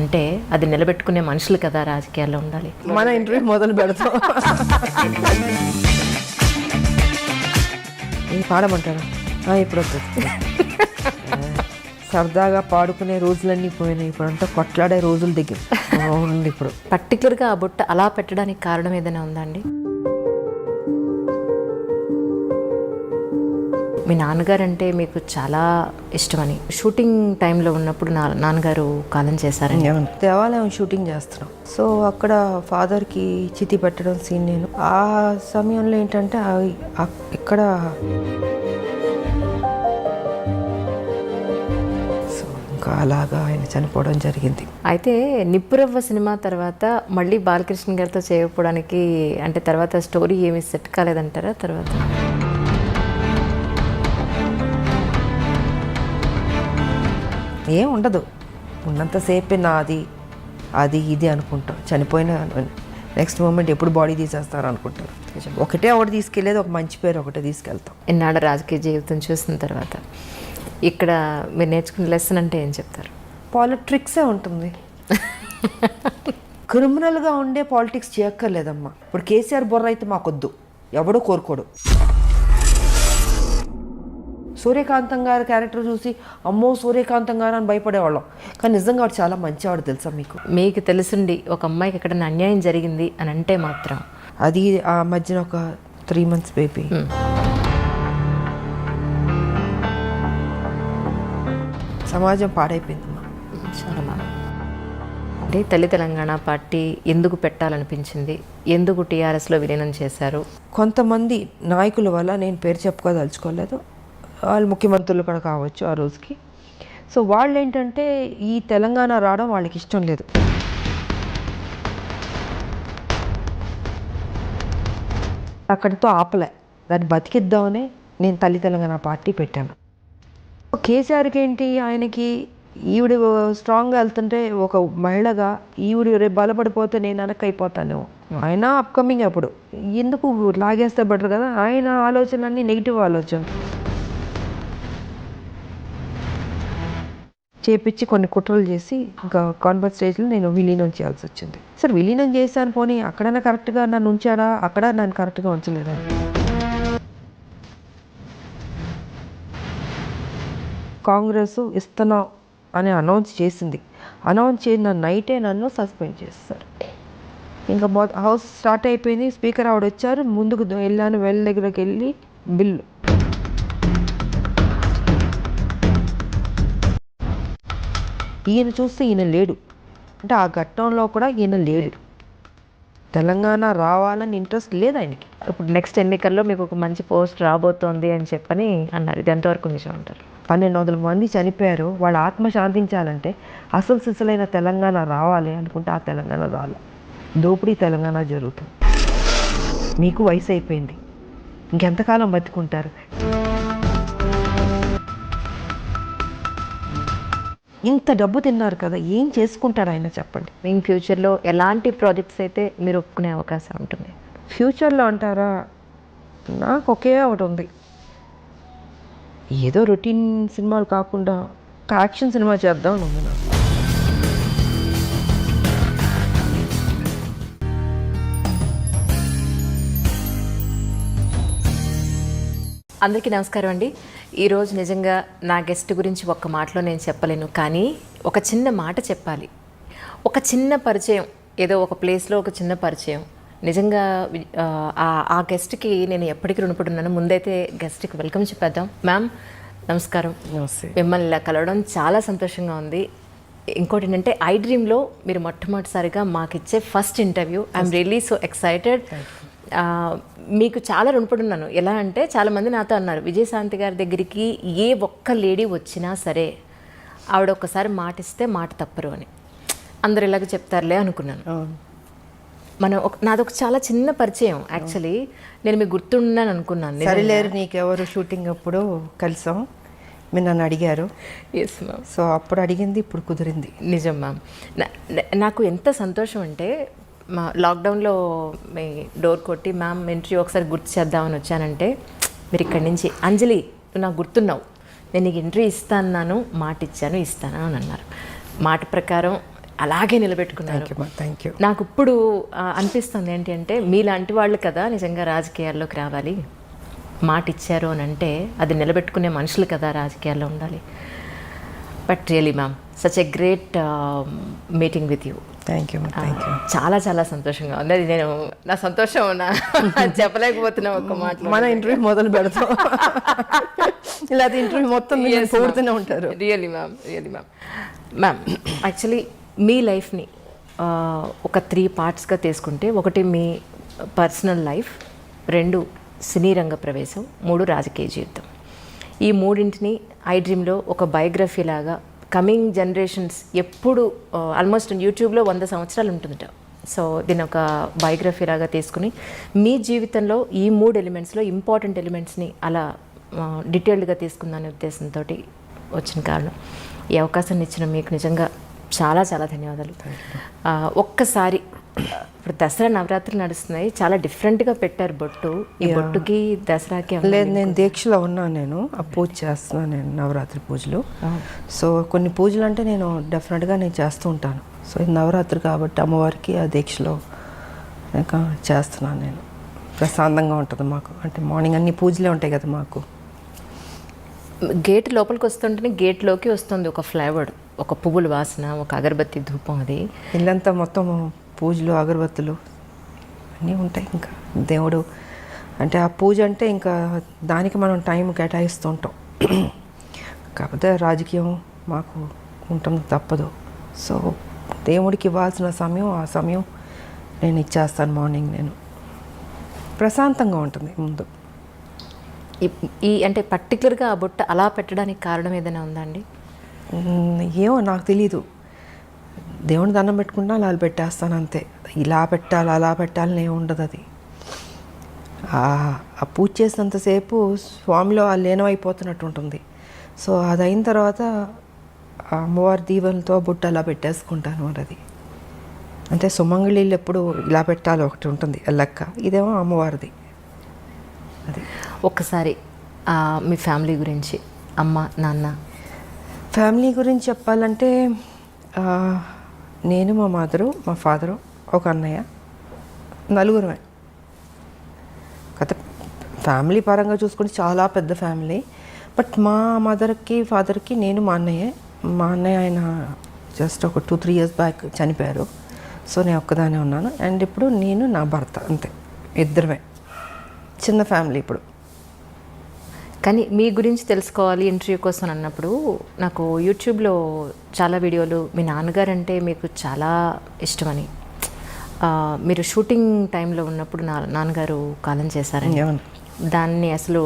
అంటే అది నిలబెట్టుకునే మనుషులు కదా రాజకీయాల్లో ఉండాలి. మన ఇంటర్వ్యూ మొదలు పెడతాం. పాడమంటారా? ఇప్పుడు వస్తుంది. సరదాగా పాడుకునే రోజులన్నీ పోయినాయి, ఇప్పుడంతా కొట్లాడే రోజులు దగ్గర ఉంది. ఇప్పుడు పర్టికులర్గా ఆ బుట్ట అలా పెట్టడానికి కారణం ఏదైనా ఉందా అండి? మీ నాన్నగారు అంటే మీకు చాలా ఇష్టమని షూటింగ్ టైంలో ఉన్నప్పుడు నాన్నగారు కాలం చేశారని. దేవాలయం షూటింగ్ చేస్తున్నాం. సో అక్కడ ఫాదర్కి చితి పెట్టడం సీన్ నేను ఆ సమయంలో ఏంటంటే ఇక్కడ సో ఇంకా అలాగా ఆయన చనిపోవడం జరిగింది. అయితే నిప్పురవ్వ సినిమా తర్వాత మళ్ళీ బాలకృష్ణ గారితో చేయకపోవడానికి అంటే తర్వాత స్టోరీ ఏమి సెట్ కాలేదంటారా? తర్వాత ఏం ఉండదు, ఉన్నంతసేపే నాది అది ఇది అనుకుంటాం. చనిపోయిన నెక్స్ట్ మూమెంట్ ఎప్పుడు బాడీ తీసేస్తారు అనుకుంటారు. ఒకటే ఒకటి తీసుకెళ్ళేది, ఒక మంచి పేరు ఒకటే తీసుకెళ్తాం. ఇన్నాళ్ళ రాజకీయ జీవితం చూసిన తర్వాత ఇక్కడ మీరు నేర్చుకునే లెసన్ అంటే ఏం చెప్తారు? పాలిటిక్సే ఉంటుంది. క్రిమినల్గా ఉండే పాలిటిక్స్ చేయక్కర్లేదమ్మా. ఇప్పుడు కేసీఆర్ బొర్ర అయితే మాకొద్దు, ఎవడో కోరుకోడు. సూర్యకాంతం గారి క్యారెక్టర్ చూసి అమ్మో సూర్యకాంతం గారు అని భయపడేవాళ్ళం, కానీ నిజంగా వాడు చాలా మంచివాడు తెలుసా మీకు. మీకు తెలుసుండి ఒక అమ్మాయికి ఎక్కడైనా అన్యాయం జరిగింది అని అంటే మాత్రం అది ఆ మధ్యన ఒక 3 months బేబీ సమాజం పాడైపోయిందమ్మా చాలా బాగా. అంటే తల్లి తెలంగాణ పార్టీ ఎందుకు పెట్టాలనిపించింది? ఎందుకు టీఆర్ఎస్లో విలీనం చేశారు? కొంతమంది నాయకుల వల్ల, నేను పేరు చెప్పుకోదలుచుకోలేదు, వాళ్ళు ముఖ్యమంత్రులు కూడా కావచ్చు ఆ రోజుకి. సో వాళ్ళు ఏంటంటే ఈ తెలంగాణ రావడం వాళ్ళకి ఇష్టం లేదు. అక్కడితో ఆపలే, దాన్ని బతికిద్దామని నేను తల్లి తెలంగాణ పార్టీ పెట్టాను. కేసీఆర్కి ఏంటి, ఆయనకి ఈవిడ స్ట్రాంగ్గా వెళ్తుంటే ఒక మహిళగా ఈవిడ రేపు బలపడిపోతే నేను వెనక్కి అయిపోతాను. ఆయన అప్కమింగ్ అప్పుడు ఎందుకు లాగేస్తే బెటర్ కదా, ఆయన ఆలోచనలన్నీ నెగిటివ్ ఆలోచన చేపించి కొన్ని కుట్రలు చేసి ఇంకా కాన్ఫరెన్స్ స్టేజ్లో నేను విలీనం చేయాల్సి వచ్చింది. సరే విలీనం చేశాను, పోనీ అక్కడైనా కరెక్ట్గా నన్ను ఉంచాడా, అక్కడ నన్ను కరెక్ట్గా ఉంచలేదా. కాంగ్రెస్ ఇస్తున్నాం అని అనౌన్స్ చేసింది, అనౌన్స్ చేసిన నైటే నన్ను సస్పెండ్ చేస్తారు. ఇంకా హౌస్ స్టార్ట్ అయిపోయింది, స్పీకర్ ఆవిడ వచ్చారు, ముందుకు వెళ్ళాను, వెళ్ళ దగ్గరికి వెళ్ళి బిల్లు ఈయన చూస్తే ఈయన లేడు, అంటే ఆ ఘట్టంలో కూడా ఈయన లేడు. తెలంగాణ రావాలని ఇంట్రెస్ట్ లేదు ఆయనకి. ఇప్పుడు నెక్స్ట్ ఎన్నికల్లో మీకు ఒక మంచి పోస్ట్ రాబోతోంది అని చెప్పని అన్నారు, ఇది ఎంతవరకు నిజం అంటారు? 1200 మంది చనిపోయారు, వాళ్ళ ఆత్మ శాంతించాలంటే అసలు సిసలైన తెలంగాణ రావాలి అనుకుంటే ఆ తెలంగాణ రావాలి. దోపిడీ తెలంగాణ జరుగుతుంది. మీకు వయసు అయిపోయింది, ఇంకెంతకాలం బతుకుంటారు? ఇంత డబ్బు తిన్నారు కదా, ఏం చేసుకుంటారు ఆయన చెప్పండి. ఇన్ ఫ్యూచర్లో ఎలాంటి ప్రాజెక్ట్స్ అయితే మీరు ఒప్పుకునే అవకాశం ఉంటుంది? ఫ్యూచర్లో అంటారా, నాకు ఒకే ఒకటి ఉంది, ఏదో రొటీన్ సినిమాలు కాకుండా ఒక యాక్షన్ సినిమా చేద్దాం అని ఉంది నాకు. అందరికీ నమస్కారం అండి. ఈరోజు నిజంగా నా గెస్ట్ గురించి ఒక్క మాటలో నేను చెప్పలేను, కానీ ఒక చిన్న మాట చెప్పాలి. ఒక చిన్న పరిచయం, ఏదో ఒక ప్లేస్లో ఒక చిన్న పరిచయం. నిజంగా ఆ గెస్ట్కి నేను ఎప్పటికీ రుణపడి ఉన్నాను. ముందైతే గెస్ట్కి వెల్కమ్ చెప్పేద్దాం. మ్యామ్ నమస్కారం. నమస్తే. మిమ్మల్ని ఇలా కలవడం చాలా సంతోషంగా ఉంది. ఇంకోటి ఏంటంటే ఐ డ్రీమ్లో మీరు మొట్టమొదటిసారిగా మాకు ఇచ్చే first interview. I'm really so excited. మీకు చాలా రుణపడి ఉన్నాను. ఎలా అంటే చాలామంది నాతో అన్నారు, విజయశాంతి గారి దగ్గరికి ఏ ఒక్క లేడీ వచ్చినా సరే ఆవిడ ఒక్కసారి మాట ఇస్తే మాట తప్పరు అని. అందరు ఇలాగ చెప్తారులే అనుకున్నాను. నాది ఒక చాలా చిన్న పరిచయం. యాక్చువల్లీ నేను మీకు గుర్తున్నాను అనుకున్నాను. సరిలేరు నీకెవరు షూటింగ్ అప్పుడు కలిసాం, మీరు నన్ను అడిగారు. Yes ma'am. సో అప్పుడు అడిగింది ఇప్పుడు కుదిరింది. నిజం మ్యామ్. నాకు ఎంత సంతోషం అంటే మా లాక్డౌన్లో మీ డోర్ కొట్టి మ్యామ్ ఇంటర్వ్యూ ఒకసారి గుర్తు చేద్దామని వచ్చానంటే మీరు ఇక్కడి నుంచి అంజలి నువ్వు నాకు గుర్తున్నావు, నేను నీకు ఇంటర్వ్యూ ఇస్తాను, మాట ఇస్తాను అని అన్నారు. మాట ప్రకారం అలాగే నిలబెట్టుకున్నారు. Thank you. నాకు ఇప్పుడు అనిపిస్తుంది ఏంటి అంటే మీలాంటి వాళ్ళు కదా నిజంగా రాజకీయాల్లోకి రావాలి. మాట ఇచ్చారు అని అంటే అది నిలబెట్టుకునే మనుషులు కదా రాజకీయాల్లో ఉండాలి. But really ma'am such a great meeting with you. Thank you. చాలా చాలా సంతోషంగా ఉంది. అది నేను నా సంతోషం చెప్పలేకపోతున్నా ఒక్క మాట. మన ఇంటర్వ్యూ మొదలు పెడతాం ఇలా ఇంటర్వ్యూ మొత్తం పూర్తనే ఉంటారు. రియలీ మ్యామ్ మ్యామ్ యాక్చువల్లీ మీ లైఫ్ని ఒక 3 పార్ట్స్గా తీసుకుంటే, ఒకటి మీ పర్సనల్ లైఫ్, 2 సినీ రంగ ప్రవేశం, 3 రాజకీయ జీవితం. ఈ మూడింటిని ఐ డ్రీమ్లో ఒక బయోగ్రఫీ లాగా కమింగ్ జనరేషన్స్ ఎప్పుడు ఆల్మోస్ట్ యూట్యూబ్లో 100 సంవత్సరాలు ఉంటుందట. సో దీని ఒక బయోగ్రఫీ లాగా తీసుకుని మీ జీవితంలో ఈ 3 ఎలిమెంట్స్లో ఇంపార్టెంట్ ఎలిమెంట్స్ని అలా డీటెయిల్డ్గా తీసుకుందనే ఉద్దేశంతో వచ్చిన కారణం. ఈ అవకాశాన్ని ఇచ్చిన మీకు నిజంగా చాలా చాలా ధన్యవాదాలు. ఒక్కసారి ఇప్పుడు దసరా నవరాత్రులు నడుస్తున్నాయి, చాలా డిఫరెంట్గా పెట్టారు బొట్టు. ఈ బొట్టుకి దసరాకి లేదు, నేను దీక్షలో ఉన్నాను. నేను ఆ పూజ చేస్తున్నాను, నేను నవరాత్రి పూజలు. సో కొన్ని పూజలు అంటే నేను డెఫినెట్గా నేను చేస్తూ ఉంటాను. సో ఇది నవరాత్రి కాబట్టి అమ్మవారికి ఆ దీక్షలో ఇంకా చేస్తున్నాను నేను. ప్రశాంతంగా ఉంటుంది మాకు, అంటే మార్నింగ్ అన్ని పూజలే ఉంటాయి కదా మాకు. గేట్ లోపలికి వస్తుంటేనే గేట్లోకి వస్తుంది ఒక ఫ్లేవర్, ఒక పువ్వుల వాసన, ఒక అగరబత్తి ధూపం. అది ఇల్లంతా మొత్తం పూజలు అగరబత్తులు అన్నీ ఉంటాయి. ఇంకా దేవుడు అంటే ఆ పూజ అంటే ఇంకా దానికి మనం టైం కేటాయిస్తూ ఉంటాం. కాకపోతే రాజకీయం మాకు ఉంటుంది, తప్పదు. సో దేవుడికి ఇవ్వాల్సిన సమయం ఆ సమయం నేను ఇచ్చేస్తాను. మార్నింగ్ నేను ప్రశాంతంగా ఉంటుంది ముందు. ఈ అంటే పర్టికులర్గా ఆ బొట్ట అలా పెట్టడానికి కారణం ఏదైనా ఉందా అండి? ఏమో నాకు తెలీదు. దేవుని దండం పెట్టుకుంటా అలా పెట్టేస్తాను అంతే. ఇలా పెట్టాలి అలా పెట్టాలని ఏమి ఉండదు. అది ఆ పూజ చేసినంతసేపు స్వామిలో ఆ లీనమైపోతున్నట్టు ఉంటుంది. సో అది అయిన తర్వాత ఆ అమ్మవారి దీవెనతో బుట్ట అలా పెట్టేసుకుంటాను. మరి అది అంటే సుమంగళీళ్ళు ఎప్పుడు ఇలా పెట్టాలి ఒకటి ఉంటుంది లెక్క. ఇదేమో అమ్మవారిది. అది ఒక్కసారి మీ ఫ్యామిలీ గురించి, అమ్మ నాన్న. ఫ్యామిలీ గురించి చెప్పాలంటే నేను, మా మదరు, మా ఫాదరు, ఒక అన్నయ్య, నలుగురమే. కథ ఫ్యామిలీ పరంగా చూసుకుంటే చాలా పెద్ద ఫ్యామిలీ. బట్ మా మదర్కి ఫాదర్కి నేను మా అన్నయ్య ఆయన జస్ట్ ఒక 2-3 years బ్యాక్ చనిపోయారు. సో నేను ఒక్కదానే ఉన్నాను. అండ్ ఇప్పుడు నేను నా భర్త, అంతే, ఇద్దరమే. చిన్న ఫ్యామిలీ ఇప్పుడు. కానీ మీ గురించి తెలుసుకోవాలి ఇంటర్వ్యూ కోసం అన్నప్పుడు నాకు యూట్యూబ్లో చాలా వీడియోలు మీ నాన్నగారు అంటే మీకు చాలా ఇష్టమని, మీరు షూటింగ్ టైంలో ఉన్నప్పుడు నాన్నగారు కాలం చేశారని, దాన్ని అసలు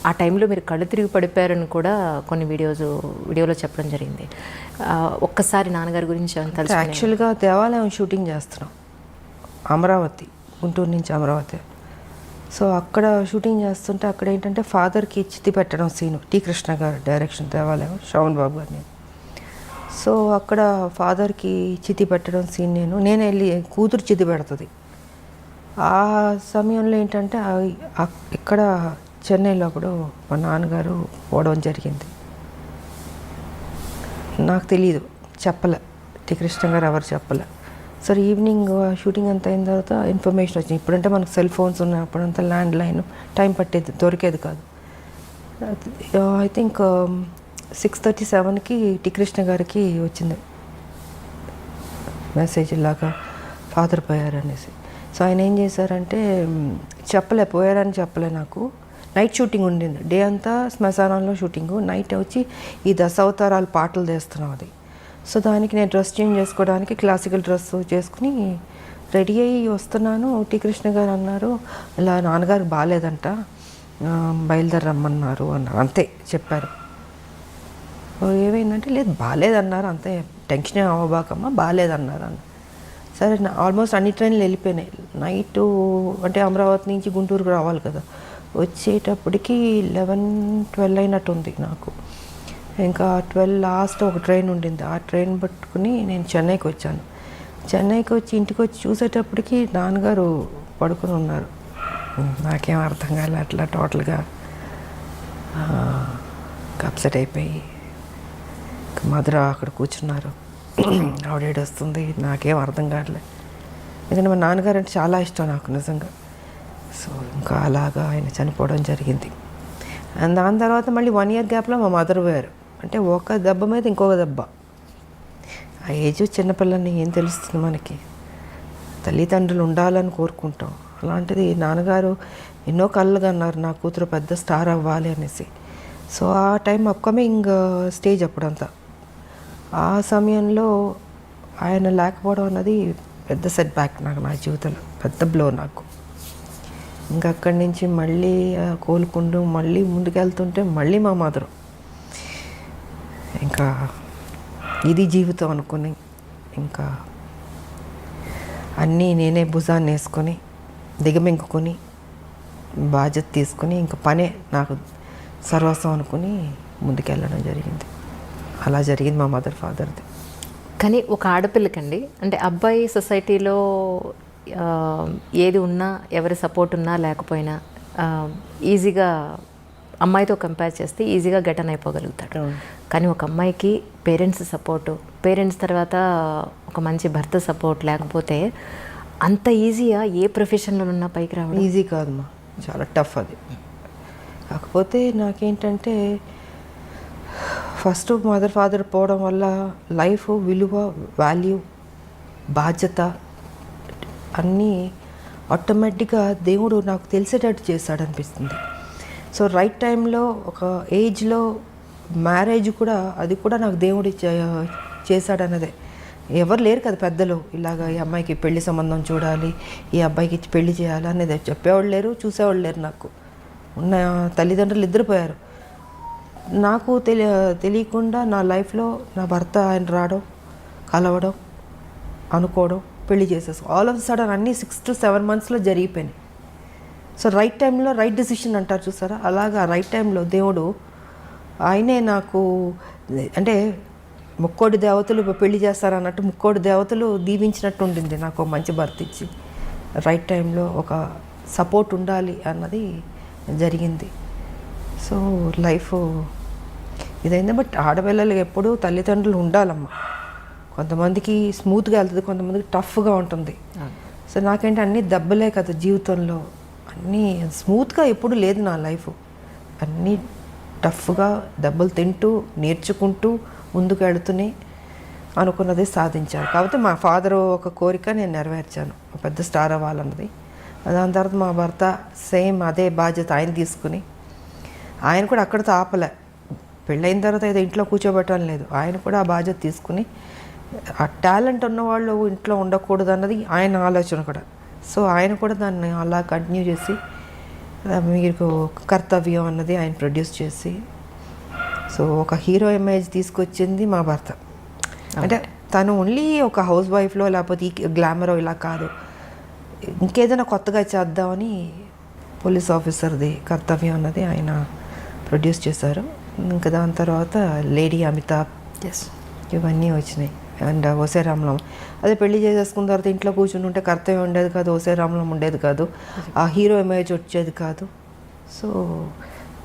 ఆ టైంలో మీరు కళ్ళు తిరిగి పడిపోయారని కూడా కొన్ని వీడియోలో చెప్పడం జరిగింది. ఒక్కసారి నాన్నగారి గురించి తెలుసు. యాక్చువల్గా దేవాలయం షూటింగ్ చేస్తున్నాం, అమరావతి, గుంటూరు నుంచి అమరావతి. సో అక్కడ షూటింగ్ చేస్తుంటే అక్కడ ఏంటంటే ఫాదర్కి చితి పెట్టడం సీను, టి కృష్ణ గారు డైరెక్షన్, దేవాలయం, శ్రవణ్ బాబు గారిని. సో అక్కడ ఫాదర్కి చితి పెట్టడం సీన్ నేను వెళ్ళి కూతురు చితి పెడుతుంది. ఆ సమయంలో ఏంటంటే ఇక్కడ చెన్నైలో అప్పుడు మా నాన్నగారు పోవడం జరిగింది. నాకు తెలియదు, చెప్పలే, టి కృష్ణ గారు ఎవరు చెప్పలే. సరే ఈవినింగ్ షూటింగ్ అంతా అయిన తర్వాత ఇన్ఫర్మేషన్ వచ్చింది. ఇప్పుడంటే మనకు సెల్ ఫోన్స్ ఉన్నాయి, అప్పుడంతా ల్యాండ్ లైన్, టైం పట్టేది, దొరికేది కాదు. ఐ థింక్ 6:37కి టి కృష్ణ గారికి వచ్చింది మెసేజ్, ఇలాగా ఫాదర్ పోయారు అనేసి. సో ఆయన ఏం చేశారంటే పోయారని చెప్పలే నాకు. నైట్ షూటింగ్ ఉండింది, డే అంతా శ్మశానంలో షూటింగు, నైట్ వచ్చి ఈ దశావతారాలు పాటలు తీస్తున్నాం. అది సో దానికి నేను డ్రెస్ చేంజ్ చేసుకోవడానికి క్లాసికల్ డ్రెస్ చేసుకుని రెడీ అయ్యి వస్తున్నాను. టి కృష్ణ గారు అన్నారు, ఇలా నాన్నగారికి బాగాలేదంట, బయలుదేరమ్మన్నారు అన్నారు. అంతే చెప్పారు. ఏమైందంటే లేదు బాగాలేదన్నారు, అంతే, టెన్షన్ అవ్వబాకమ్మా, బాగాలేదన్నారు అన్న. సరే ఆల్మోస్ట్ అన్ని ట్రైన్లు వెళ్ళిపోయినాయి. నైటు అంటే అమరావతి నుంచి గుంటూరుకు రావాలి కదా, వచ్చేటప్పటికి 11-12 అయినట్టు ఉంది నాకు. ఇంకా 12 లాస్ట్ ఒక ట్రైన్ ఉండింది, ఆ ట్రైన్ పట్టుకుని నేను చెన్నైకి వచ్చాను. చెన్నైకి వచ్చి ఇంటికి వచ్చి చూసేటప్పటికి నాన్నగారు పడుకొని ఉన్నారు. నాకేం అర్థం కాలే, అట్లా టోటల్గా అప్సెట్ అయిపోయి మధుర అక్కడ కూర్చున్నారు. ఆవిడ వస్తుంది, నాకేం అర్థం కావట్లే. ఎందుకంటే మా నాన్నగారు అంటే చాలా ఇష్టం నాకు నిజంగా. సో ఇంకా అలాగా ఆయన చనిపోవడం జరిగింది. అండ్ దాని తర్వాత మళ్ళీ 1 year గ్యాప్లో మా మదర్ పోయారు. అంటే ఒక దెబ్బ మీద ఇంకొక దెబ్బ. ఆ ఏజ్ చిన్నపిల్లని ఏం తెలుస్తుంది మనకి. తల్లిదండ్రులు ఉండాలని కోరుకుంటాం. అలాంటిది నాన్నగారు ఎన్నో కళ్ళుగా అన్నారు నా కూతురు పెద్ద స్టార్ అవ్వాలి అనేసి. సో ఆ టైం అప్కమింగ్ స్టేజ్ అప్పుడంతా. ఆ సమయంలో ఆయన లేకపోవడం అన్నది పెద్ద సెట్ బ్యాక్ నాకు, నా జీవితంలో పెద్ద బ్లో నాకు. ఇంకా అక్కడి నుంచి మళ్ళీ కోలుకుంటూ మళ్ళీ ముందుకెళ్తుంటే మళ్ళీ మా మదరు ఇంకా ఇది జీవితం అనుకుని ఇంకా అన్నీ నేనే భుజాన్ని వేసుకొని దిగమింగుకొని బాధ్యత తీసుకొని ఇంకా పనే నాకు సర్వస్వం అనుకుని ముందుకెళ్ళడం జరిగింది. అలా జరిగింది మా మదర్ ఫాదర్ది. కానీ ఒక ఆడపిల్లకండి, అంటే అబ్బాయి సొసైటీలో ఏది ఉన్నా, ఎవరి సపోర్ట్ ఉన్నా లేకపోయినా ఈజీగా అమ్మాయితో కంపేర్ చేస్తే ఈజీగా గెటన్ అయిపోగలుగుతాడు. కానీ ఒక అమ్మాయికి పేరెంట్స్ సపోర్టు, పేరెంట్స్ తర్వాత ఒక మంచి భర్త సపోర్ట్ లేకపోతే అంత ఈజీగా ఏ ప్రొఫెషన్లో ఉన్నా పైకి రావడం ఈజీ కాదమ్మా, చాలా టఫ్ అది. కాకపోతే నాకేంటంటే ఫస్ట్ మదర్ ఫాదర్ పోవడం వల్ల లైఫ్ విలువ, వాల్యూ, బాధ్యత అన్నీ ఆటోమేటిక్గా దేవుడు నాకు తెలిసేటట్టు చేశాడనిపిస్తుంది. సో రైట్ టైంలో ఒక ఏజ్లో మ్యారేజ్ కూడా, అది కూడా నాకు దేవుడు చేశాడన్నదే. ఎవరు లేరు కదా పెద్దలు, ఇలాగ ఈ అమ్మాయికి పెళ్లి సంబంధం చూడాలి, ఈ అబ్బాయికి పెళ్లి చేయాలి అనేది చెప్పేవాళ్ళు లేరు, చూసేవాళ్ళు లేరు. నాకు ఉన్న తల్లిదండ్రులు నిద్రపోయారు. నాకు తెలియకుండా నా లైఫ్లో నా భర్త ఆయన రావడం, కలవడం, అనుకోవడం, పెళ్లి చేసేసుకో, ఆల్ ఆఫ్ సడన్ అన్నీ 6 to 7 monthsలో జరిగిపోయినాయి. సో రైట్ టైంలో రైట్ డెసిషన్ అంటారు చూసారా, అలాగా రైట్ టైంలో దేవుడు ఆయనే నాకు, అంటే ముక్కోడి దేవతలు పెళ్లి చేస్తారన్నట్టు ముక్కోడి దేవతలు దీవించినట్టు ఉండింది నాకు మంచి భర్త ఇచ్చి. రైట్ టైంలో ఒక సపోర్ట్ ఉండాలి అన్నది జరిగింది. సో లైఫ్ ఇదైంది. బట్ ఆడపిల్లలకి ఎప్పుడూ తల్లిదండ్రులు ఉండాలమ్మా. కొంతమందికి స్మూత్గా వెళ్తుంది, కొంతమందికి టఫ్గా ఉంటుంది. సో నాకేంటి అన్నీ దెబ్బలే కదా జీవితంలో, అన్నీ స్మూత్గా ఎప్పుడు లేదు నా లైఫ్. అన్నీ టఫ్గా దెబ్బలు తింటూ నేర్చుకుంటూ ముందుకు వెళుతూనే అనుకున్నది సాధించాను. కాబట్టి మా ఫాదర్ ఒక కోరిక నేను నెరవేర్చాను, పెద్ద స్టార్ అవ్వాలన్నది. దాని తర్వాత మా భర్త సేమ్ అదే బాధ్యత ఆయన తీసుకుని, ఆయన కూడా అక్కడితో ఆపలే. పెళ్ళైన తర్వాత ఏదో ఇంట్లో కూర్చోబెట్టడం లేదు, ఆయన కూడా ఆ బాధ్యత తీసుకుని, ఆ టాలెంట్ ఉన్నవాళ్ళు ఇంట్లో ఉండకూడదు అన్నది ఆయన ఆలోచన కూడా. సో ఆయన కూడా దాన్ని అలా కంటిన్యూ చేసి మీకు కర్తవ్యం అన్నది ఆయన ప్రొడ్యూస్ చేసి, సో ఒక హీరో ఇమేజ్ తీసుకొచ్చింది మా భర్త. అంటే తను ఓన్లీ ఒక హౌస్ వైఫ్లో లేకపోతే ఈ గ్లామరో ఇలా కాదు, ఇంకేదైనా కొత్తగా చేద్దామని పోలీస్ ఆఫీసర్ది కర్తవ్యం అన్నది ఆయన ప్రొడ్యూస్ చేశారు. ఇంకా దాని తర్వాత లేడీ అమితాబ్, ఇవన్నీ వచ్చినాయి. అండ్ ఓసే రామలం, అదే పెళ్లి చేసేసుకున్న తర్వాత ఇంట్లో కూర్చుని ఉంటే కర్తవ్యం ఉండేది కాదు, ఓసే రామలం ఉండేది కాదు, ఆ హీరో ఇమేజ్ వచ్చేది కాదు. సో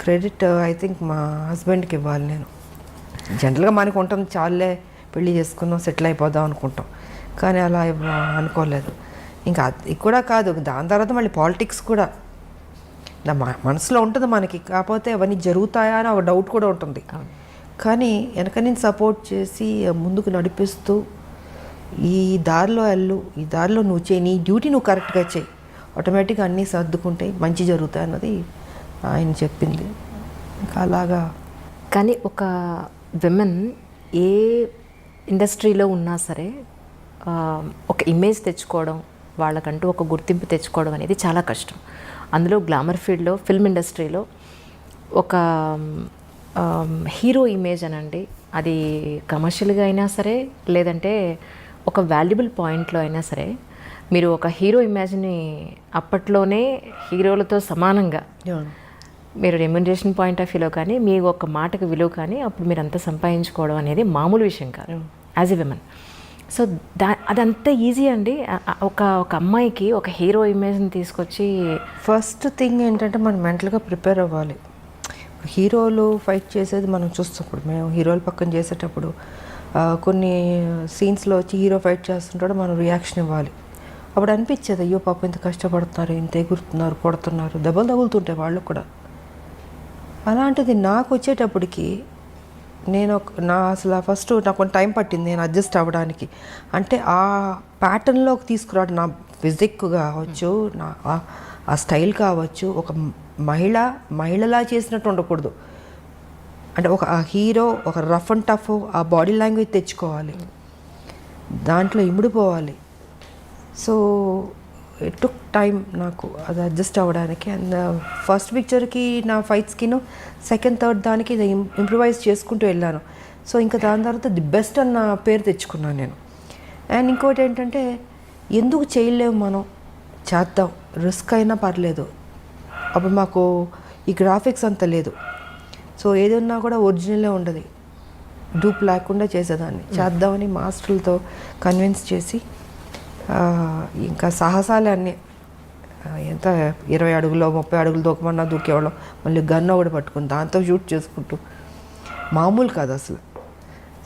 క్రెడిట్ ఐ థింక్ మా హస్బెండ్కి ఇవ్వాలి నేను. జనరల్గా మనకు ఉంటుంది, చాలే పెళ్లి చేసుకున్నాం సెటిల్ అయిపోదాం అనుకుంటాం, కానీ అలా అనుకోలేదు. ఇంకా అది కూడా కాదు, దాని తర్వాత మళ్ళీ పాలిటిక్స్ కూడా మనసులో ఉంటుంది మనకి. కాకపోతే అవన్నీ జరుగుతాయా అని ఒక డౌట్ కూడా ఉంటుంది. కానీ వెనక నేను సపోర్ట్ చేసి ముందుకు నడిపిస్తూ, ఈ దారిలో వెళ్ళు, ఈ దారిలో నువ్వు చేయి, నీ డ్యూటీ నువ్వు కరెక్ట్గా చేయి, ఆటోమేటిక్గా అన్నీ సర్దుకుంటాయి, మంచి జరుగుతాయి అన్నది ఆయన చెప్పింది. ఇంకా అలాగా. కానీ ఒక విమెన్ ఏ ఇండస్ట్రీలో ఉన్నా సరే ఒక ఇమేజ్ తెచ్చుకోవడం, వాళ్ళకంటూ ఒక గుర్తింపు తెచ్చుకోవడం అనేది చాలా కష్టం. అందులో గ్లామర్ ఫీల్డ్లో, ఫిల్మ్ ఇండస్ట్రీలో ఒక హీరో ఇమేజ్ అనండి, అది కమర్షియల్గా అయినా సరే లేదంటే ఒక వాల్యుబుల్ పాయింట్లో అయినా సరే, మీరు ఒక హీరో ఇమేజ్ని అప్పట్లోనే హీరోలతో సమానంగా మీరు రెమ్యునరేషన్ పాయింట్ ఆఫ్ వ్యూలో కానీ, మీ ఒక మాటకు విలువ కానీ అప్పుడు మీరు అంతా సంపాదించుకోవడం అనేది మామూలు విషయం కాదు యాజ్ ఎ విమెన్. సో అదంతా ఈజీ అండి. ఒక ఒక అమ్మాయికి ఒక హీరో ఇమేజ్ని తీసుకొచ్చి ఫస్ట్ థింగ్ ఏంటంటే మనం మెంటల్గా ప్రిపేర్ అవ్వాలి. హీరోలు ఫైట్ చేసేది మనం చూస్తాం. ఇప్పుడు మేము హీరోలు పక్కన చేసేటప్పుడు కొన్ని సీన్స్లో వచ్చి హీరో ఫైట్ చేస్తుంటాడు, మనం రియాక్షన్ ఇవ్వాలి. అప్పుడు అనిపించేది అయ్యో పాపం ఇంత కష్టపడుతున్నారు, ఇంత ఎగురుతున్నారు, కొడుతున్నారు, దెబ్బలు తగులుతుంటాయి వాళ్ళు కూడా. అలాంటిది నాకు వచ్చేటప్పటికి అసలు ఫస్ట్ నాకు కొంచెం టైం పట్టింది నేను అడ్జస్ట్ అవ్వడానికి. అంటే ఆ ప్యాటర్న్లోకి తీసుకురావడం, నా ఫిజిక్ కావచ్చు, నా ఆ స్టైల్ కావచ్చు, ఒక మహిళలా చేసినట్టు ఉండకూడదు. అంటే ఒక హీరో ఒక రఫ్ అండ్ టఫ్ ఆ బాడీ లాంగ్వేజ్ తెచ్చుకోవాలి, దాంట్లో ఇమిడిపోవాలి. సో ఇట్ టుక్ టైం నాకు అది అడ్జస్ట్ అవ్వడానికి. అండ్ ఫస్ట్ పిక్చర్కి నా ఫైట్స్కిను సెకండ్ థర్డ్ దానికి ఇంప్రూవైజ్ చేసుకుంటూ వెళ్ళాను. సో ఇంకా దాని తర్వాత ది బెస్ట్ అన్న పేరు తెచ్చుకున్నాను నేను. అండ్ ఇంకోటి ఏంటంటే ఎందుకు చేయలేము, మనం చేద్దాం, రిస్క్ అయినా పర్లేదు. అప్పుడు మాకు ఈ గ్రాఫిక్స్ అంత లేదు. సో ఏదన్నా కూడా ఒరిజినలే ఉండదు, డూప్ లేకుండా చేసేదాన్ని. చేద్దామని మాస్టర్లతో కన్విన్స్ చేసి ఇంకా సాహసాలే అన్నీ. ఎంత 20 అడుగులో 30 అడుగులు దూకమన్నా దూకేవాళ్ళం. మళ్ళీ గన్ ఒకటి పట్టుకుని దాంతో షూట్ చేసుకుంటూ, మామూలు కాదు అసలు.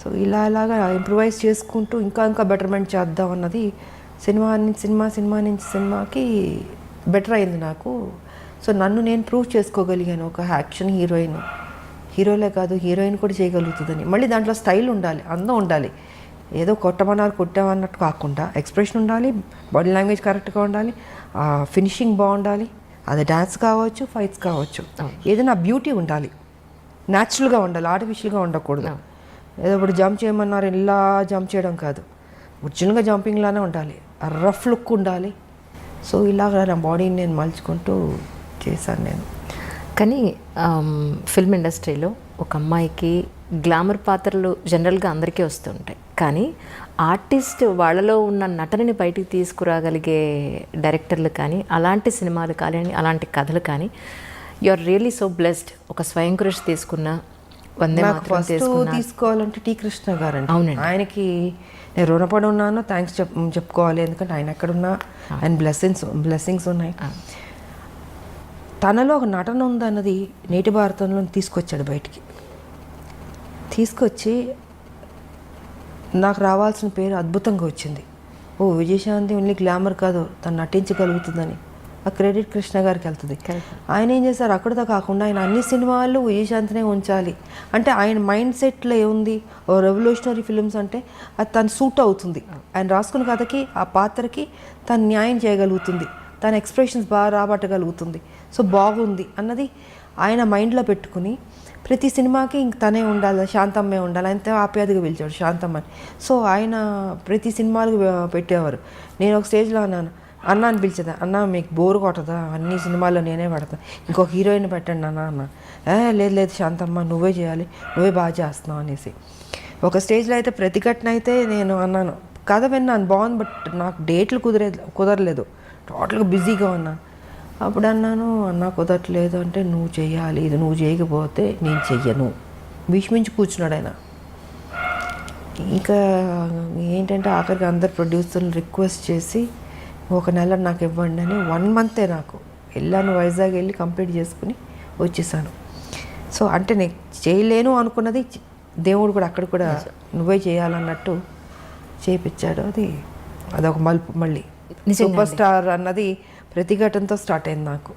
సో ఇలాగా ఇంప్రూవైజ్ చేసుకుంటూ ఇంకా బెటర్మెంట్ చేద్దాం అన్నది సినిమా నుంచి సినిమాకి బెటర్ అయింది నాకు. సో నన్ను నేను ప్రూవ్ చేసుకోగలిగాను. ఒక యాక్షన్ హీరోలే కాదు, హీరోయిన్ కూడా చేయగలుగుతుందని. మళ్ళీ దాంట్లో స్టైల్ ఉండాలి, అందం ఉండాలి. ఏదో కొట్టామన్నట్టు కాకుండా ఎక్స్ప్రెషన్ ఉండాలి, బాడీ లాంగ్వేజ్ కరెక్ట్గా ఉండాలి, ఫినిషింగ్ బాగుండాలి. అది డ్యాన్స్ కావచ్చు, ఫైట్స్ కావచ్చు, ఏదైనా బ్యూటీ ఉండాలి, న్యాచురల్గా ఉండాలి, ఆర్టిఫిషియల్గా ఉండకూడదు. ఏదో ఇప్పుడు జంప్ చేయమన్నారు ఇలా జంప్ చేయడం కాదు, ఒరిజినల్గా జంపింగ్లానే ఉండాలి, రఫ్ లుక్ ఉండాలి. సో ఇలాగ నా బాడీని నేను మలుచుకుంటూ చేశాను నేను. కానీ ఫిల్మ్ ఇండస్ట్రీలో ఒక అమ్మాయికి గ్లామర్ పాత్రలు జనరల్గా అందరికీ వస్తుంటాయి. కానీ ఆర్టిస్ట్ వాళ్ళలో ఉన్న నటనని బయటికి తీసుకురాగలిగే డైరెక్టర్లు కానీ, అలాంటి సినిమాలు కానీ, అలాంటి కథలు కానీ, you are really so blessed. ఒక స్వయం కృషి తీసుకున్న, వందే మాతరం తీసుకోవాలంటే టి కృష్ణ గారు అండి. అవునండి. ఆయనకి నేను రుణపడి ఉన్నాను, థ్యాంక్స్ చెప్పుకోవాలి. ఎందుకంటే ఆయన ఎక్కడున్నా ఆయన బ్లెస్సింగ్స్ ఉన్నాయి. తనలో ఒక నటన ఉందన్నది నేటి భారతంలో తీసుకొచ్చాడు బయటికి. తీసుకొచ్చి నాకు రావాల్సిన పేరు అద్భుతంగా వచ్చింది. విజయశాంతి ఓన్లీ గ్లామర్ కాదు, తను నటించగలుగుతుందని ఆ క్రెడిట్ కృష్ణ గారికి వెళ్తుంది. ఆయన ఏం చేశారు, అక్కడితో కాకుండా ఆయన అన్ని సినిమాల్లో విజయశాంతినే ఉంచాలి. అంటే ఆయన మైండ్ సెట్లో ఏముంది, ఓ రెవల్యూషనరీ ఫిలిమ్స్ అంటే అది తను సూట్ అవుతుంది, ఆయన రాసుకున్న కథకి ఆ పాత్రకి తను న్యాయం చేయగలుగుతుంది, తన ఎక్స్ప్రెషన్స్ బాగా రాబట్టగలుగుతుంది, సో బాగుంది అన్నది ఆయన మైండ్లో పెట్టుకుని ప్రతి సినిమాకి ఇంక తనే ఉండాలి, శాంతమ్మే ఉండాలి. ఆయనతో ఆప్యాయతగా పిలిచాడు శాంతమ్మని. సో ఆయన ప్రతి సినిమాలకు పెట్టేవారు. నేను ఒక స్టేజ్లో అన్న అని పిలిచేదా, అన్న మీకు బోర్ కొట్టదా, అన్ని సినిమాల్లో నేనే పడతాను, ఇంకొక హీరోయిన్ పెట్టండి అన్న. లేదు శాంతమ్మ నువ్వే చేయాలి, నువ్వే బాగా చేస్తున్నావు అనేసి. ఒక స్టేజ్లో అయితే ప్రతిఘటన అయితే నేను అన్నాను, కథ విన్నాను బాగుంది, బట్ నాకు డేట్లు కుదరలేదు, టోటల్గా బిజీగా ఉన్నాను. అప్పుడు అన్నాను, అన్న కుదరట్లేదు అంటే, నువ్వు చెయ్యాలి, ఇది నువ్వు చేయకపోతే నేను చెయ్యను, భీష్మించి కూర్చున్నాడు ఆయన. ఇంకా ఏంటంటే ఆఖరికి అందరు ప్రొడ్యూసర్లు రిక్వెస్ట్ చేసి 1 నెల నాకు ఇవ్వండి అని 1 మంతే నాకు వెళ్ళాను. వైజాగ్ వెళ్ళి కంప్లీట్ చేసుకుని వచ్చేసాను. సో అంటే నేను చేయలేను అనుకున్నది దేవుడు కూడా అక్కడ కూడా నువ్వే చేయాలన్నట్టు చేయించాడు. అదొక మలుపు. మళ్ళీ సూపర్ స్టార్ అన్నది ప్రతిఘటనతో స్టార్ట్ అయింది నాకు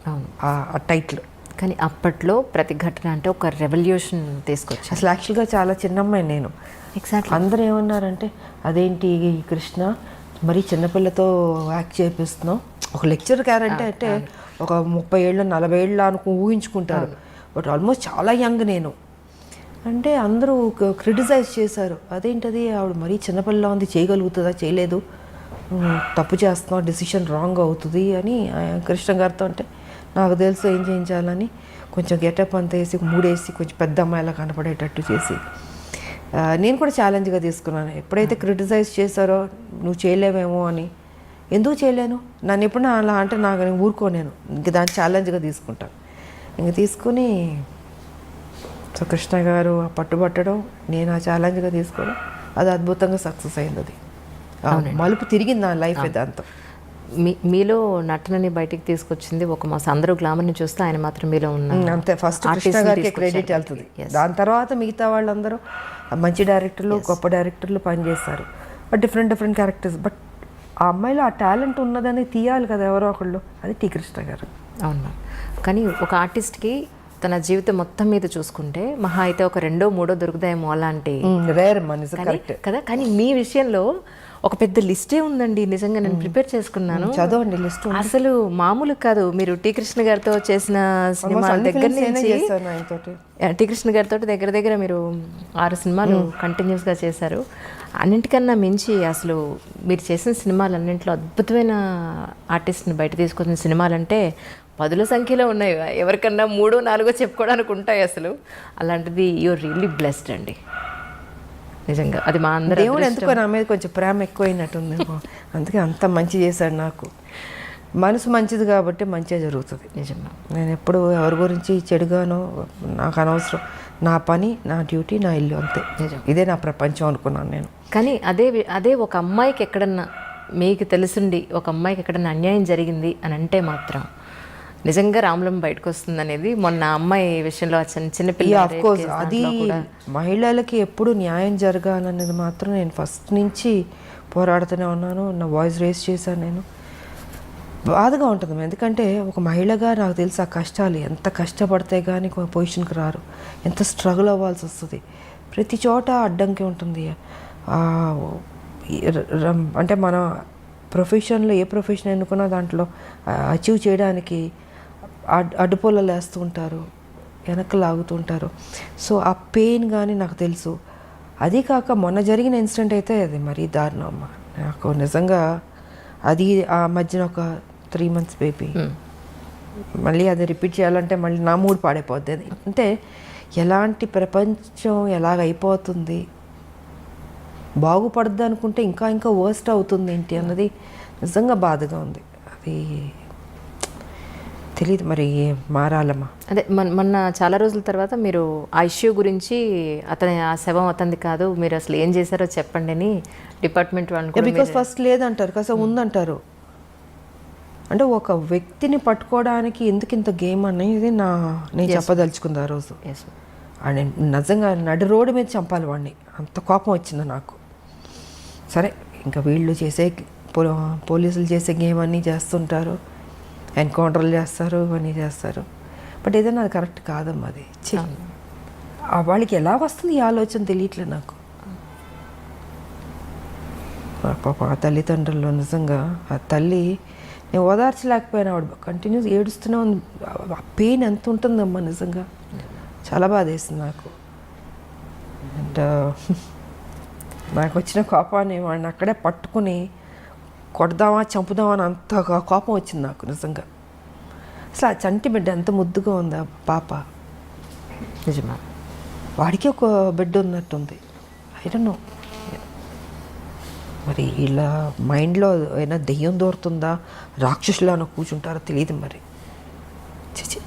ఆ టైటిల్. కానీ అప్పట్లో ప్రతిఘటన అంటే ఒక రెవల్యూషన్ తీసుకొచ్చి, అసలు యాక్చువల్గా చాలా చిన్నమ్మాయి నేను. ఎగ్జాక్ట్లీ. అందరూ ఏమన్నారంటే, అదేంటి కృష్ణ మరీ చిన్నపిల్లతో యాక్ట్ చేపిస్తున్నావు, ఒక లెక్చర్ క్యారెక్టర్ అంటే ఒక 30 ఏళ్ళు 40 ఏళ్ళు ఊహించుకుంటారు, బట్ ఆల్మోస్ట్ చాలా యంగ్ నేను అంటే అందరూ క్రిటిసైజ్ చేశారు. అదేంటది ఆవిడ మరీ చిన్నపిల్ల ఉంది, చేయగలుగుతుందా, చేయలేదు, తప్పు చేస్తున్నావు, డెసిషన్ రాంగ్ అవుతుంది అని కృష్ణ గారితో. అంటే నాకు తెలుసు ఏం చేయించాలని కొంచెం గెటప్ అంతా వేసి మూడేసి కొంచెం పెద్ద అమ్మాయిలా కనపడేటట్టు చేసి నేను కూడా ఛాలెంజ్గా తీసుకున్నాను. ఎప్పుడైతే క్రిటిసైజ్ చేశారో నువ్వు చేయలేవేమో అని, ఎందుకు చేయలేను, నన్ను ఎప్పుడైనా అలా అంటే నాకు నేను ఊరుకోలేను, ఇంక దాన్ని ఛాలెంజ్గా తీసుకుంటాను. ఇంక తీసుకుని సో కృష్ణ గారు పట్టుబట్టడం, నేను ఆ ఛాలెంజ్గా తీసుకోవడం, అది అద్భుతంగా సక్సెస్ అయింది. అది మలుపు తిరిగింది నా లైఫ్ దాంతో. మీలో నటనని బయటికి తీసుకొచ్చింది ఒక మాస్. అందరూ గ్లామర్ని చూస్తే ఆయన మాత్రం మీలో ఉన్న అంతే. ఫస్ట్ కృష్ణ గారికి క్రెడిట్ వెళ్తుంది. దాని తర్వాత మిగతా వాళ్ళందరూ మంచి డైరెక్టర్లు, గొప్ప డైరెక్టర్లు పనిచేస్తారు, బట్ డిఫరెంట్ క్యారెక్టర్స్. బట్ ఆ అమ్మాయిలో ఆ టాలెంట్ ఉన్నదని తీయాలి కదా ఎవరో ఒకళ్ళు, అది టీ కృష్ణ గారు. అవును. కానీ ఒక ఆర్టిస్ట్కి తన జీవితం మొత్తం మీద చూసుకుంటే మహా అయితే ఒక 2, 3 దొరుకుతాయేమో అలాంటి రేర్ మనసు కరెక్ట్ కదా. కానీ మీ విషయంలో ఒక పెద్ద లిస్టే ఉందండి. నిజంగా నేను ప్రిపేర్ చేసుకున్నాను, చదవండి లిస్ట్. అసలు మామూలు కాదు. మీరు టీ కృష్ణ గారితో చేసిన సినిమాల దగ్గర నుంచి టీ కృష్ణ గారితో దగ్గర మీరు 6 సినిమాలు కంటిన్యూస్గా చేశారు. అన్నింటికన్నా మించి అసలు మీరు చేసిన సినిమాలు అన్నింటిలో అద్భుతమైన ఆర్టిస్ట్ని బయట తీసుకొచ్చిన సినిమాలంటే 10ల సంఖ్యలో ఉన్నాయి. ఎవరికన్నా 3, 4 చెప్పుకోవడానికి ఉంటాయి అసలు. అలాంటిది యూఆర్ రియల్లీ బ్లెస్డ్ అండి నిజంగా. అది మా అందరూ దేవుడు ఎందుకో నా మీద కొంచెం ప్రేమ ఎక్కువైనట్టుంది, అందుకే అంత మంచి చేశాడు నాకు. మనసు మంచిది కాబట్టి మంచిగా జరుగుతుంది. నిజంగా నేను ఎప్పుడు ఎవరి గురించి చెడుగానో నాకు అనవసరం. నా పని, నా డ్యూటీ, నా ఇల్లు, అంతే. ఇదే నా ప్రపంచం అనుకున్నాను నేను. కానీ అదే ఒక అమ్మాయికి ఎక్కడన్నా మీకు తెలుసుండి ఒక అమ్మాయికి ఎక్కడన్నా అన్యాయం జరిగింది అని అంటే మాత్రం నిజంగా రాములం బయటకు వస్తుంది అనేది మొన్న అమ్మాయి విషయంలో చిన్నపిల్ల. అఫ్కోర్స్ అది మహిళలకి ఎప్పుడు న్యాయం జరగాలనేది మాత్రం నేను ఫస్ట్ నుంచి పోరాడుతూనే ఉన్నాను. నా వాయిస్ రేస్ చేశాను నేను. బాధగా ఉంటుంది, ఎందుకంటే ఒక మహిళగా నాకు తెలుసు ఆ కష్టాలు, ఎంత కష్టపడితే కానీ ఒక పొజిషన్కి రారు, ఎంత స్ట్రగుల్ అవ్వాల్సి వస్తుంది. ప్రతి చోట అడ్డంకి ఉంటుంది. అంటే మన ప్రొఫెషన్లో ఏ ప్రొఫెషన్ ఎన్నుకున్నా దాంట్లో అచీవ్ చేయడానికి అడ్డుపొలలు వేస్తూ ఉంటారు, వెనక్కి లాగుతుంటారు. సో ఆ పెయిన్ కానీ నాకు తెలుసు. అది కాక మొన్న జరిగిన ఇన్సిడెంట్ అయితే అది మరీ దారుణం అమ్మ. నాకు నిజంగా అది ఆ మధ్యన ఒక 3 months బేబీ, మళ్ళీ అది రిపీట్ చేయాలంటే మళ్ళీ నా మూడ్ పాడైపోద్ది. అది అంటే ఎలాంటి ప్రపంచం ఎలాగైపోతుంది, బాగుపడద్దు అనుకుంటే ఇంకా వర్స్ట్ అవుతుంది ఏంటి అన్నది నిజంగా బాధగా ఉంది. అది తెలియదు మరి, మారాలమ్మా. అదే మొన్న చాలా రోజుల తర్వాత మీరు ఆ ఇష్యూ గురించి ఆ శవం అతనిది కాదు, మీరు అసలు ఏం చేశారో చెప్పండి అని డిపార్ట్మెంట్ వాళ్ళు. బికాస్ ఫస్ట్ లేదంటారు, కాస్త ఉందంటారు. అంటే ఒక వ్యక్తిని పట్టుకోవడానికి ఎందుకు ఇంత గేమ్ అనేది నేను చెప్పదలుచుకుంది ఆ రోజు. అండ్ నిజంగా నడి రోడ్డు మీద చంపాలి వాడిని, అంత కోపం వచ్చింది నాకు. సరే, ఇంకా వీళ్ళు చేసే పోలీసులు చేసే గేమ్ అన్నీ చేస్తుంటారు, ఎన్కౌంటర్లు చేస్తారు, ఇవన్నీ చేస్తారు. బట్ ఏదైనా అది కరెక్ట్ కాదమ్మా. అది వాళ్ళకి ఎలా వస్తుంది ఈ ఆలోచన తెలియట్లేదు నాకు. పాప ఆ తల్లిదండ్రులు నిజంగా, ఆ తల్లి నేను ఓదార్చలేకపోయినా, ఆవిడ కంటిన్యూస్ ఏడుస్తూనే ఉంది. ఆ పెయిన్ ఎంత ఉంటుందమ్మా నిజంగా, చాలా బాధ వేసింది నాకు. అండ్ నాకు వచ్చిన కోపాన్ని వాడిని అక్కడే పట్టుకుని కొడదామా చంపుదామా అని అంత కోపం వచ్చింది నాకు నిజంగా. అసలు ఆ చంటి బిడ్డ ఎంత ముద్దుగా ఉందా పాప. నిజమా, వాడికి ఒక బిడ్డ ఉన్నట్టుంది. ఐ డోంట్ నో మరి ఇలా మైండ్లో ఏమైనా దెయ్యం దూరుతుందా, రాక్షసులానో కూర్చుంటారో తెలియదు మరి. చిచి,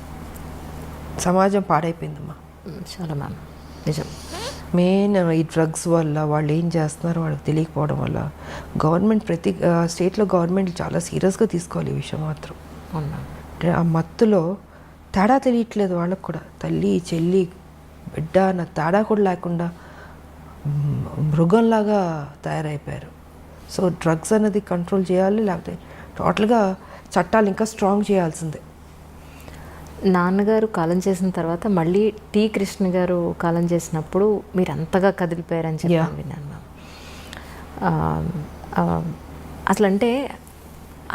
సమాజం పాడైపోయిందమ్మా చాలా మ్యామ్. నిజం. మెయిన్ ఈ డ్రగ్స్ వల్ల వాళ్ళు ఏం చేస్తున్నారో వాళ్ళకి తెలియకపోవడం వల్ల గవర్నమెంట్ ప్రతి స్టేట్లో గవర్నమెంట్ చాలా సీరియస్గా తీసుకోవాలి ఈ విషయం మాత్రం. అంటే ఆ మత్తులో తేడా తెలియట్లేదు వాళ్ళకు కూడా. తల్లి, చెల్లి, బిడ్డ అన్న తేడా కూడా లేకుండా మృగంలాగా తయారైపోయారు. సో డ్రగ్స్ అనేది కంట్రోల్ చేయాలి, లేకపోతే టోటల్గా చట్టాలు ఇంకా స్ట్రాంగ్ చేయాల్సిందే. నాన్నగారు కాలం చేసిన తర్వాత మళ్ళీ టీ కృష్ణ గారు కాలం చేసినప్పుడు మీరు అంతగా కదిలిపోయారని చెప్పి విన్నాను. అసలు అంటే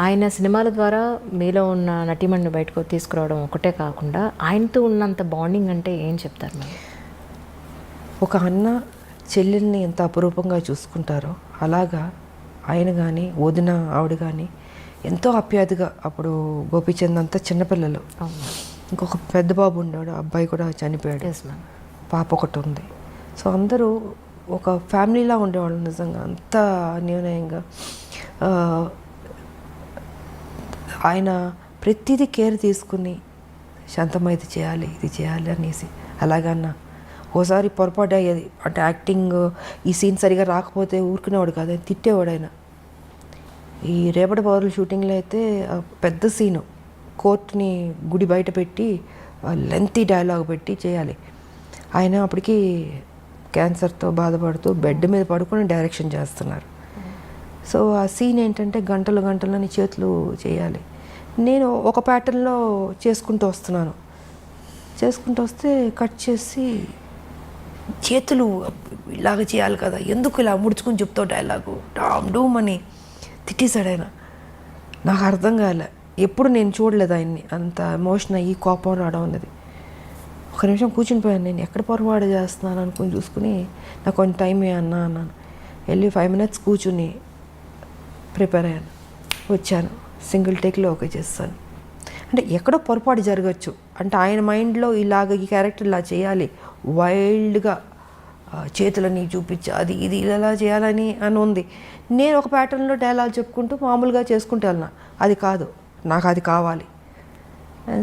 ఆయన సినిమాల ద్వారా మీలో ఉన్న నటీమణిని బయటకు తీసుకురావడం ఒకటే కాకుండా ఆయనతో ఉన్నంత బాండింగ్ అంటే ఏం చెప్తారు మీరు? ఒక అన్న చెల్లెల్ని ఎంత అపురూపంగా చూసుకుంటారో అలాగా ఆయన కానీ వదిన ఆవిడ కానీ ఎంతో ఆప్యాయతగా. అప్పుడు గోపీచంద్ అంతా చిన్నపిల్లలు, ఇంకొక పెద్ద బాబు ఉండేవాడు, అబ్బాయి కూడా చనిపోయాడు, పాప ఒకటి ఉంది. సో అందరూ ఒక ఫ్యామిలీలా ఉండేవాళ్ళు నిజంగా, అంత అన్యోన్యంగా. ఆయన ప్రతిదీ కేర్ తీసుకుని శాంతమ్మ ఇది చేయాలి అనేసి. అలాగన్నా ఓసారి పొరపాటు అయ్యేది, అంటే యాక్టింగ్ ఈ సీన్ సరిగా రాకపోతే ఊరుకునేవాడు కాదు, ఆయన తిట్టేవాడు. ఆయన ఈ రేపటి పౌరుల షూటింగ్లో అయితే పెద్ద సీను, కోర్టుని గుడి బయట పెట్టి లెంతీ డైలాగ్ పెట్టి చేయాలి. ఆయన అప్పటికి క్యాన్సర్తో బాధపడుతూ బెడ్ మీద పడుకొని డైరెక్షన్ చేస్తున్నారు. సో ఆ సీన్ ఏంటంటే గంటలు గంటలని చేతులు చేయాలి. నేను ఒక ప్యాటర్న్లో చేసుకుంటూ వస్తే కట్ చేసి చేతులు ఇలాగ చేయాలి కదా, ఎందుకు ఇలా ముడుచుకుని చెప్తావు డైలాగు డామ్ డూమ్ అని తిట్టేశాడు ఆయన. నాకు అర్థం కాలే, ఎప్పుడు నేను చూడలేదు ఆయన్ని అంత ఎమోషన్ అయ్యి కోపం రావడం అనేది. ఒక నిమిషం కూర్చుని పోయాను, నేను ఎక్కడ పొరపాటు చేస్తున్నాను అనుకుని చూసుకుని నాకు కొంచెం టైం అన్నాను. వెళ్ళి 5 minutes కూర్చుని ప్రిపేర్ అయ్యాను, వచ్చాను, సింగిల్ టేక్లో ఓకే చేస్తాను. అంటే ఎక్కడో పొరపాటు జరగచ్చు, అంటే ఆయన మైండ్లో ఇలాగ ఈ క్యారెక్టర్ ఇలా చేయాలి, వైల్డ్గా చేతులని చూపించి అది ఇది ఇలా చేయాలని అని ఉంది. నేను ఒక ప్యాటర్న్లో డైలాగ్ చెప్పుకుంటూ మామూలుగా చేసుకుంటూ వెళ్ళినా, అది కాదు, నాకు అది కావాలి.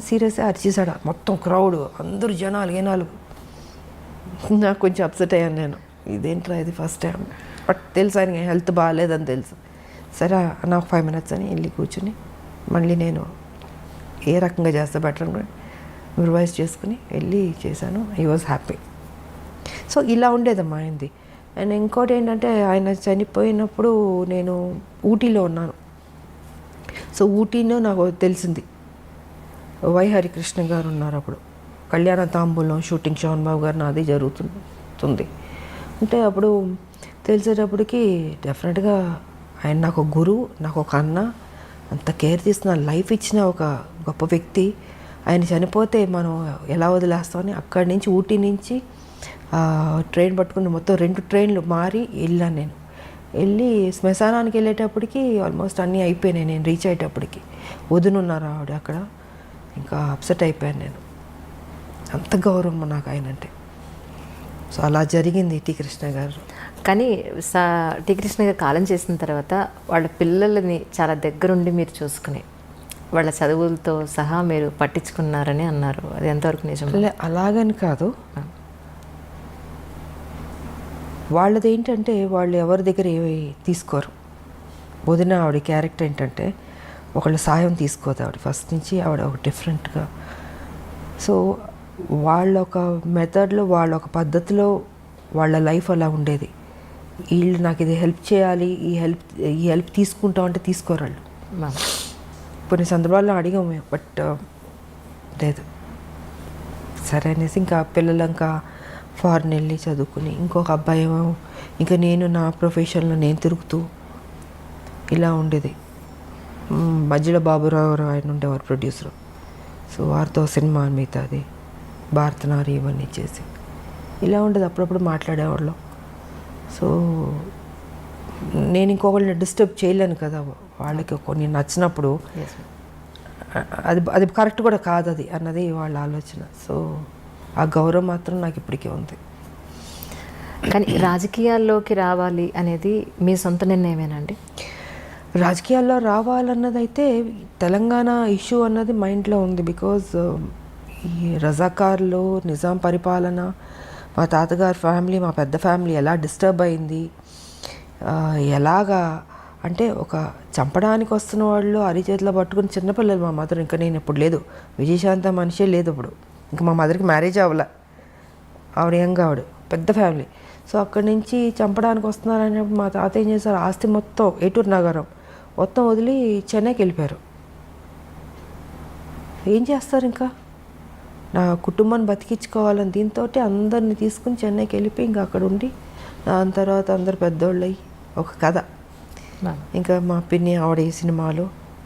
సీరియస్గా అరిచేసాడు మొత్తం క్రౌడ్, అందరూ జనాలు ఏనాలు. నాకు కొంచెం అప్సెట్ అయ్యాను నేను, ఇదేంట్రా ఇది ఫస్ట్ టైం. బట్ తెలుసు ఆయన హెల్త్ బాగాలేదని తెలుసు. సరే నాకు 5 minutes అని వెళ్ళి కూర్చుని మళ్ళీ నేను ఏ రకంగా చేస్తే బెటర్ అని రివైజ్ చేసుకుని వెళ్ళి చేశాను. I was happy. సో ఇలా ఉండేదమ్మా ఆయనది. అండ్ ఇంకోటి ఏంటంటే ఆయన చనిపోయినప్పుడు నేను ఊటీలో ఉన్నాను. సో ఊటీలో నాకు తెలిసింది వై హరికృష్ణ గారు ఉన్నారు అప్పుడు. కళ్యాణ తాంబూలం షూటింగ్ శోభన్ బాబు గారు నాది జరుగుతుంది. అంటే అప్పుడు తెలిసేటప్పటికి డెఫినెట్గా ఆయన నాకు ఒక గురువు, నాకు ఒక అన్న, అంత కేర్ తీసుకున్న లైఫ్ ఇచ్చిన ఒక గొప్ప వ్యక్తి. ఆయన చనిపోతే మనం ఎలా వదిలేస్తామని అక్కడి నుంచి ఊటీ నుంచి ట్రైన్ పట్టుకుని మొత్తం 2 ట్రైన్లు మారి వెళ్ళాను. నేను వెళ్ళి శ్మశానానికి వెళ్ళేటప్పటికి ఆల్మోస్ట్ అన్నీ అయిపోయినాయి. నేను రీచ్ అయ్యేటప్పటికి వదునున్నారు ఆవిడ అక్కడ. ఇంకా అప్సెట్ అయిపోయాను నేను, అంత గౌరవం నాకు ఆయన అంటే. సో అలా జరిగింది టి కృష్ణ గారు. కానీ టి కృష్ణ గారు కాలం చేసిన తర్వాత వాళ్ళ పిల్లలని చాలా దగ్గరుండి మీరు చూసుకుని వాళ్ళ చదువులతో సహా మీరు పట్టించుకున్నారని అన్నారు, అది ఎంతవరకు నిజం? అలాగని కాదు, వాళ్ళది ఏంటంటే వాళ్ళు ఎవరి దగ్గర ఏమి తీసుకోరు. వదిన ఆవిడ క్యారెక్టర్ ఏంటంటే ఒకళ్ళ సాయం తీసుకోదు ఆవిడ ఫస్ట్ నుంచి. ఆవిడ ఒక డిఫరెంట్గా, సో వాళ్ళ ఒక మెథడ్లో, వాళ్ళ ఒక పద్ధతిలో వాళ్ళ లైఫ్ అలా ఉండేది. వీళ్ళు నాకు ఇది హెల్ప్ చేయాలి, ఈ హెల్ప్ తీసుకుంటాం అంటే తీసుకోరు వాళ్ళు. కొన్ని సందర్భాల్లో అడిగాము, బట్ లేదు. సరే అనేసి ఇంకా పిల్లలు ఇంకా ఫారెన్ వెళ్ళి చదువుకుని, ఇంకొక అబ్బాయి ఏమో ఇంకా నేను నా ప్రొఫెషన్లో నేను తిరుగుతూ ఇలా ఉండేది. మధ్యలో బాబురావు ఆయన ఉండేవారు ప్రొడ్యూసరు. సో వారితో సినిమా మిగతాది భారతనారి ఇవన్నీ చేసి ఇలా ఉండేది. అప్పుడప్పుడు మాట్లాడేవాళ్ళం. సో నేను ఇంకొకళ్ళని డిస్టర్బ్ చేయలేను కదా, వాళ్ళకి కొన్ని నచ్చినప్పుడు అది కరెక్ట్ కూడా కాదు అది అన్నది వాళ్ళ ఆలోచన. సో ఆ గౌరవం మాత్రం నాకు ఇప్పటికీ ఉంది. కానీ రాజకీయాల్లోకి రావాలి అనేది మీ సొంత నిర్ణయమేనండి? రాజకీయాల్లో రావాలన్నది అయితే తెలంగాణ ఇష్యూ అన్నది మైండ్లో ఉంది. బికాజ్ ఈ రజాకార్లు, నిజాం పరిపాలన, మా తాతగారి ఫ్యామిలీ, మా పెద్ద ఫ్యామిలీ ఎలా డిస్టర్బ్ అయింది, ఎలాగా అంటే ఒక చంపడానికి వస్తున్న వాళ్ళు అరిచేతిలో పట్టుకుని చిన్నపిల్లలు. మా మదర్, ఇంకా నేను ఇప్పుడు లేదు, విజయశాంత మనిషే లేదు ఇప్పుడు, ఇంకా మా మదర్కి మ్యారేజ్ అవ్వలే, ఆవిడ ఆవిడ పెద్ద ఫ్యామిలీ. సో అక్కడి నుంచి చంపడానికి వస్తున్నారనేప్పుడు మా తాత ఏం చేశారు, ఆస్తి మొత్తం ఏటూరు నగరం మొత్తం వదిలి చెన్నైకి వెళ్ళిపోయారు. ఏం చేస్తారు, ఇంకా నా కుటుంబాన్ని బతికించుకోవాలని దీంతో అందరిని తీసుకుని చెన్నైకి వెళ్ళిపోయి ఇంకా అక్కడ ఉండి, దాని తర్వాత అందరు పెద్దోళ్ళు అయ్యి ఒక కథ. ఇంకా మా పిన్ని ఆవిడ ఈ సినిమాలు,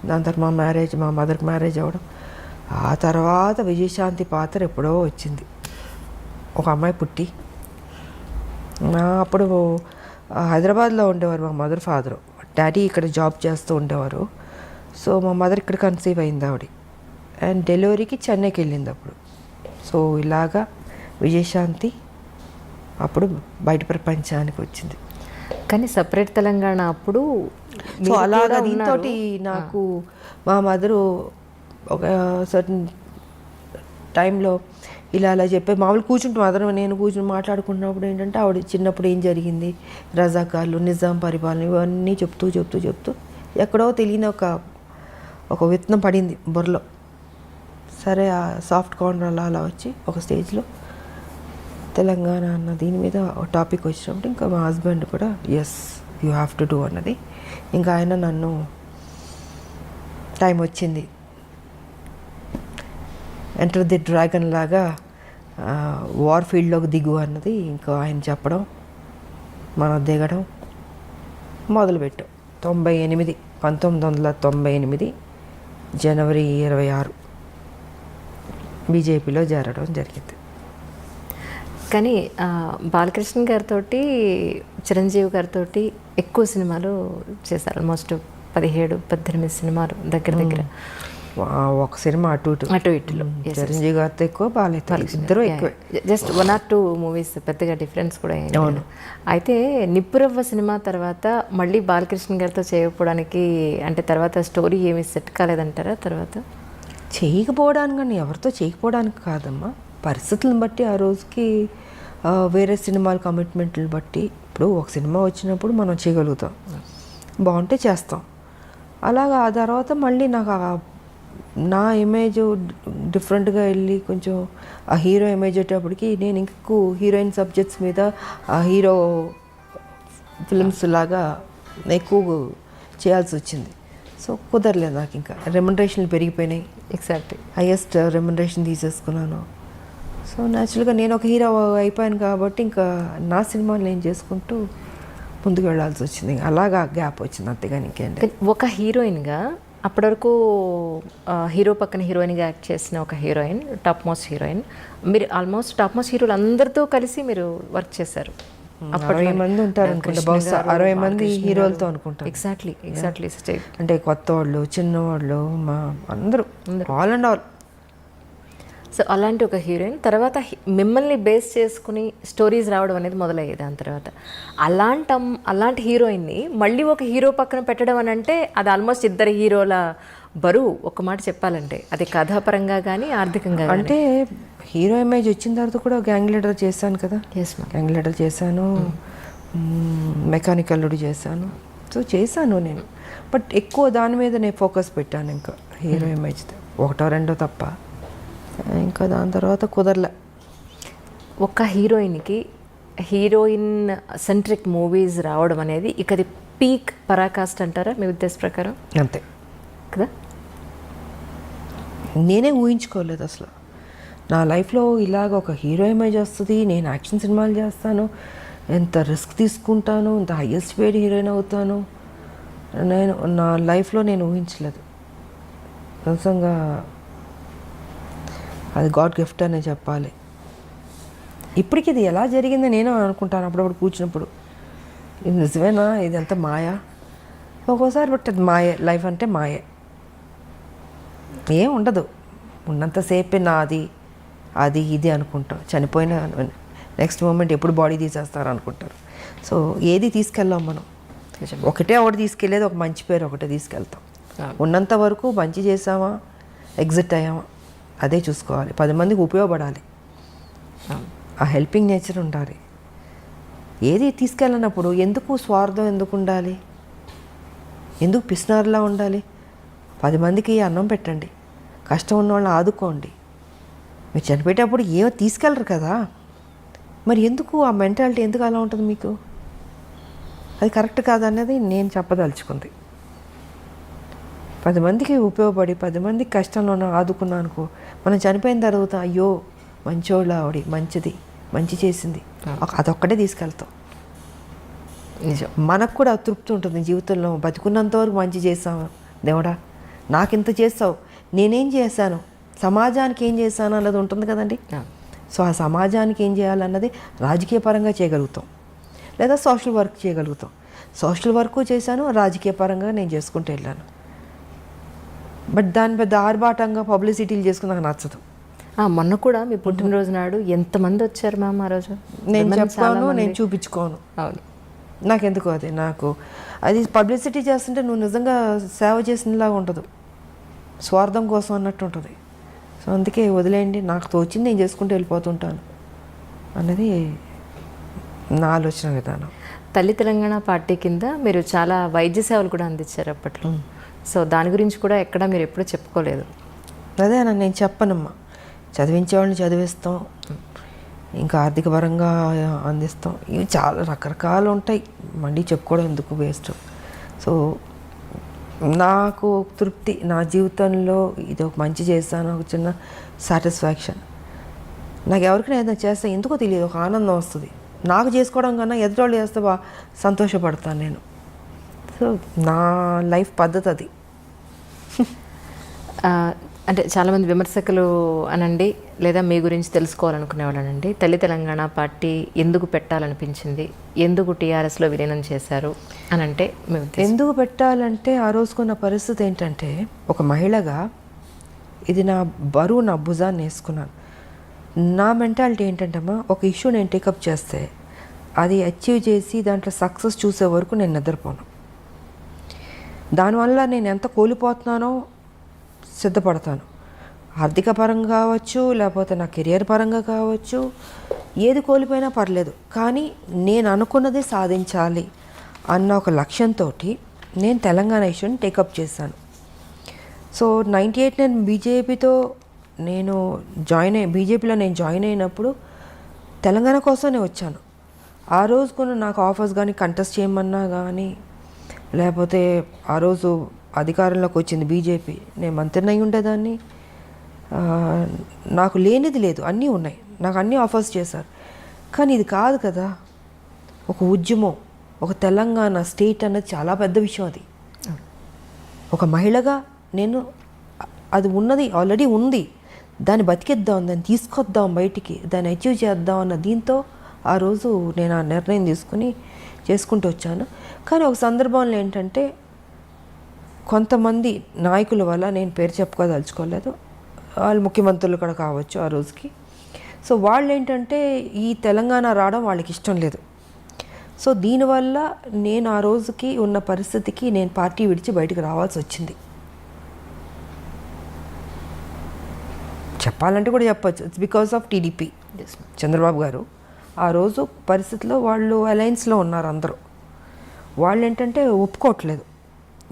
దాని తర్వాత మా మ్యారేజ్, మా మదర్కి మ్యారేజ్ అవ్వడం. ఆ తర్వాత విజయశాంతి పాత్ర ఎప్పుడో వచ్చింది, ఒక అమ్మాయి పుట్టి. అప్పుడు హైదరాబాద్లో ఉండేవారు మా మదర్ ఫాదరు, డాడీ ఇక్కడ జాబ్ చేస్తూ ఉండేవారు. సో మా మదర్ ఇక్కడ కన్సీవ్ అయింది ఆవిడ, అండ్ డెలివరీకి చెన్నైకి వెళ్ళింది అప్పుడు. సో ఇలాగా విజయశాంతి అప్పుడు బయట ప్రపంచానికి వచ్చింది. కానీ సపరేట్ తెలంగాణ అప్పుడు సో అలాగా దీంతో నాకు మా మదరు ఒక సర్టన్ టైంలో ఇలా అలా చెప్పి మామూలు కూర్చుంటాం, మదర్ నేను కూర్చుని మాట్లాడుకుంటున్నప్పుడు ఏంటంటే ఆవిడ చిన్నప్పుడు ఏం జరిగింది, రజాకార్లు, నిజాం పరిపాలన, ఇవన్నీ చెప్తూ ఎక్కడో తెలియని ఒక విత్తనం పడింది బుర్రలో. సరే ఆ సాఫ్ట్ కార్నర్ అలా వచ్చి ఒక స్టేజ్లో తెలంగాణ అన్న దీని మీద ఒక టాపిక్ వచ్చినప్పుడు ఇంకా మా హస్బెండ్ కూడా yes you have to do అన్నది. ఇంకా ఆయన నన్ను టైం వచ్చింది ఎంటర్ ది డ్రాగన్ లాగా వార్ ఫీల్డ్లోకి దిగు అన్నది ఇంకా ఆయన చెప్పడం, మనం దిగడం మొదలుపెట్టాం. 1998 జనవరి 26 బీజేపీలో చేరడం జరిగింది. కానీ బాలకృష్ణ గారితో చిరంజీవి గారితో ఎక్కువ సినిమాలు చేశారు. ఆల్మోస్ట్ 17-18 సినిమాలు దగ్గర ఒక సినిమా అటు ఇటులో. చిరంజీవి గారితో ఎక్కువ, బాలయ్యతో ఇద్దరు ఎక్కువ. జస్ట్ 1 or 2 మూవీస్, పెద్దగా డిఫరెన్స్ కూడా అవును. అయితే నిప్పురవ్వ సినిమా తర్వాత మళ్ళీ బాలకృష్ణ గారితో చేయకపోవడానికి అంటే తర్వాత స్టోరీ ఏమి సెట్ కాలేదంటారా? తర్వాత చేయకపోవడానికి కానీ ఎవరితో చేయకపోవడానికి కాదమ్మా, పరిస్థితులను బట్టి ఆ రోజుకి వేరే సినిమాల కమిట్మెంట్లను బట్టి. ఇప్పుడు ఒక సినిమా వచ్చినప్పుడు మనం చేయగలుగుతాం, బాగుంటే చేస్తాం. అలాగా ఆ తర్వాత మళ్ళీ నాకు నా ఇమేజ్ డిఫరెంట్గా వెళ్ళి కొంచెం ఆ హీరో ఇమేజ్ వచ్చేటప్పటికి నేను ఇంకెక్కువ హీరోయిన్ సబ్జెక్ట్స్ మీద ఆ హీరో ఫిల్మ్స్ లాగా ఎక్కువ చేయాల్సి వచ్చింది. సో కుదరలేదు నాకు. ఇంకా రెమ్యునరేషన్లు పెరిగిపోయినాయి. ఎగ్జాక్ట్లీ హైయెస్ట్ రెమ్యునరేషన్ తీసేసుకున్నాను. సో న్యాచురల్గా నేను ఒక హీరో అయిపోయాను కాబట్టి ఇంకా నా సినిమాలు నేను చేసుకుంటూ ముందుకు వెళ్ళాల్సి వచ్చింది. అలాగా గ్యాప్ వచ్చింది, అంతేగాని ఇంకేంటి. ఒక హీరోయిన్గా అప్పటి వరకు హీరో పక్కన హీరోయిన్గా యాక్ట్ చేసిన ఒక హీరోయిన్, టాప్ మోస్ట్ హీరోయిన్. మీరు ఆల్మోస్ట్ టాప్ మోస్ట్ హీరోలు అందరితో కలిసి మీరు వర్క్ చేశారు. 60 మంది ఉంటారు అనుకుంటా, బహుశా 60 మంది హీరోలతో అనుకుంటాను. ఎగ్జాక్ట్లీ అంటే కొత్త వాళ్ళు, చిన్నవాళ్ళు, మా అందరూ ఆల్ అండ్ ఆల్. సో అలాంటి ఒక హీరోయిన్ తర్వాత మిమ్మల్ని బేస్ చేసుకుని స్టోరీస్ రావడం అనేది మొదలయ్యేది. దాని తర్వాత అలాంటి హీరోయిన్ని మళ్ళీ ఒక హీరో పక్కన పెట్టడం అని అంటే అది ఆల్మోస్ట్ ఇద్దరు హీరోల బరువు. ఒక మాట చెప్పాలంటే అది కథాపరంగా కానీ ఆర్థికంగా. అంటే హీరో ఇమేజ్ వచ్చిన తర్వాత కూడా గ్యాంగ్ లీడర్ చేశాను కదా. గ్యాంగ్ లీడర్ చేశాను, మెకానికల్ అల్లుడు చేశాను. సో చేశాను నేను, బట్ ఎక్కువ దాని మీద నేను ఫోకస్ పెట్టాను. ఇంకా హీరో ఇమేజ్ 1-2 తప్ప ఇంకా దాని తర్వాత కుదరలే. ఒక హీరోయిన్కి హీరోయిన్ సెంట్రిక్ మూవీస్ రావడం అనేది ఇక అది పీక్ పరాకాష్ట అంటారా మీ ఉద్దేశ ప్రకారం? అంతే కదా. నేనే ఊహించుకోలేదు అసలు నా లైఫ్లో ఇలాగ ఒక హీరో ఇమేజ్ వస్తుంది, నేను యాక్షన్ సినిమాలు చేస్తాను, ఎంత రిస్క్ తీసుకుంటాను, ఎంత హైయెస్ట్ పేడ్ హీరోయిన్ అవుతాను, నేను నా లైఫ్లో నేను ఊహించలేదు. నిజంగా అది గాడ్ గిఫ్ట్ అనే చెప్పాలి. ఇప్పటికి ఇది ఎలా జరిగిందో నేను అనుకుంటాను అప్పుడప్పుడు కూర్చున్నప్పుడు. ఇది నిజమేనా, ఇదంతా మాయా? ఒక్కోసారి బట్ అది మాయే. లైఫ్ అంటే మాయే, ఏం ఉండదు. ఉన్నంతసేపే నాది అది ఇది అనుకుంటాం. చనిపోయిన నెక్స్ట్ మూమెంట్ ఎప్పుడు బాడీ తీసేస్తారు అనుకుంటారు. సో ఏది తీసుకెళ్ళాం మనం. ఒకటి తీసుకెళ్ళేది ఒక మంచి పేరు ఒకటే తీసుకెళ్తాం. ఉన్నంత వరకు మంచి చేసామా, ఎగ్జిట్ అయ్యామా, అదే చూసుకోవాలి. 10 మందికి ఉపయోగపడాలి, ఆ హెల్పింగ్ నేచర్ ఉండాలి. ఏది తీసుకెళ్ళినప్పుడు ఎందుకు స్వార్థం ఎందుకు ఉండాలి, ఎందుకు పిసినారులా ఉండాలి? 10 మందికి అన్నం పెట్టండి, కష్టం ఉన్న వాళ్ళని ఆదుకోండి. మీరు చనిపోయేటప్పుడు ఏమో తీసుకెళ్ళరు కదా, మరి ఎందుకు ఆ మెంటాలిటీ ఎందుకు అలా ఉంటుంది మీకు? అది కరెక్ట్ కాదన్నది నేను చెప్పదలుచుకుంది. 10 మందికి ఉపయోగపడి 10 మందికి కష్టంలో ఆదుకున్నా అనుకో, మనం చనిపోయిన తర్వాత అయ్యో మంచోళ్ళ ఆవిడ, మంచిది, మంచి చేసింది, అదొక్కటే తీసుకెళ్తాం. నిజం. మనకు కూడా తృప్తి ఉంటుంది జీవితంలో. బతుకున్నంత వరకు మంచి చేసాము, దేవుడా నాకింత చేస్తావు, నేనేం చేశాను, సమాజానికి ఏం చేశాను అన్నది ఉంటుంది కదండి. సో ఆ సమాజానికి ఏం చేయాలన్నది రాజకీయ పరంగా చేయగలుగుతాం, లేదా సోషల్ వర్క్ చేయగలుగుతాం. సోషల్ వర్క్ చేశాను, రాజకీయ పరంగా నేను చేసుకుంటూ వెళ్ళాను. బట్ దాని పెద్ద ఆర్భాటంగా పబ్లిసిటీలు చేసుకుని నాకు నచ్చదు. మొన్న కూడా మీ పుట్టినరోజు నాడు ఎంతమంది వచ్చారు మ్యామ్ ఆ రోజు? నేను చెప్పాను, నేను చూపించుకోను. అవును, నాకెందుకు అది, నాకు అది పబ్లిసిటీ చేస్తుంటే నువ్వు నిజంగా సేవ చేసినలాగా ఉండదు, స్వార్థం కోసం అన్నట్టు ఉంటుంది. సో అందుకే వదిలేయండి, నాకు తోచింది నేను చేసుకుంటూ వెళ్ళిపోతుంటాను అన్నది నా ఆలోచన విధానం. తల్లి తెలంగాణ పార్టీ కింద మీరు చాలా వైద్య సేవలు కూడా అందించారు అప్పట్లో. సో దాని గురించి కూడా ఎక్కడ మీరు ఎప్పుడూ చెప్పుకోలేదు. అదే నేను చెప్పనమ్మా, చదివించేవాళ్ళని చదివిస్తాం, ఇంకా ఆర్థిక పరంగా అందిస్తాం, ఇవి చాలా రకరకాలు ఉంటాయి, మళ్ళీ చెప్పుకోవడం ఎందుకు వేస్ట్. సో నాకు తృప్తి, నా జీవితంలో ఇది ఒక మంచి చేస్తాను, ఒక చిన్న సాటిస్ఫాక్షన్. నాకు ఎవరికైనా ఏదైనా చేస్తే ఎందుకో తెలియదు, ఒక ఆనందం వస్తుంది. నాకు చేసుకోవడం కన్నా ఎదుటోళ్ళు చేస్తే సంతోషపడతాను నేను. సో నా లైఫ్ పద్ధతి అది. అంటే చాలామంది విమర్శకులు అనండి, లేదా మీ గురించి తెలుసుకోవాలనుకునే వాళ్ళనండి, తల్లి తెలంగాణ పార్టీ ఎందుకు పెట్టాలనిపించింది, ఎందుకు టీఆర్ఎస్లో విలీనం చేశారు అని అంటే ఎందుకు పెట్టాలంటే ఆ రోజుకున్న పరిస్థితి ఏంటంటే, ఒక మహిళగా ఇది నా బరువు నా భుజాన్ని వేసుకున్నాను. నా మెంటాలిటీ ఏంటంటమ్మా, ఒక ఇష్యూ నేను టేకప్ చేస్తే అది అచీవ్ చేసి దాంట్లో సక్సెస్ చూసే వరకు నేను నిద్రపోను. దానివల్ల నేను ఎంత కోల్పోతున్నానో సిద్ధపడతాను. ఆర్థిక పరంగా కావచ్చు, లేకపోతే నా కెరియర్ పరంగా కావచ్చు, ఏది కోల్పోయినా పర్లేదు, కానీ నేను అనుకున్నది సాధించాలి అన్న ఒక లక్ష్యంతో నేను తెలంగాణ ఇష్యూని టేకప్ చేశాను. సో 98 నేను బీజేపీలో నేను జాయిన్ అయినప్పుడు తెలంగాణ కోసమే వచ్చాను. ఆ రోజుకున్న నాకు ఆఫర్స్ కానీ కంటెస్ట్ చేయమన్నా కానీ, లేకపోతే ఆ రోజు అధికారంలోకి వచ్చింది బీజేపీ, నేను మంత్రిని అయి ఉండేదాన్ని. నాకు లేనిది లేదు, అన్నీ ఉన్నాయి, నాకు అన్నీ ఆఫర్స్ చేశారు. కానీ ఇది కాదు కదా, ఒక ఉద్యమం, ఒక తెలంగాణ స్టేట్ అన్నది చాలా పెద్ద విషయం. అది ఒక మహిళగా నేను అది ఉన్నది, ఆల్రెడీ ఉంది, దాన్ని బతికిద్దాం, దాన్ని తీసుకొద్దాం బయటికి, దాన్ని అచీవ్ చేద్దాం అన్న దీంతో ఆ రోజు నేను ఆ నిర్ణయం తీసుకుని చేసుకుంటూ వచ్చాను. కానీ ఒక సందర్భంలో ఏంటంటే, కొంతమంది నాయకుల వల్ల, నేను పేరు చెప్పుకోదలుచుకోలేదు, వాళ్ళు ముఖ్యమంత్రులు కూడా కావచ్చు ఆ రోజుకి. సో వాళ్ళు ఏంటంటే ఈ తెలంగాణ రావడం వాళ్ళకి ఇష్టం లేదు. సో దీనివల్ల నేను ఆ రోజుకి ఉన్న పరిస్థితికి నేను పార్టీ విడిచి బయటకు రావాల్సి వచ్చింది. చెప్పాలంటే కూడా చెప్పచ్చు, it's because of TDP. Chandrababu గారు ఆ రోజు పరిస్థితిలో వాళ్ళు అలయన్స్లో ఉన్నారు అందరూ. వాళ్ళు ఏంటంటే ఒప్పుకోవట్లేదు.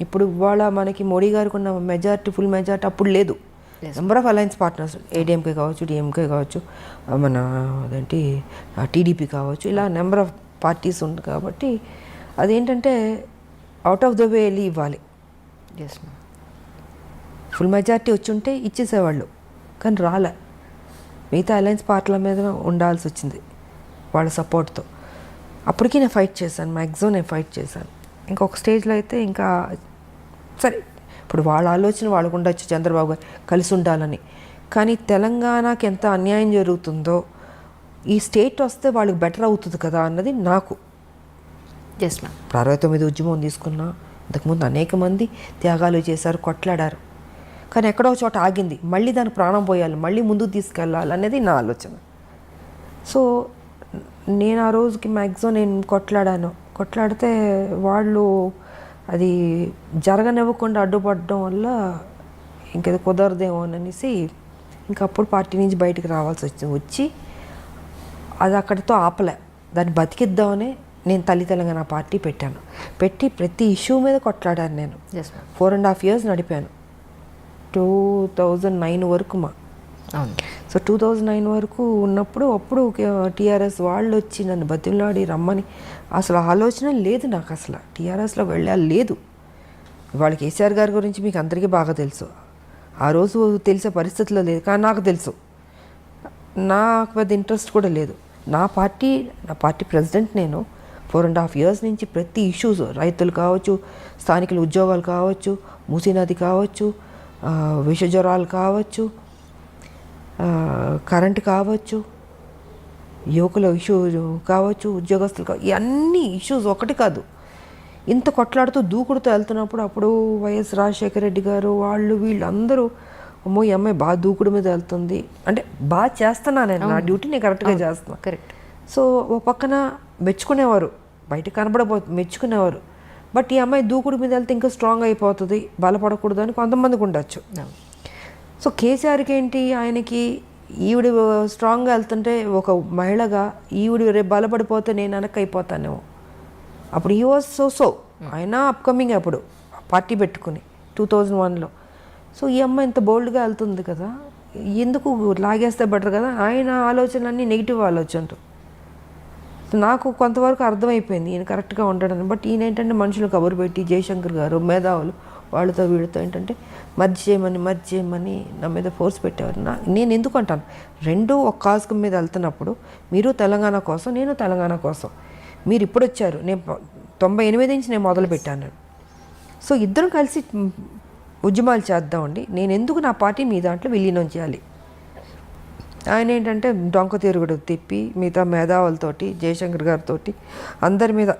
ఇప్పుడు ఇవాళ మనకి మోడీ గారికి ఉన్న మెజారిటీ, ఫుల్ మెజారిటీ అప్పుడు లేదు. Number of alliance partners, ADMK కావచ్చు, డిఎంకే కావచ్చు, మన అదేంటి టీడీపీ కావచ్చు, ఇలా నెంబర్ ఆఫ్ పార్టీస్ ఉంది. కాబట్టి అదేంటంటే అవుట్ ఆఫ్ ద వే వెళ్ళి ఇవ్వాలి. ఫుల్ మెజారిటీ వచ్చి ఉంటే ఇచ్చేసేవాళ్ళు, కానీ రాలే. మిగతా అలయన్స్ పార్టీల మీద ఉండాల్సి వచ్చింది వాళ్ళ సపోర్ట్తో. అప్పటికీ నేను ఫైట్ చేశాను, మ్యాక్సిమం నేను ఫైట్ చేశాను. ఇంకొక స్టేజ్లో అయితే ఇంకా సరే, ఇప్పుడు వాళ్ళ ఆలోచన వాళ్ళకు ఉండొచ్చు, చంద్రబాబు గారు కలిసి ఉండాలని. కానీ తెలంగాణకి ఎంత అన్యాయం జరుగుతుందో, ఈ స్టేట్ వస్తే వాళ్ళకి బెటర్ అవుతుంది కదా అన్నది నాకు. Yes ma'am. ఇప్పుడు 69 ఉద్యమం తీసుకున్నా, ఇంతకుముందు అనేక మంది త్యాగాలు చేశారు, కొట్లాడారు. కానీ ఎక్కడో చోట ఆగింది, మళ్ళీ దానికి ప్రాణం పోయాలి, మళ్ళీ ముందుకు తీసుకెళ్ళాలి అనేది నా ఆలోచన. సో నేను ఆ రోజుకి మ్యాక్సిమం నేను కొట్లాడితే వాళ్ళు అది జరగనివ్వకుండా అడ్డుపడడం వల్ల ఇంకేదో కుదరదేమో అనేసి ఇంకప్పుడు పార్టీ నుంచి బయటకు రావాల్సి వచ్చి అది అక్కడితో ఆపలే, దాన్ని బతికిద్దామని నేను తల్లి తెలంగాణ పార్టీ పెట్టాను. పెట్టి ప్రతి ఇష్యూ మీద కొట్లాడాను నేను. 4.5 years నడిపాను, 2009 వరకు సో 2009 వరకు ఉన్నప్పుడు అప్పుడు టీఆర్ఎస్ వాళ్ళు వచ్చి నన్ను బతిమలాడి రమ్మని, అసలు ఆలోచన లేదు నాకు, అసలు టీఆర్ఎస్లో వెళ్ళాలి లేదు. వాళ్ళ కేసీఆర్ గారి గురించి మీకు అందరికీ బాగా తెలుసు, ఆ రోజు తెలిసే పరిస్థితిలో లేదు. కానీ నాకు తెలుసు, నాకు పెద్ద ఇంట్రెస్ట్ కూడా లేదు. నా పార్టీ ప్రెసిడెంట్ నేను. 4.5 years నుంచి ప్రతి ఇష్యూస్, రైతులు కావచ్చు, స్థానికుల ఉద్యోగాలు కావచ్చు, మూసీ నది కావచ్చు, విష జ్వరాలు కావచ్చు, కరెంటు కావచ్చు, యువకుల ఇష్యూ కావచ్చు, ఉద్యోగస్తులు కావచ్చు, ఇవన్నీ ఇష్యూస్ ఒకటి కాదు. ఇంత కొట్లాడుతూ దూకుడుతూ వెళ్తున్నప్పుడు అప్పుడు వైఎస్ రాజశేఖర రెడ్డి గారు వీళ్ళందరూ అమ్మో ఈ అమ్మాయి బాగా దూకుడు మీద వెళ్తుంది అంటే, బాగా చేస్తున్నా నేను, నా డ్యూటీ నేను కరెక్ట్గా చేస్తున్నా. కరెక్ట్. సో ఓ పక్కన మెచ్చుకునేవారు, బయట మెచ్చుకునేవారు. బట్ ఈ అమ్మాయి దూకుడు మీద వెళ్తే ఇంకా స్ట్రాంగ్ అయిపోతుంది, బలపడకూడదు అని కొంతమందికి ఉండొచ్చు. సో కేసీఆర్కి ఏంటి, ఆయనకి ఈవిడ స్ట్రాంగ్గా వెళ్తుంటే ఒక మహిళగా ఈవిడ రేపు బలపడిపోతే నేను వెనక్కి అయిపోతానేమో అప్పుడు ఈ వాజ్ సో ఆయన అప్కమింగ్ అప్పుడు పార్టీ పెట్టుకుని 2001లో. సో ఈ అమ్మాయి ఇంత బోల్డ్గా వెళ్తుంది కదా, ఎందుకు లాగేస్తే బెటర్ కదా, ఆయన ఆలోచనలన్నీ నెగిటివ్ ఆలోచనలు. నాకు కొంతవరకు అర్థమైపోయింది ఈయన కరెక్ట్గా ఉంటాడని. బట్ ఈయన ఏంటంటే మనుషులు కబురు పెట్టి జయశంకర్ గారు మేధావులు వాళ్ళతో వీళ్ళతో ఏంటంటే మర్జ్ చేయమని నా మీద ఫోర్స్ పెట్టేవారు. నేను ఎందుకు అంటాను, రెండూ ఒక కాజ్ మీద వెళ్తున్నప్పుడు మీరు తెలంగాణ కోసం, నేను తెలంగాణ కోసం. మీరు ఇప్పుడు వచ్చారు, నేను 98 నుంచి నేను మొదలు పెట్టాను. సో ఇద్దరం కలిసి ఉద్యమాలు చేద్దామండి, నేను ఎందుకు నా పార్టీ మీ దాంట్లో విలీనం చేయాలి. ఆయన ఏంటంటే డొంక తిరుగుడు తిప్పి మిగతా మేధావులతోటి జయశంకర్ గారితో అందరి మీద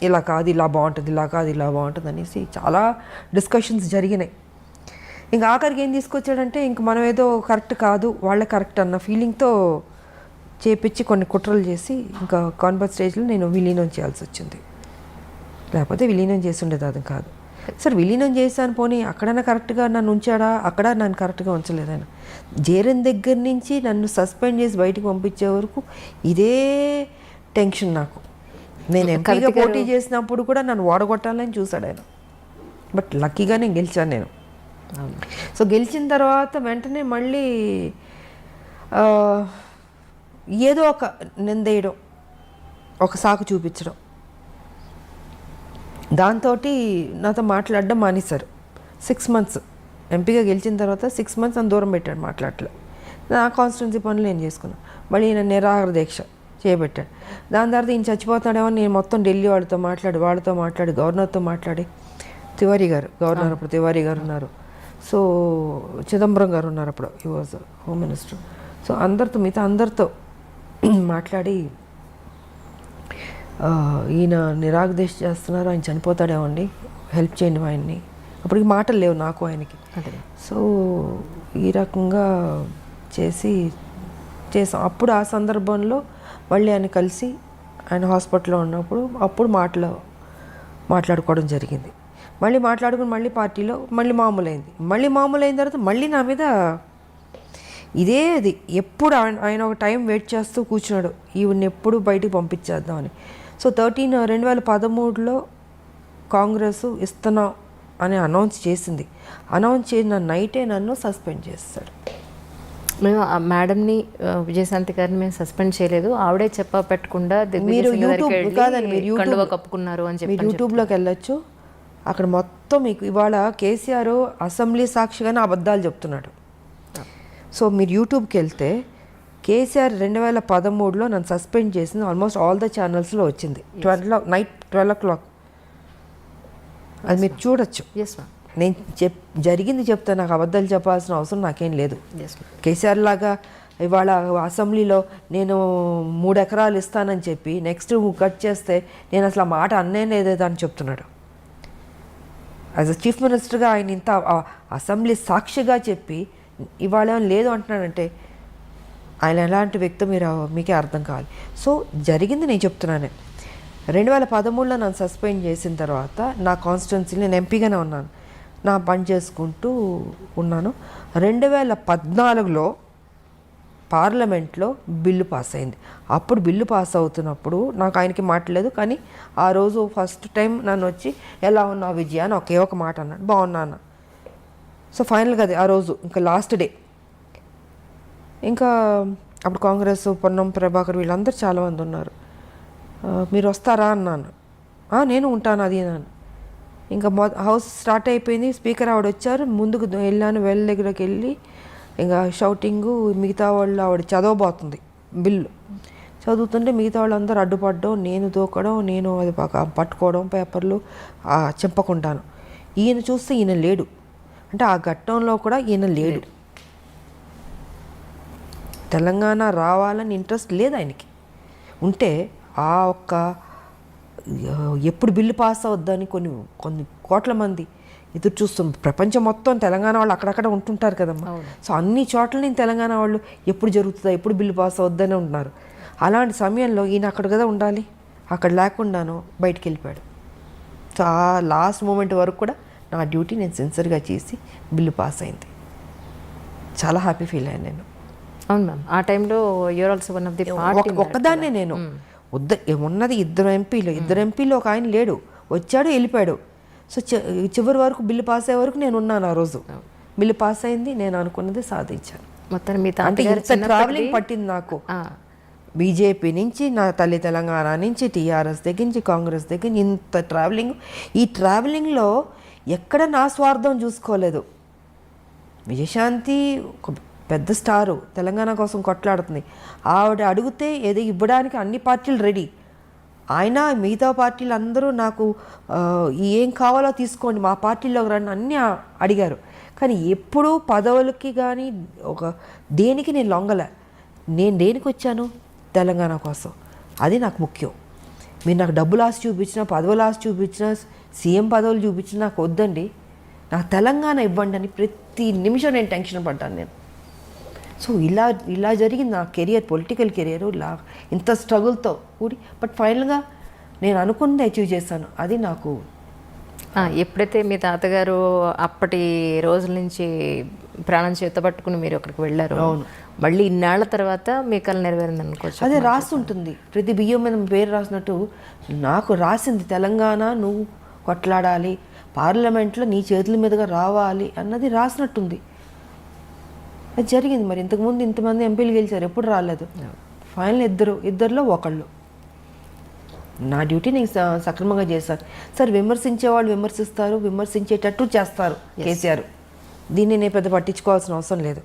ఇలా కాదు ఇలా బాగుంటుంది, ఇలా కాదు ఇలా బాగుంటుంది అనేసి చాలా డిస్కషన్స్ జరిగినాయి. ఇంకా ఆఖరికి ఏం తీసుకొచ్చాడంటే ఇంక మనం ఏదో కరెక్ట్ కాదు వాళ్ళే కరెక్ట్ అన్న ఫీలింగ్తో చేపించి కొన్ని కుట్రలు చేసి ఇంకా కాన్ఫరెన్స్ స్టేజ్లో నేను విలీనం చేయాల్సి వచ్చింది. లేకపోతే విలీనం చేసి ఉండేది అది కాదు. సార్ విలీనం చేశాను పోనీ అక్కడైనా కరెక్ట్గా నన్ను ఉంచాడా, అక్కడ నన్ను కరెక్ట్గా ఉంచలేదు ఆయన. జేరన్ దగ్గర నుంచి నన్ను సస్పెండ్ చేసి బయటికి పంపించే వరకు ఇదే టెన్షన్ నాకు. నేను ఎంపీగా పోటీ చేసినప్పుడు కూడా నన్ను ఓడగొట్టాలని చూశాడు ఆయన. బట్ లక్కీగా నేను గెలిచాను నేను. సో గెలిచిన తర్వాత వెంటనే మళ్ళీ ఏదో ఒక నిందేయడం, ఒక సాకు చూపించడం, దాంతో నాతో మాట్లాడడం మానేశారు. 6 months ఎంపీగా గెలిచిన తర్వాత 6 months అని దూరం పెట్టాడు, మాట్లాడలే. నా కాన్స్టిట్యున్సీ పనులు నేను చేసుకున్నాను. మళ్ళీ ఈయన నిరాహార దీక్ష చేయబెట్టాడు. దాని తర్వాత ఈయన చచ్చిపోతాడేమో నేను మొత్తం ఢిల్లీ వాళ్ళతో మాట్లాడి గవర్నర్తో మాట్లాడి, తివారీ గారు గవర్నర్ అప్పుడు తివారీ గారు ఉన్నారు, సో చిదంబరం గారు ఉన్నారు అప్పుడు, he was home minister. So మిగతా అందరితో మాట్లాడి ఈయన నిరాగదీక్ష చేస్తున్నారు, ఆయన చనిపోతాడేమండి, హెల్ప్ చేయండి ఆయన్ని. అప్పటికి మాటలు లేవు నాకు ఆయనకి. సో ఈ రకంగా చేసాం. అప్పుడు ఆ సందర్భంలో మళ్ళీ ఆయన కలిసి ఆయన హాస్పిటల్లో ఉన్నప్పుడు అప్పుడు మాట్లాడుకోవడం జరిగింది. మళ్ళీ మాట్లాడుకుని మళ్ళీ పార్టీలో మళ్ళీ మామూలు అయిన తర్వాత మళ్ళీ నా మీద ఇదే అది ఎప్పుడు ఆయన ఒక టైం వెయిట్ చేస్తూ కూర్చున్నాడు, ఈవిని ఎప్పుడు బయటికి పంపించేద్దామని. సో 2013లో కాంగ్రెస్ ఇస్తున్నాం అని అనౌన్స్ చేసిన నైటే నన్ను సస్పెండ్ చేస్తాడు. మేము ఆ మేడంని విజయశాంతి గారిని మేము సస్పెండ్ చేయలేదు, ఆవిడే పెట్టకుండా మీరు యూట్యూబ్ కాదండి, మీరు కప్పుకున్నారు అని చెప్పి మీరు యూట్యూబ్లోకి వెళ్ళొచ్చు. అక్కడ మొత్తం మీకు ఇవాళ కేసీఆర్ అసెంబ్లీ సాక్షిగానే అబద్ధాలు చెప్తున్నాడు. సో మీరు యూట్యూబ్కి వెళ్తే కేసీఆర్ 2013లో నన్ను సస్పెండ్ చేసింది ఆల్మోస్ట్ ఆల్ ద ఛానల్స్లో వచ్చింది. నైట్ 12 o'clock అది మీరు చూడొచ్చు. నేను జరిగింది చెప్తే నాకు అబద్ధాలు చెప్పాల్సిన అవసరం నాకేం లేదు. కేసీఆర్ లాగా ఇవాళ అసెంబ్లీలో నేను 3 ఎకరాలు ఇస్తానని చెప్పి నెక్స్ట్ కట్ చేస్తే నేను అసలు ఆ మాట లేదేదో అని చెప్తున్నాడు. యాజ్ అ చీఫ్ మినిస్టర్గా ఆయన ఇంత అసెంబ్లీ సాక్షిగా చెప్పి ఇవాళ లేదు అంటున్నాడంటే ఆయన ఎలాంటి వ్యక్తి మీకే అర్థం కావాలి. సో జరిగింది నేను చెప్తున్నాను. 2013లో నన్ను సస్పెండ్ చేసిన తర్వాత నా కాన్స్టిట్యున్సీలో నేను ఎంపీగానే ఉన్నాను, నా పని చేసుకుంటూ ఉన్నాను. 2014లో పార్లమెంట్లో బిల్లు పాస్ అయింది. అప్పుడు బిల్లు పాస్ అవుతున్నప్పుడు నాకు ఆయనకి మాట్లాడలేదు, కానీ ఆ రోజు ఫస్ట్ టైం నన్ను వచ్చి ఎలా ఉన్నావు విజయ అని ఒకే ఒక మాట అన్నాడు, బాగున్నా అన్న. సో ఫైనల్గా అది ఆ రోజు ఇంకా లాస్ట్ డే. ఇంకా అప్పుడు కాంగ్రెస్ పొన్నం ప్రభాకర్ వీళ్ళందరూ చాలామంది ఉన్నారు. మీరు వస్తారా అన్నాను. నేను ఉంటాను అది అన్నాను. ఇంకా హౌస్ స్టార్ట్ అయిపోయింది, స్పీకర్ ఆవిడ వచ్చారు, ముందుకు వెళ్ళాను, వెల్ దగ్గరకు వెళ్ళి ఇంకా షౌటింగు, మిగతా వాళ్ళు ఆవిడ చదవబోతుంది బిల్లు చదువుతుంటే మిగతా వాళ్ళందరూ అడ్డుపడడం, నేను దూకడం, నేను అది పట్టుకోవడం పేపర్లు చింపకుండాను. ఈయన చూస్తే ఈయన లేడు, అంటే ఆ ఘట్టంలో కూడా ఈయన లేడు. తెలంగాణ రావాలని ఇంట్రెస్ట్ లేదు ఆయనకి. ఉంటే ఆ ఒక్క ఎప్పుడు బిల్లు పాస్ అవుద్దని కొన్ని కోట్ల మంది ఎదురు చూస్తాం. ప్రపంచం మొత్తం తెలంగాణ వాళ్ళు అక్కడక్కడ ఉంటుంటారు కదమ్మా. సో అన్ని చోట్ల నేను తెలంగాణ వాళ్ళు ఎప్పుడు జరుగుతుందా, ఎప్పుడు బిల్లు పాస్ అవుద్దని ఉంటున్నారు. అలాంటి సమయంలో ఈయన అక్కడ కదా ఉండాలి, అక్కడ లేకుండాను బయటికి వెళ్ళిపోయాడు. సో ఆ లాస్ట్ మూమెంట్ వరకు కూడా నా డ్యూటీ నేను సిన్సియర్గా చేసి బిల్లు పాస్ అయింది. చాలా హ్యాపీ ఫీల్ అయ్యాను నేను. అవును మ్యామ్, ఆ టైంలో you're also one of the party. ఒక్కదాన్నే నేను ఉన్నది ఇద్దరు ఎంపీలు ఒక ఆయన లేడు, వచ్చాడు వెళ్ళిపోయాడు. సో చివరి వరకు బిల్లు పాస్ అయ్యే వరకు నేను ఉన్నాను. ఆ రోజు బిల్లు పాస్ అయింది, నేను అనుకున్నది సాధించాను. మొత్తం మీ అంటే ఇంత ట్రావెలింగ్ పట్టింది నాకు. బీజేపీ నుంచి, నా తల్లి తెలంగాణ నుంచి, టీఆర్ఎస్ దగ్గర నుంచి, కాంగ్రెస్ దగ్గర నుంచి ఇంత ట్రావెలింగ్. ఈ ట్రావెలింగ్లో ఎక్కడ నా స్వార్థం చూసుకోలేదు. విజయశాంతి ఒక పెద్ద స్టారు, తెలంగాణ కోసం కొట్లాడుతుంది. ఆవిడ అడిగితే ఏదో ఇవ్వడానికి అన్ని పార్టీలు రెడీ. ఆయన మిగతా పార్టీలు అందరూ నాకు ఏం కావాలో తీసుకోండి, మా పార్టీలోకి రండి అన్నీ అడిగారు. కానీ ఎప్పుడూ పదవులకి కానీ దేనికి నేను లొంగలే. నేను దేనికి వచ్చాను? తెలంగాణ కోసం. అది నాకు ముఖ్యం. మీరు నాకు డబ్బులు ఆశ చూపించినా, పదవులు ఆశ చూపించినా, సీఎం పదవులు చూపించినా నాకు వద్దండి. నాకు తెలంగాణ ఇవ్వండి అని ప్రతి నిమిషం నేను టెన్షన్ పడ్డాను నేను. సో ఇలా జరిగింది నా కెరియర్, పొలిటికల్ కెరియర్ ఇలా ఇంత స్ట్రగుల్తో కూడి. బట్ ఫైనల్గా నేను అనుకున్నది అచీవ్ చేశాను. అది నాకు. ఎప్పుడైతే మీ తాతగారు అప్పటి రోజుల నుంచి ప్రాణం చేతపట్టుకుని మీరు అక్కడికి వెళ్ళారు, మళ్ళీ ఇన్నాళ్ల తర్వాత మీ కళ నెరవేరింది అనుకోవచ్చు. అదే రాసి ఉంటుంది, ప్రతి బియ్యం మీద పేరు రాసినట్టు నాకు రాసింది తెలంగాణ నువ్వు కొట్లాడాలి, పార్లమెంట్లో నీ చేతుల మీదుగా రావాలి అన్నది రాసినట్టుంది. అది జరిగింది. మరి ఇంతకుముందు ఇంతమంది ఎంపీలు గెలిచారు, ఎప్పుడు రాలేదు. ఫైనల్ ఇద్దరిలో ఒకళ్ళు. నా డ్యూటీ నేను సక్రమంగా చేశాను. సార్ విమర్శించే వాళ్ళు విమర్శిస్తారు, విమర్శించేటట్టు చేస్తారు కేసీఆర్. దీన్ని నేను పెద్ద పట్టించుకోవాల్సిన అవసరం లేదు.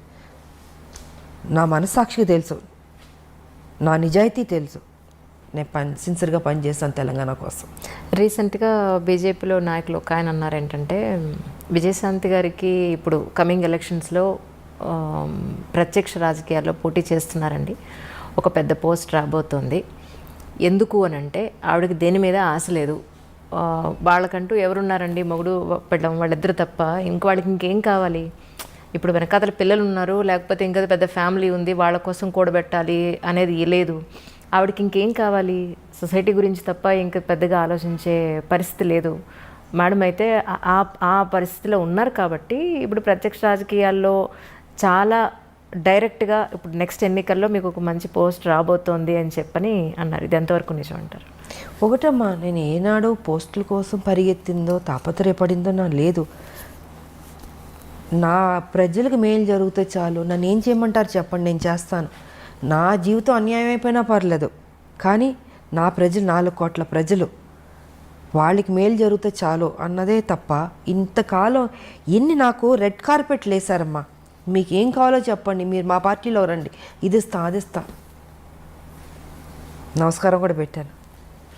నా మనస్సాక్షికి తెలుసు, నా నిజాయితీ తెలుసు. నేను సిన్సియర్గా పనిచేస్తాను తెలంగాణ కోసం. రీసెంట్గా బీజేపీలో నాయకులు ఒక ఆయన అన్నారు ఏంటంటే, విజయశాంతి గారికి ఇప్పుడు కమింగ్ ఎలక్షన్స్లో ప్రత్యక్ష రాజకీయాల్లో పోటీ చేస్తున్నారండి, ఒక పెద్ద పోస్ట్ రాబోతోంది. ఎందుకు అని అంటే ఆవిడకి దేని మీద ఆశ లేదు, వాళ్ళకంటూ ఎవరున్నారండి, మొగుడు పెళ్ళం వాళ్ళిద్దరు తప్ప వాళ్ళకి ఇంకేం కావాలి. ఇప్పుడు వెనకాతల పిల్లలు ఉన్నారు, లేకపోతే ఇంకా పెద్ద ఫ్యామిలీ ఉంది, వాళ్ళ కోసం కూడబెట్టాలి అనేది లేదు. ఆవిడకి ఇంకేం కావాలి, సొసైటీ గురించి తప్ప ఇంకా పెద్దగా ఆలోచించే పరిస్థితి లేదు. మేడం అయితే ఆ పరిస్థితిలో ఉన్నారు కాబట్టి ఇప్పుడు ప్రత్యక్ష రాజకీయాల్లో చాలా డైరెక్ట్గా ఇప్పుడు నెక్స్ట్ ఎన్నికల్లో మీకు ఒక మంచి పోస్ట్ రాబోతోంది అని చెప్పని అన్నారు. ఇది ఎంతవరకు నిజం అంటారు? ఒకటమ్మా, నేను ఏనాడు పోస్టుల కోసం పరిగెత్తిందో తాపత్రయపడిందో నా లేదు. నా ప్రజలకు మేలు జరిగితే చాలు, నన్ను ఏం చేయమంటారు చెప్పండి, నేను చేస్తాను. నా జీవితం అన్యాయం అయిపోయినా పర్లేదు, కానీ నా ప్రజలు 4 కోట్ల ప్రజలు, వాళ్ళకి మేలు జరిగితే చాలు అన్నదే తప్ప ఇంతకాలం నాకు రెడ్ కార్పెట్లు వేశారమ్మా. మీకు ఏం కావాలో చెప్పండి, మీరు మా పార్టీలో రండి, ఇది ఇస్తా అది ఇస్తా. నమస్కారం కూడా పెట్టాను.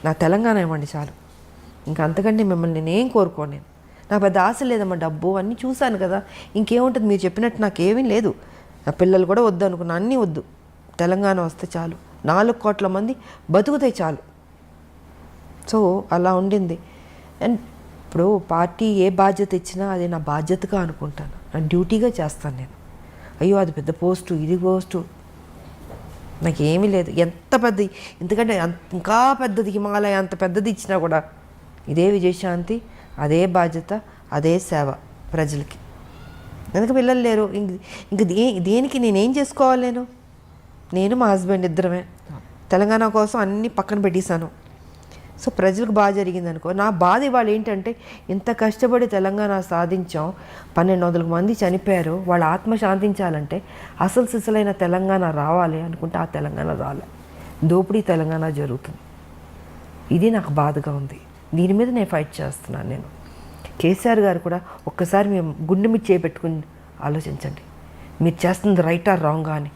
నా తెలంగాణ ఇవ్వండి చాలు, ఇంకా అంతకంటే మిమ్మల్ని నేనేం కోరుకోను. నాకు పెద్ద ఆశ లేదమ్మా, డబ్బు అన్నీ చూశాను కదా, ఇంకేముంటుంది. మీరు చెప్పినట్టు నాకేమీ లేదు. నా పిల్లలు కూడా వద్దు అనుకున్నా, అన్నీ వద్దు, తెలంగాణ వస్తే చాలు, 4 కోట్ల మంది బతుకుతే చాలు. సో అలా ఉండింది. అండ్ ఇప్పుడు పార్టీ ఏ బాధ్యత ఇచ్చినా అది నా బాధ్యతగా అనుకుంటాను, నా డ్యూటీగా చేస్తాను నేను. అయ్యో అది పెద్ద పోస్టు, ఇది పోస్టు, నాకేమీ లేదు. ఎంత పెద్ద, ఎందుకంటే ఇంకా పెద్దది హిమాలయ అంత పెద్దది ఇచ్చినా కూడా ఇదే విజయశాంతి, అదే బాధ్యత, అదే సేవ ప్రజలకి. ఎందుకు పిల్లలు లేరు, ఇంక దేనికి నేనేం చేసుకోవాలి? నేను మా హస్బెండ్ ఇద్దరమే తెలంగాణ కోసం అన్నీ పక్కన పెట్టేశాను. సో ప్రజలకు బాగా జరిగింది అనుకో. నా బాధ ఇవాళ ఏంటంటే, ఇంత కష్టపడి తెలంగాణ సాధించాం, 1200 మంది చనిపోయారు, వాళ్ళ ఆత్మ శాంతించాలంటే అసలు సిసలైన తెలంగాణ రావాలి అనుకుంటే ఆ తెలంగాణ రాలే, దోపిడీ తెలంగాణ జరుగుతుంది. ఇది నాకు బాధగా ఉంది. దీని మీద నేను ఫైట్ చేస్తున్నాను. నేను కేసీఆర్ గారు కూడా ఒక్కసారి మేము గుండె మీద చేపెట్టుకుని ఆలోచించండి, మీరు చేస్తుంది రైటా రాంగా అని.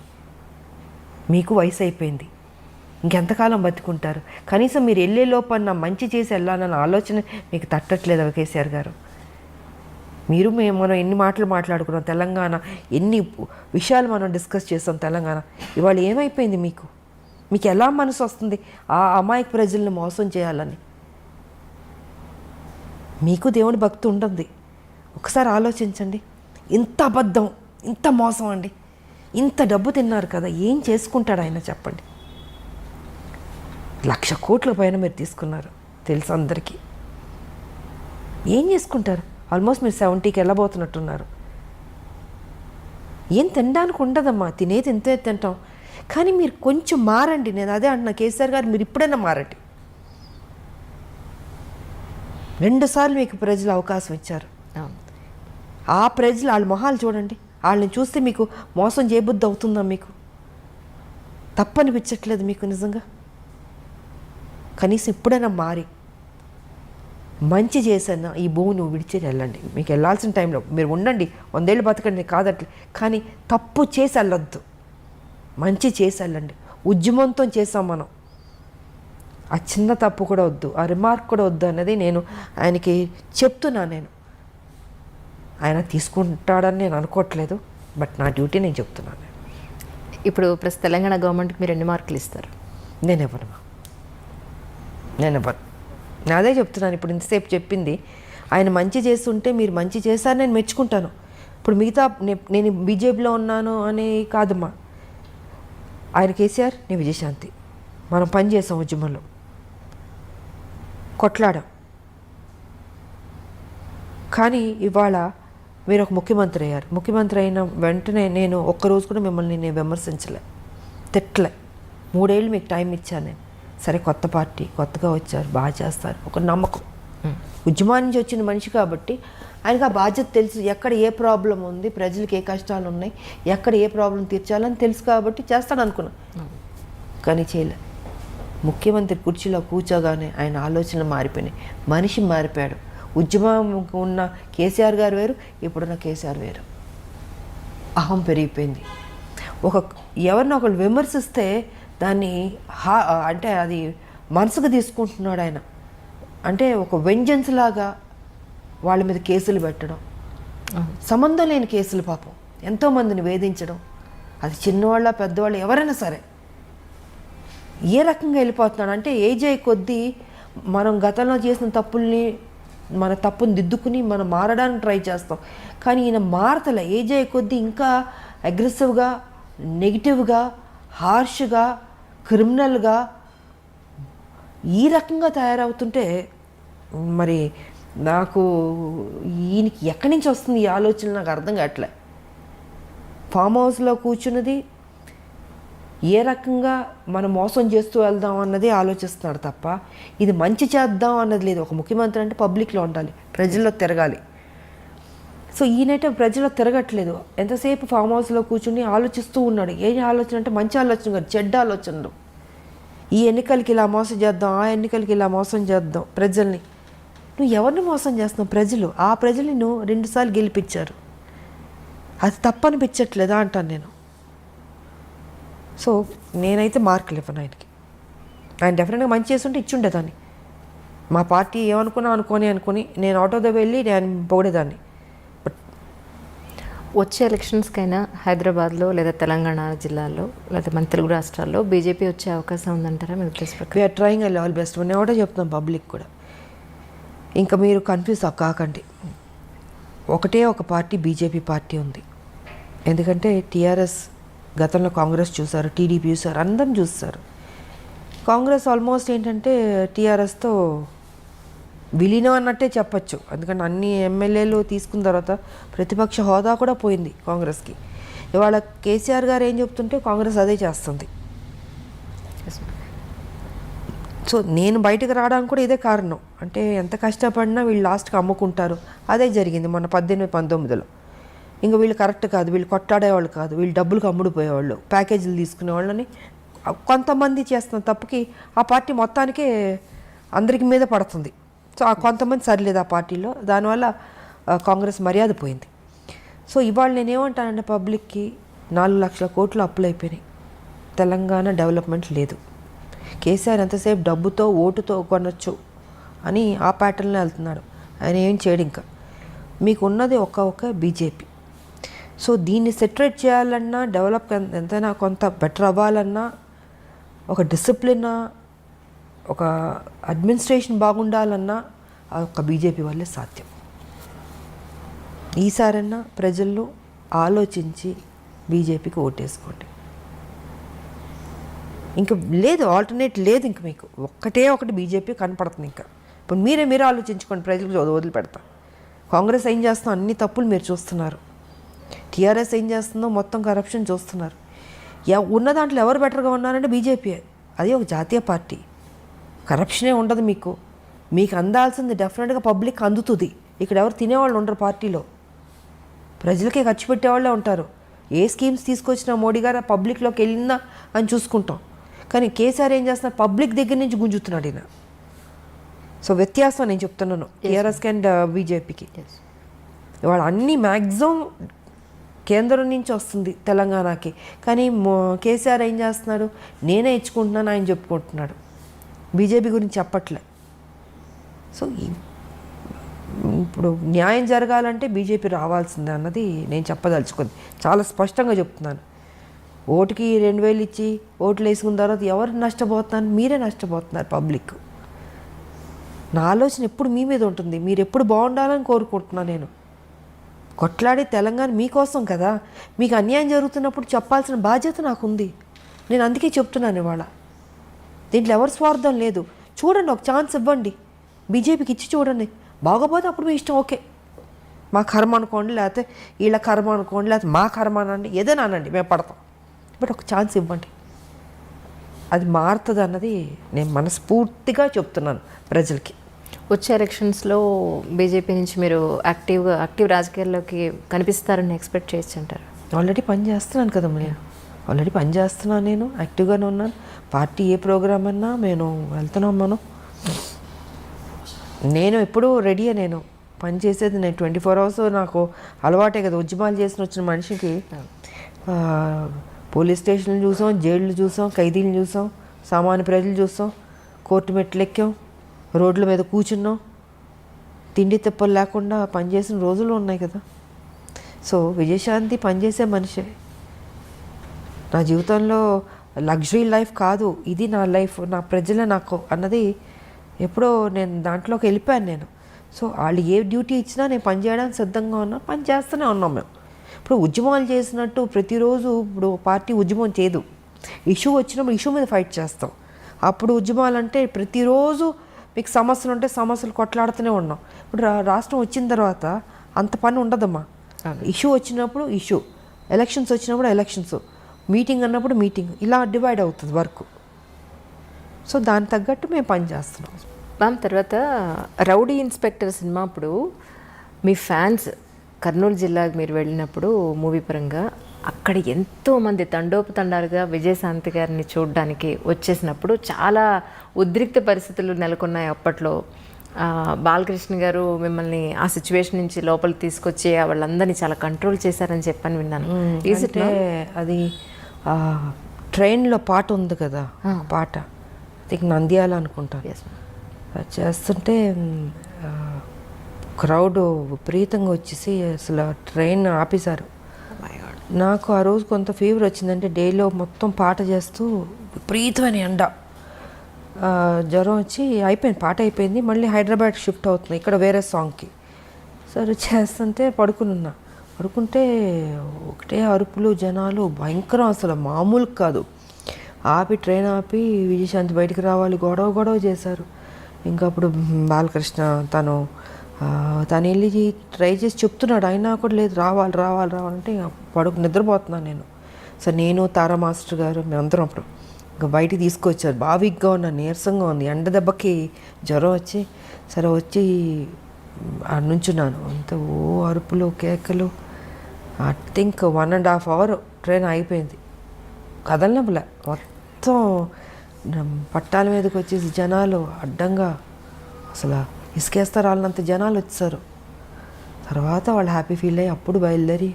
మీకు వయసు అయిపోయింది, ఇంకెంతకాలం బతుకుంటారు? కనీసం మీరు వెళ్ళే లోపల మంచి చేసి వెళ్ళాలన్న ఆలోచన మీకు తట్టట్లేదు కేసీఆర్ గారు. మనం ఎన్ని మాటలు మాట్లాడుకున్నాం తెలంగాణ, ఎన్ని విషయాలు మనం డిస్కస్ చేస్తాం తెలంగాణ. ఇవాళ ఏమైపోయింది? మీకు ఎలా మనసు వస్తుంది ఆ అమాయక ప్రజల్ని మోసం చేయాలని? మీకు దేవుని భక్తి ఉంటుంది, ఒకసారి ఆలోచించండి. ఇంత అబద్ధం, ఇంత మోసం అండి. ఇంత డబ్బు తిన్నారు కదా, ఏం చేసుకుంటాడు ఆయన చెప్పండి? 1,00,000 కోట్ల పైన మీరు తీసుకున్నారు, తెలుసు అందరికీ. ఏం చేసుకుంటారు? ఆల్మోస్ట్ మీరు 70కి వెళ్ళబోతున్నట్టున్నారు. ఏం తినడానికి ఉండదమ్మా, తినేది ఇంతే తింటాం. కానీ మీరు కొంచెం మారండి. నేను అదే అంటున్నా, కేసీఆర్ గారు మీరు ఇప్పుడైనా మారండి. 2 సార్లు మీకు ప్రజలు అవకాశం ఇచ్చారు. ఆ ప్రజలు వాళ్ళ మొహాలు చూడండి. వాళ్ళని చూస్తే మీకు మోసం చేయబుద్ధి అవుతుందా? మీకు తప్పనిపించట్లేదు మీకు నిజంగా? కనీసం ఇప్పుడైనా మారి మంచి చేశాను, ఈ భూమి నువ్వు విడిచి వెళ్ళండి. మీకు వెళ్ళాల్సిన టైంలో మీరు ఉండండి, 100 ఏళ్ళు బతకండి కాదట్లే, కానీ తప్పు చేసి వెళ్ళొద్దు, మంచి చేసి వెళ్ళండి. ఉద్యమంతో చేసాం మనం, ఆ చిన్న తప్పు కూడా వద్దు, ఆ రిమార్క్ కూడా వద్దు అన్నది నేను ఆయనకి చెప్తున్నాను. నేను ఆయన తీసుకుంటాడని నేను అనుకోవట్లేదు, బట్ నా డ్యూటీ నేను చెప్తున్నాను. ఇప్పుడు ప్రస్తుత తెలంగాణ గవర్నమెంట్కి మీరు ఎన్ని మార్కులు ఇస్తారు? నేను ఇవ్వను. నేను అదే చెప్తున్నాను. ఇప్పుడు ఇంతసేపు చెప్పింది ఆయన మంచి చేస్తుంటే మీరు మంచి చేశారని నేను మెచ్చుకుంటాను. ఇప్పుడు మిగతా నేను బీజేపీలో ఉన్నాను అని కాదమ్మా. ఆయన కేసీఆర్, నేను విజయశాంతి, మనం పని చేసాం, ఉద్యమంలో కొట్లాడాం. కానీ ఇవాళ మీరు ఒక ముఖ్యమంత్రి అయ్యారు. ముఖ్యమంత్రి అయిన వెంటనే నేను ఒక్కరోజు కూడా మిమ్మల్ని నేను విమర్శించలే, తిట్టలే. 3 ఏళ్ళు మీకు టైం ఇచ్చాను నేను. సరే, కొత్త పార్టీ, కొత్తగా వచ్చారు, బాగా చేస్తారు, ఒక నమ్మకం. ఉద్యమం నుంచి వచ్చిన మనిషి కాబట్టి ఆయనకు ఆ బాధ్యత తెలుసు. ఎక్కడ ఏ ప్రాబ్లం ఉంది, ప్రజలకు ఏ కష్టాలు ఉన్నాయి, ఎక్కడ ఏ ప్రాబ్లం తీర్చాలని తెలుసు కాబట్టి చేస్తాడు అనుకున్నాను. కానీ చేయలే. ముఖ్యమంత్రి కుర్చీలో కూర్చోగానే ఆయన ఆలోచనలు మారిపోయినాయి, మనిషి మారిపోయాడు. ఉద్యమం ఉన్న కేసీఆర్ గారు వేరు, ఇప్పుడున్న కేసీఆర్ వేరు. అహం పెరిగిపోయింది. ఎవరిని ఒకళ్ళు విమర్శిస్తే దాన్ని అంటే అది మనసుకు తీసుకుంటున్నాడు ఆయన. అంటే ఒక వెంజెన్స్ లాగా వాళ్ళ మీద కేసులు పెట్టడం, సంబంధం లేని కేసులు, పాపం ఎంతోమందిని వేధించడం. అది చిన్నవాళ్ళ పెద్దవాళ్ళు ఎవరైనా సరే ఏ రకంగా వెళ్ళిపోతున్నాడు అంటే, ఏజ్ అయ్యే కొద్దీ మనం గతంలో చేసిన తప్పుల్ని, మన తప్పుని దిద్దుకుని మనం మారడానికి ట్రై చేస్తాం. కానీ ఈయన మారతలే. ఏజ్ అయ్యే కొద్దీ ఇంకా అగ్రెసివ్గా, నెగిటివ్గా, హార్ష్గా, క్రిమినల్గా ఈ రకంగా తయారవుతుంటే మరి నాకు ఈయనకి ఎక్కడి నుంచి వస్తుంది ఈ ఆలోచన నాకు అర్థం కావట్లే. ఫామ్ హౌస్లో కూర్చున్నది ఏ రకంగా మనం మోసం చేస్తూ వెళ్దాం అన్నది ఆలోచిస్తున్నాడు తప్ప ఇది మంచి చేద్దాం అన్నది లేదు. ఒక ముఖ్యమంత్రి అంటే పబ్లిక్లో ఉండాలి, ప్రజల్లో తిరగాలి. సో ఈయనైతే ప్రజల్లో తిరగట్లేదు. ఎంతసేపు ఫామ్ హౌస్లో కూర్చుని ఆలోచిస్తూ ఉన్నాడు. ఏ ఆలోచన అంటే మంచి ఆలోచన కాదు, చెడ్డ ఆలోచనలు. ఈ ఎన్నికలకి ఇలా మోసం చేద్దాం, ఆ ఎన్నికలకి ఇలా మోసం చేద్దాం ప్రజల్ని. నువ్వు ఎవరిని మోసం చేస్తున్నావు? ప్రజలు. ఆ ప్రజల్ని నువ్వు 2 సార్లు గెలిపించారు. అది తప్పనిపించట్లేదా అంటాను నేను. సో నేనైతే మార్కులు ఇవ్వను ఆయనకి. ఆయన డెఫినెట్గా మంచి చేస్తుంటే ఇచ్చుండేదాన్ని. మా పార్టీ ఏమనుకున్నా అనుకొని నేను ఆటో ద వెళ్ళి నేను పొగిడేదాన్ని. వచ్చే ఎలక్షన్స్కైనా హైదరాబాద్లో లేదా తెలంగాణ జిల్లాలో లేదా మన తెలుగు రాష్ట్రాల్లో బీజేపీ వచ్చే అవకాశం ఉందంటారా మీ ఉద్దేశ ప్రకారం? We're trying I all best. నేను ఒకటే చెప్తున్నాను పబ్లిక్ కూడా, ఇంకా మీరు కన్ఫ్యూజ్ కాకండి. ఒకటే ఒక పార్టీ బీజేపీ పార్టీ ఉంది. ఎందుకంటే టీఆర్ఎస్ గతంలో కాంగ్రెస్ చూశారు, టీడీపీ చూశారు, అందరం చూస్తారు. కాంగ్రెస్ ఆల్మోస్ట్ ఏంటంటే టీఆర్ఎస్తో విలీనం అన్నట్టే చెప్పచ్చు. ఎందుకంటే అన్ని ఎమ్మెల్యేలు తీసుకున్న తర్వాత ప్రతిపక్ష హోదా కూడా పోయింది కాంగ్రెస్కి. ఇవాళ కేసీఆర్ గారు ఏం చెప్తుంటే కాంగ్రెస్ అదే చేస్తుంది. సో నేను బయటకు రావడానికి కూడా ఇదే కారణం. అంటే ఎంత కష్టపడినా వీళ్ళు లాస్ట్కి అమ్ముకుంటారు. అదే జరిగింది మొన్న 18-19లో. ఇంకా వీళ్ళు కరెక్ట్ కాదు, వీళ్ళు కొట్లాడేవాళ్ళు కాదు, వీళ్ళు డబ్బులకు అమ్ముడుపోయేవాళ్ళు, ప్యాకేజీలు తీసుకునేవాళ్ళని కొంతమంది చేస్తున్న తప్పుకి ఆ పార్టీ మొత్తానికే అందరికి మీద పడుతుంది. సో ఆ కొంతమంది సరిలేదు ఆ పార్టీలో, దానివల్ల కాంగ్రెస్ మర్యాద పోయింది. సో ఇవాళ నేనేమంటానంటే పబ్లిక్కి 4 లక్షల కోట్లు అప్పులు అయిపోయినాయి, తెలంగాణ డెవలప్మెంట్ లేదు. కేసీఆర్ ఎంతసేపు డబ్బుతో ఓటుతో కొనొచ్చు అని ఆ ప్యాటర్న్లో వెళ్తున్నాడు. ఆయన ఏం చేయడు. ఇంకా మీకు ఉన్నది ఒక బీజేపీ. సో దీన్ని సెటరేట్ చేయాలన్నా, డెవలప్ ఎంతైనా కొంత బెటర్ అవ్వాలన్నా, ఒక డిసిప్లిన్, ఒక అడ్మినిస్ట్రేషన్ బాగుండాలన్నా ఒక బీజేపీ వల్లే సాధ్యం. ఈసారన్నా ప్రజల్లో ఆలోచించి బీజేపీకి ఓటేసుకోండి. ఇంక లేదు, ఆల్టర్నేట్ లేదు. ఇంక మీకు ఒకటి బీజేపీ కనపడుతుంది. ఇంకా ఇప్పుడు మీరే ఆలోచించుకోండి, ప్రజలకు వదిలిపెడతాం. కాంగ్రెస్ ఏం చేస్తుందో అన్ని తప్పులు మీరు చూస్తున్నారు. టీఆర్ఎస్ ఏం చేస్తుందో మొత్తం కరప్షన్ చూస్తున్నారు. ఉన్న దాంట్లో ఎవరు బెటర్గా ఉన్నారంటే బీజేపీ. అది ఒక జాతీయ పార్టీ. కరప్షనే ఉండదు మీకు. మీకు అందాల్సింది డెఫినెట్గా పబ్లిక్ అందుతుంది. ఇక్కడ ఎవరు తినేవాళ్ళు ఉండరు పార్టీలో, ప్రజలకే ఖర్చు పెట్టేవాళ్ళే ఉంటారు. ఏ స్కీమ్స్ తీసుకొచ్చినా మోడీ గారు పబ్లిక్లోకి వెళ్ళిందా అని చూసుకుంటాం. కానీ కేసీఆర్ ఏం చేస్తున్నారు, పబ్లిక్ దగ్గర నుంచి గుంజుతున్నాడు ఈయన. సో వ్యత్యాసం నేను చెప్తున్నాను టీఆర్ఎస్కి అండ్ బీజేపీకి. ఇవాళ అన్నీ మ్యాక్సిమం కేంద్రం నుంచి వస్తుంది తెలంగాణకి. కానీ కేసీఆర్ ఏం చేస్తున్నాడు, నేనే ఇచ్చుకుంటున్నాను ఆయన చెప్పుకుంటున్నాడు, బీజేపీ గురించి చెప్పట్లే. సో ఇప్పుడు న్యాయం జరగాలంటే బీజేపీ రావాల్సిందే అన్నది నేను చెప్పదలుచుకుంది. చాలా స్పష్టంగా చెప్తున్నాను. ఓటుకి 2000 ఇచ్చి ఓట్లు వేసుకున్న తర్వాత ఎవరు నష్టపోతున్నారు, మీరే నష్టపోతున్నారు పబ్లిక్. నా ఆలోచన ఎప్పుడు మీ మీద ఉంటుంది. మీరు ఎప్పుడు బాగుండాలని కోరుకుంటున్నాను నేను. కొట్లాడే తెలంగాణ మీకోసం కదా. మీకు అన్యాయం జరుగుతున్నప్పుడు చెప్పాల్సిన బాధ్యత నాకుంది. నేను అందుకే చెప్తున్నాను ఇవాళ. దీంట్లో ఎవరి స్వార్థం లేదు. చూడండి, ఒక ఛాన్స్ ఇవ్వండి, బీజేపీకి ఇచ్చి చూడండి. బాగోపోతే అప్పుడు మీ ఇష్టం, ఓకే మా కర్మ అనుకోండి, లేకపోతే వీళ్ళ కర్మ అనుకోండి, లేకపోతే మా కర్మ అనండి, ఏదైనా అనండి, మేము పడతాం. బట్ ఒక ఛాన్స్ ఇవ్వండి, అది మారుతుంది అన్నది నేను మనస్ఫూర్తిగా చెప్తున్నాను ప్రజలకి. వచ్చే ఎలక్షన్స్లో బీజేపీ నుంచి మీరు యాక్టివ్ రాజకీయాల్లోకి కనిపిస్తారని ఎక్స్పెక్ట్ చేయొచ్చు అంటారు? ఆల్రెడీ పని చేస్తున్నాను కదా నేను. ఆల్రెడీ పని చేస్తున్నాను, నేను యాక్టివ్గానే ఉన్నాను. పార్టీ ఏ ప్రోగ్రామ్ అన్నా నేను వెళ్తున్నాం. నేను ఎప్పుడూ రెడీయే. నేను పని చేసేది నేను 24 hours నాకు అలవాటే కదా. ఉద్యమాలు చేసిన వచ్చిన మనిషికి పోలీస్ స్టేషన్లు చూసాం, జైళ్ళు చూసాం, ఖైదీలు చూసాం, సామాన్య ప్రజలు చూసాం, కోర్టు మెట్లు ఎక్కాం, రోడ్ల మీద కూర్చున్నాం, తిండి తిప్పలు లేకుండా పనిచేసిన రోజులు ఉన్నాయి కదా. సో విజయశాంతి పనిచేసే మనిషే. నా జీవితంలో లగ్జరీ లైఫ్ కాదు ఇది, నా లైఫ్, నా ప్రజలే నాకు అన్నది ఎప్పుడో నేను దాంట్లోకి వెళ్ళిపోయాను నేను. సో వాళ్ళు ఏ డ్యూటీ ఇచ్చినా నేను పని చేయడానికి సిద్ధంగా ఉన్నా, పని చేస్తూనే ఉన్నాం మేము. ఇప్పుడు ఉద్యమాలు చేసినట్టు ప్రతిరోజు ఇప్పుడు పార్టీ ఉద్యమం చేయదు. ఇష్యూ వచ్చినప్పుడు ఇష్యూ మీద ఫైట్ చేస్తాం. అప్పుడు ఉద్యమాలు అంటే ప్రతిరోజు మీకు సమస్యలు ఉంటే సమస్యలు కొట్లాడుతూనే ఉన్నాం. ఇప్పుడు రాష్ట్రం వచ్చిన తర్వాత అంత పని ఉండదమ్మా. ఇష్యూ వచ్చినప్పుడు ఇష్యూ, ఎలక్షన్స్ వచ్చినప్పుడు ఎలక్షన్స్, మీటింగ్ అన్నప్పుడు మీటింగ్, ఇలా డివైడ్ అవుతుంది వర్క్. సో దానికి తగ్గట్టు మేము పని చేస్తున్నాం. మ్యామ్, తర్వాత రౌడీ ఇన్స్పెక్టర్ సినిమా అప్పుడు మీ ఫ్యాన్స్ కర్నూలు జిల్లాకు మీరు వెళ్ళినప్పుడు మూవీ పరంగా అక్కడ ఎంతోమంది తండోపతండాలుగా విజయశాంతి గారిని చూడడానికి వచ్చేసినప్పుడు చాలా ఉద్రిక్త పరిస్థితులు నెలకొన్నాయి అప్పట్లో. బాలకృష్ణ గారు మిమ్మల్ని ఆ సిచ్యువేషన్ నుంచి లోపలికి తీసుకొచ్చి వాళ్ళందరినీ చాలా కంట్రోల్ చేశారని చెప్పని విన్నాను. అంటే అది ట్రైన్లో పాట ఉంది కదా, పాట నంద్యాల అనుకుంటాను. అది చేస్తుంటే క్రౌడ్ విపరీతంగా వచ్చేసి అసలు ట్రైన్ ఆపేశారు. నాకు ఆ రోజు కొంత ఫీవర్ వచ్చిందంటే డేలో మొత్తం పాట చేస్తూ విపరీతమైన ఎండ, జ్వరం వచ్చి అయిపోయింది, పాట అయిపోయింది. మళ్ళీ హైదరాబాద్ షిఫ్ట్ అవుతుంది ఇక్కడ వేరే సాంగ్కి. సరే చేస్తుంటే పడుకుంటే ఒకటే అరుపులు, జనాలు భయంకరం, అసలు మామూలు కాదు. ట్రైన్ ఆపి విజయశాంతి బయటికి రావాలి, గొడవ చేశారు. ఇంకా అప్పుడు బాలకృష్ణ తను వెళ్ళి ట్రై చేసి చెప్తున్నాడు, అయినా కూడా లేదు, రావాలంటే నిద్రపోతున్నాను నేను. సో నేను, తారా మాస్టర్ గారు, మేమందరం అప్పుడు ఇంకా బయటికి తీసుకొచ్చారు. బాగా వీక్గా ఉన్నా, నీరసంగా ఉంది, ఎండ దెబ్బకి జ్వరం వచ్చి సరే వచ్చి నుంచున్నాను. అంత అరుపులు, కేకలు. ఐ థింక్ 1.5 hour ట్రైన్ అయిపోయింది, కదలనప్పులే. మొత్తం పట్టాల మీదకి వచ్చేసి జనాలు అడ్డంగా అసలు ఇసుకేస్తారు వాళ్ళంత జనాలు వచ్చారు. తర్వాత వాళ్ళు హ్యాపీ ఫీల్ అయ్యి అప్పుడు బయలుదేరి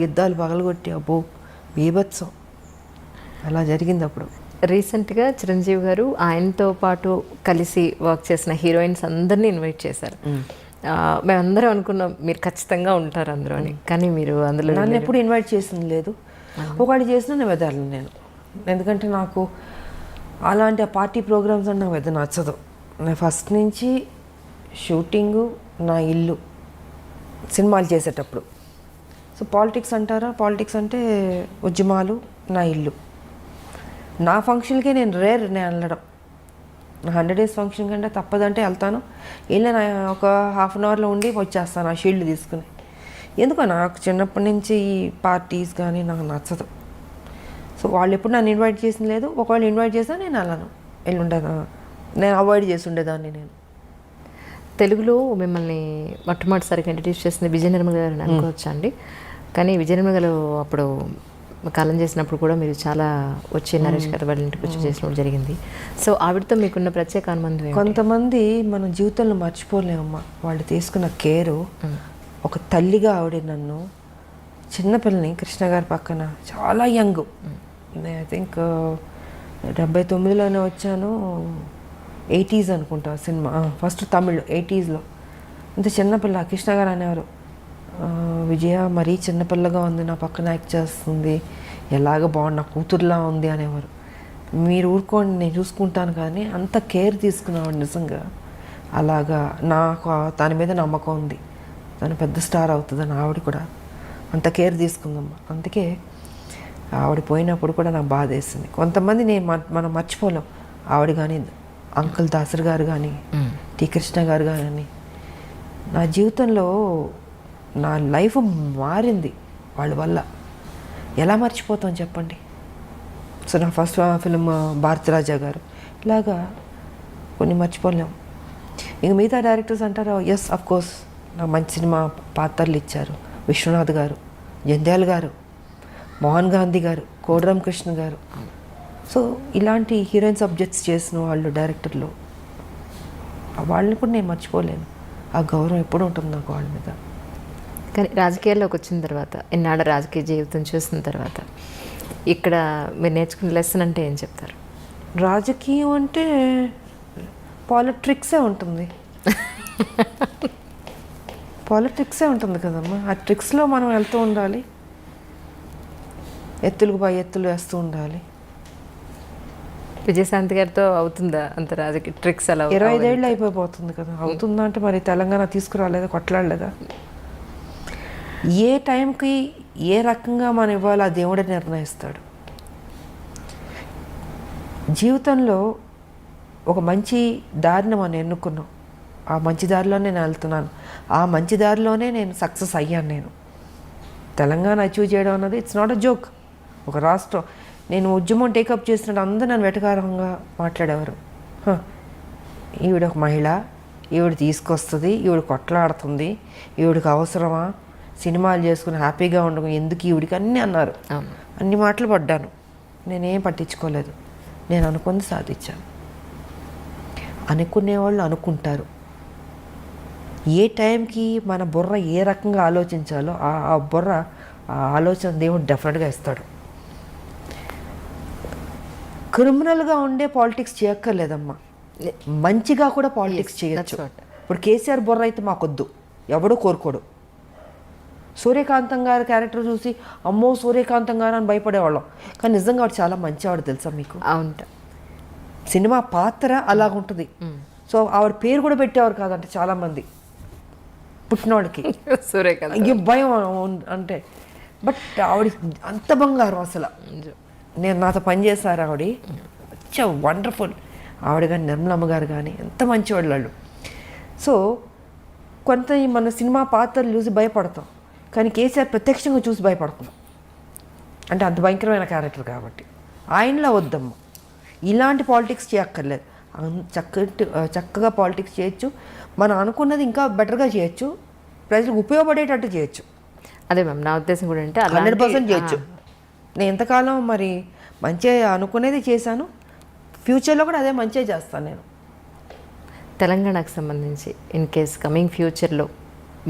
గిద్దాలు పగలగొట్టి అబ్బో బీభత్సం అలా జరిగింది. అప్పుడు రీసెంట్గా చిరంజీవి గారు ఆయనతో పాటు కలిసి వర్క్ చేసిన హీరోయిన్స్ అందరినీ ఇన్వైట్ చేశారు. మేమందరం అనుకున్నాం మీరు ఖచ్చితంగా ఉంటారు అందులో అని, కానీ మీరు అందులో నన్ను ఎప్పుడు ఇన్వైట్ చేసింది లేదు. ఒకటి చేసినా నేను వెదలను నేను, ఎందుకంటే నాకు అలాంటి పార్టీ ప్రోగ్రామ్స్ అంటే నాకు పెద్ద నచ్చదు. నేను ఫస్ట్ నుంచి షూటింగు, నా ఇల్లు, సినిమాలు చేసేటప్పుడు. సో పాలిటిక్స్ అంటారా, పాలిటిక్స్ అంటే ఉద్యమాలు, నా ఇల్లు. నా ఫంక్షన్కే నేను నేను వెళ్ళడం. 100 days ఫంక్షన్ కంటే తప్పదంటే వెళ్తాను. వెళ్ళిన ఒక 1/2 hourలో ఉండి వచ్చేస్తాను ఆ షీల్డ్ తీసుకుని. ఎందుకో నాకు చిన్నప్పటి నుంచి ఈ పార్టీస్ కానీ నాకు నచ్చదు. సో వాళ్ళు ఎప్పుడు నన్ను ఇన్వైట్ చేసింది లేదు. ఒకవేళ ఇన్వైట్ చేసినా నేను అలాను వెళ్ళుండేదా, నేను అవాయిడ్ చేసి ఉండేదాన్ని. నేను తెలుగులో మిమ్మల్ని మొట్టమొదటిసారిగా ఇంట్రడ్యూస్ చేసింది విజయ నిర్మల గారు అని అనుకోవచ్చా అండి? కానీ విజయ నిర్మల గారు అప్పుడు కాలం చేసినప్పుడు కూడా మీరు చాలా వచ్చి నరేష్ గారు వాళ్ళ ఇంటికి వచ్చి చేసినప్పుడు జరిగింది. సో ఆవిడతో మీకున్న ప్రత్యేక అనుబంధం ఏంటి? కొంతమంది మన జీవితంలో మర్చిపోలేమమ్మా వాళ్ళు తీసుకున్న కేరు. ఒక తల్లిగా ఆవిడ నన్ను చిన్నపిల్లని కృష్ణ గారి పక్కన చాలా యంగ్, ఐ థింక్ 79లోనే వచ్చాను, 80s అనుకుంటా సినిమా ఫస్ట్ తమిళ్ 80sలో. ఇంత చిన్నపిల్ల కృష్ణ గారు అనేవారు, విజయ మరీ చిన్నపిల్లగా ఉంది, నా పక్కన యాక్ట్ చేస్తుంది, ఎలాగ బాగుంది, నా కూతురులా ఉంది అనేవారు. మీరు ఊరుకోండి నేను చూసుకుంటాను, కానీ అంత కేర్ తీసుకునేవాడు నిజంగా. అలాగా నాకు తన మీద నమ్మకం ఉంది, తను పెద్ద స్టార్ అవుతుందని. ఆవిడ కూడా అంత కేర్ తీసుకుందమ్మా. అందుకే ఆవిడ పోయినప్పుడు కూడా నాకు బాధ వేసింది. కొంతమంది మనం మర్చిపోలేం. ఆవిడ కానీ అంకుల్ దాసర్ గారు కానీ టి కృష్ణ గారు కానీ, నా జీవితంలో నా లైఫ్ మారింది వాళ్ళ వల్ల. ఎలా మర్చిపోతాం చెప్పండి. సో నా ఫస్ట్ ఫిలిం భారతరాజా గారు, ఇలాగా కొన్ని మర్చిపోలేం. ఇంక మిగతా డైరెక్టర్స్ అంటారు, ఎస్ అఫ్ కోర్స్ నాకు మంచి సినిమా పాత్రలు ఇచ్చారు. విశ్వనాథ్ గారు, జంధ్యాల్ గారు, మోహన్ గాంధీ గారు, కోడిరామ్ కృష్ణ గారు. సో ఇలాంటి హీరోయిన్ సబ్జెక్ట్స్ చేసిన వాళ్ళు డైరెక్టర్లు, వాళ్ళని కూడా నేను మర్చిపోలేను. ఆ గౌరవం ఎప్పుడు ఉంటుంది నాకు వాళ్ళ మీద. కానీ రాజకీయాల్లోకి వచ్చిన తర్వాత, ఇన్నాళ్ళ రాజకీయ జీవితం చూసిన తర్వాత, ఇక్కడ మీరు నేర్చుకున్న లెసన్ అంటే ఏం చెప్తారు? రాజకీయం అంటే పాలిట్రిక్సే ఉంటుంది. పాలిటిక్సే ఉంటుంది కదమ్మా. ఆ ట్రిక్స్లో మనం వెళ్తూ ఉండాలి, ఎత్తులకు పై ఎత్తులు వేస్తూ ఉండాలి. విజయశాంతి గారితో అవుతుందా అంత రాజకీయ ట్రిక్స్? అలా 25 ఏళ్ళు అయిపోతుంది కదా. అవుతుందా అంటే మరి తెలంగాణ తీసుకురాలేదా, కొట్లాడలేదా? ఏ టైంకి ఏ రకంగా మనం ఇవ్వాలో ఆ దేవుడే నిర్ణయిస్తాడు. జీవితంలో ఒక మంచి దారిని మనం ఎన్నుకున్నాం, ఆ మంచి దారిలోనే నేను వెళ్తున్నాను, ఆ మంచి దారిలోనే నేను సక్సెస్ అయ్యాను. నేను తెలంగాణ అచీవ్ చేయడం అన్నది ఇట్స్ నాట్ అ జోక్. ఒక రాష్ట్రం, నేను ఉద్యమం టేకప్ చేసినట్టు అందరూ నన్ను వెటకారంగా మాట్లాడేవారు. ఈవిడ ఒక మహిళ, ఈవిడ తీసుకొస్తుంది, ఈవిడ కొట్లాడుతుంది, ఈవిడికి అవసరమా, సినిమాలు చేసుకుని హ్యాపీగా ఉండడం ఎందుకు ఈవిడికి, అన్నీ అన్నారు. అన్ని మాటలు పడ్డాను, నేనేం పట్టించుకోలేదు. నేను అనుకుంది సాధించాను. అనుకునేవాళ్ళు అనుకుంటారు. ఏ టైంకి మన బుర్ర ఏ రకంగా ఆలోచించాలో ఆ బుర్ర ఆ ఆలోచన దేవుడు డెఫినెట్గా ఇస్తాడు. క్రిమినల్గా ఉండే పాలిటిక్స్ చేయక్కర్లేదమ్మా, మంచిగా కూడా పాలిటిక్స్ చేయొచ్చు. ఇప్పుడు కేసీఆర్ బుర్ర అయితే మాకొద్దు, ఎవడో కోరుకోడు. సూర్యకాంతం గారి క్యారెక్టర్ చూసి అమ్మో సూర్యకాంతం గారు అని భయపడేవాళ్ళం, కానీ నిజంగా వాడు చాలా మంచివాడు తెలుసా మీకు. అవును, సినిమా పాత్ర అలాగుంటుంది. సో ఆవిడ పేరు కూడా పెట్టేవారు కాదంటే చాలామంది పుట్టినవాడికి సూర్యకాంత్ భయం అంటే. బట్ ఆవిడ అంత బంగారం అసలు. నేను నాతో పనిచేశారు ఆవిడ, వచ్చా వండర్ఫుల్. ఆవిడ కానీ నిర్మలమ్మ గారు కానీ ఎంత మంచివాళ్ళు వాళ్ళు. సో కొంత మన సినిమా పాత్రలు చూసి భయపడతాం, కానీ కేసీఆర్ ప్రత్యక్షంగా చూసి భయపడతాం. అంటే అంత భయంకరమైన క్యారెక్టర్ కాబట్టి ఆయనలా వద్దమ్మా. ఇలాంటి పాలిటిక్స్ చేయక్కర్లేదు, చక్కగా పాలిటిక్స్ చేయొచ్చు. మనం అనుకున్నది ఇంకా బెటర్గా చేయొచ్చు, ప్రజలకు ఉపయోగపడేటట్టు చేయొచ్చు. అదే మ్యామ్ నా ఉద్దేశం కూడా అంటే 100% చేయొచ్చు. నేను ఎంతకాలం మరి మంచిగా అనుకునేది చేశాను, ఫ్యూచర్లో కూడా అదే మంచిగా చేస్తాను నేను. తెలంగాణకు సంబంధించి ఇన్ కేస్ కమింగ్ ఫ్యూచర్లో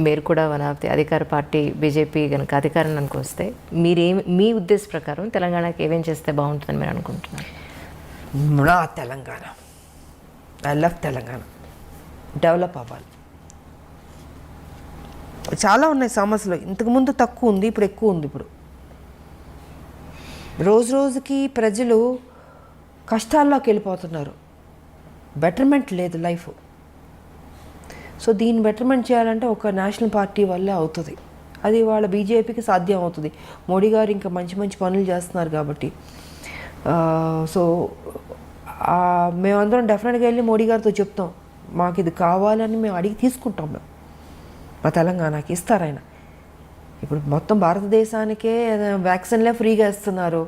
మీరు కూడా వన్ ఆఫ్ ది అధికార పార్టీ బీజేపీ కనుక అధికారానికి వస్తే మీ ఉద్దేశ ప్రకారం తెలంగాణకి ఏమేం చేస్తే బాగుంటుందని మీరు అనుకుంటున్నారు? నా Telangana, I love Telangana, develop అవ్వాలి. చాలా ఉన్నాయి సమస్యలు, ఇంతకుముందు తక్కువ ఉంది, ఇప్పుడు ఎక్కువ ఉంది. ఇప్పుడు రోజు రోజుకి ప్రజలు కష్టాల్లోకి వెళ్ళిపోతున్నారు, బెటర్మెంట్ లేదు లైఫ్. సో దీన్ని బెటర్మెంట్ చేయాలంటే ఒక నేషనల్ పార్టీ వల్లే అవుతుంది. అది వాళ్ళ బీజేపీకి సాధ్యం అవుతుంది. మోడీ గారు ఇంకా మంచి మంచి పనులు చేస్తున్నారు కాబట్టి. సో మేమందరం డెఫినెట్గా వెళ్ళి మోడీ గారితో చెప్తాం, మాకు ఇది కావాలని మేము అడిగి తీసుకుంటాం. మేము మా తెలంగాణకి ఇస్తారు ఆయన. ఇప్పుడు మొత్తం భారతదేశానికే వ్యాక్సిన్లే ఫ్రీగా ఇస్తున్నారు,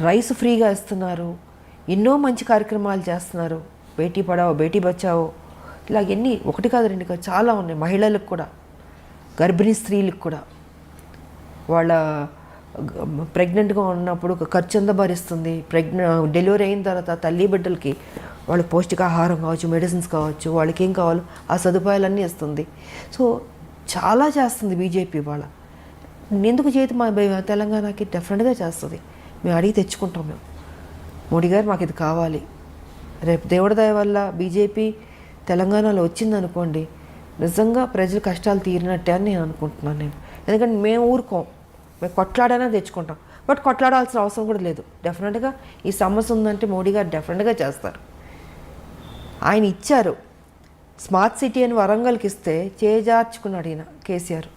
రైస్ ఫ్రీగా ఇస్తున్నారు, ఎన్నో మంచి కార్యక్రమాలు చేస్తున్నారు. బేటీ పడావో బేటీ బచావో ఇలాగ ఎన్ని, ఒకటి కాదు రెండు కాదు, చాలా ఉన్నాయి. మహిళలకు కూడా, గర్భిణీ స్త్రీలకు కూడా వాళ్ళ ప్రెగ్నెంట్గా ఉన్నప్పుడు ఖర్చు ఎంత భరిస్తుంది, డెలివరీ అయిన తర్వాత తల్లి బిడ్డలకి వాళ్ళకి పౌష్టికాహారం కావచ్చు, మెడిసిన్స్ కావచ్చు, వాళ్ళకి ఏం కావాలో ఆ సదుపాయాలన్నీ ఇస్తుంది. సో చాలా చేస్తుంది బీజేపీ. వాళ్ళ ఎందుకు చేతి మా తెలంగాణకి డెఫినెట్గా చేస్తుంది. మేము అడిగి తెచ్చుకుంటాం. మేము మోడీ గారు మాకు ఇది కావాలి. రేపు దేవుడి దయ వల్ల బీజేపీ తెలంగాణలో వచ్చిందనుకోండి, నిజంగా ప్రజల కష్టాలు తీరినట్టే అని నేను అనుకుంటున్నాను. నేను ఎందుకంటే మేము ఊరుకోం, మేము కొట్లాడైనా తెచ్చుకుంటాం. బట్ కొట్లాడాల్సిన అవసరం కూడా లేదు. డెఫినెట్గా ఈ సమస్య ఉందంటే మోడీ గారు డెఫినెట్గా చేస్తారు. ఆయన ఇచ్చారు స్మార్ట్ సిటీ అని వరంగల్కి ఇస్తే చేజార్చుకున్నాడు ఈయన కేసీఆర్,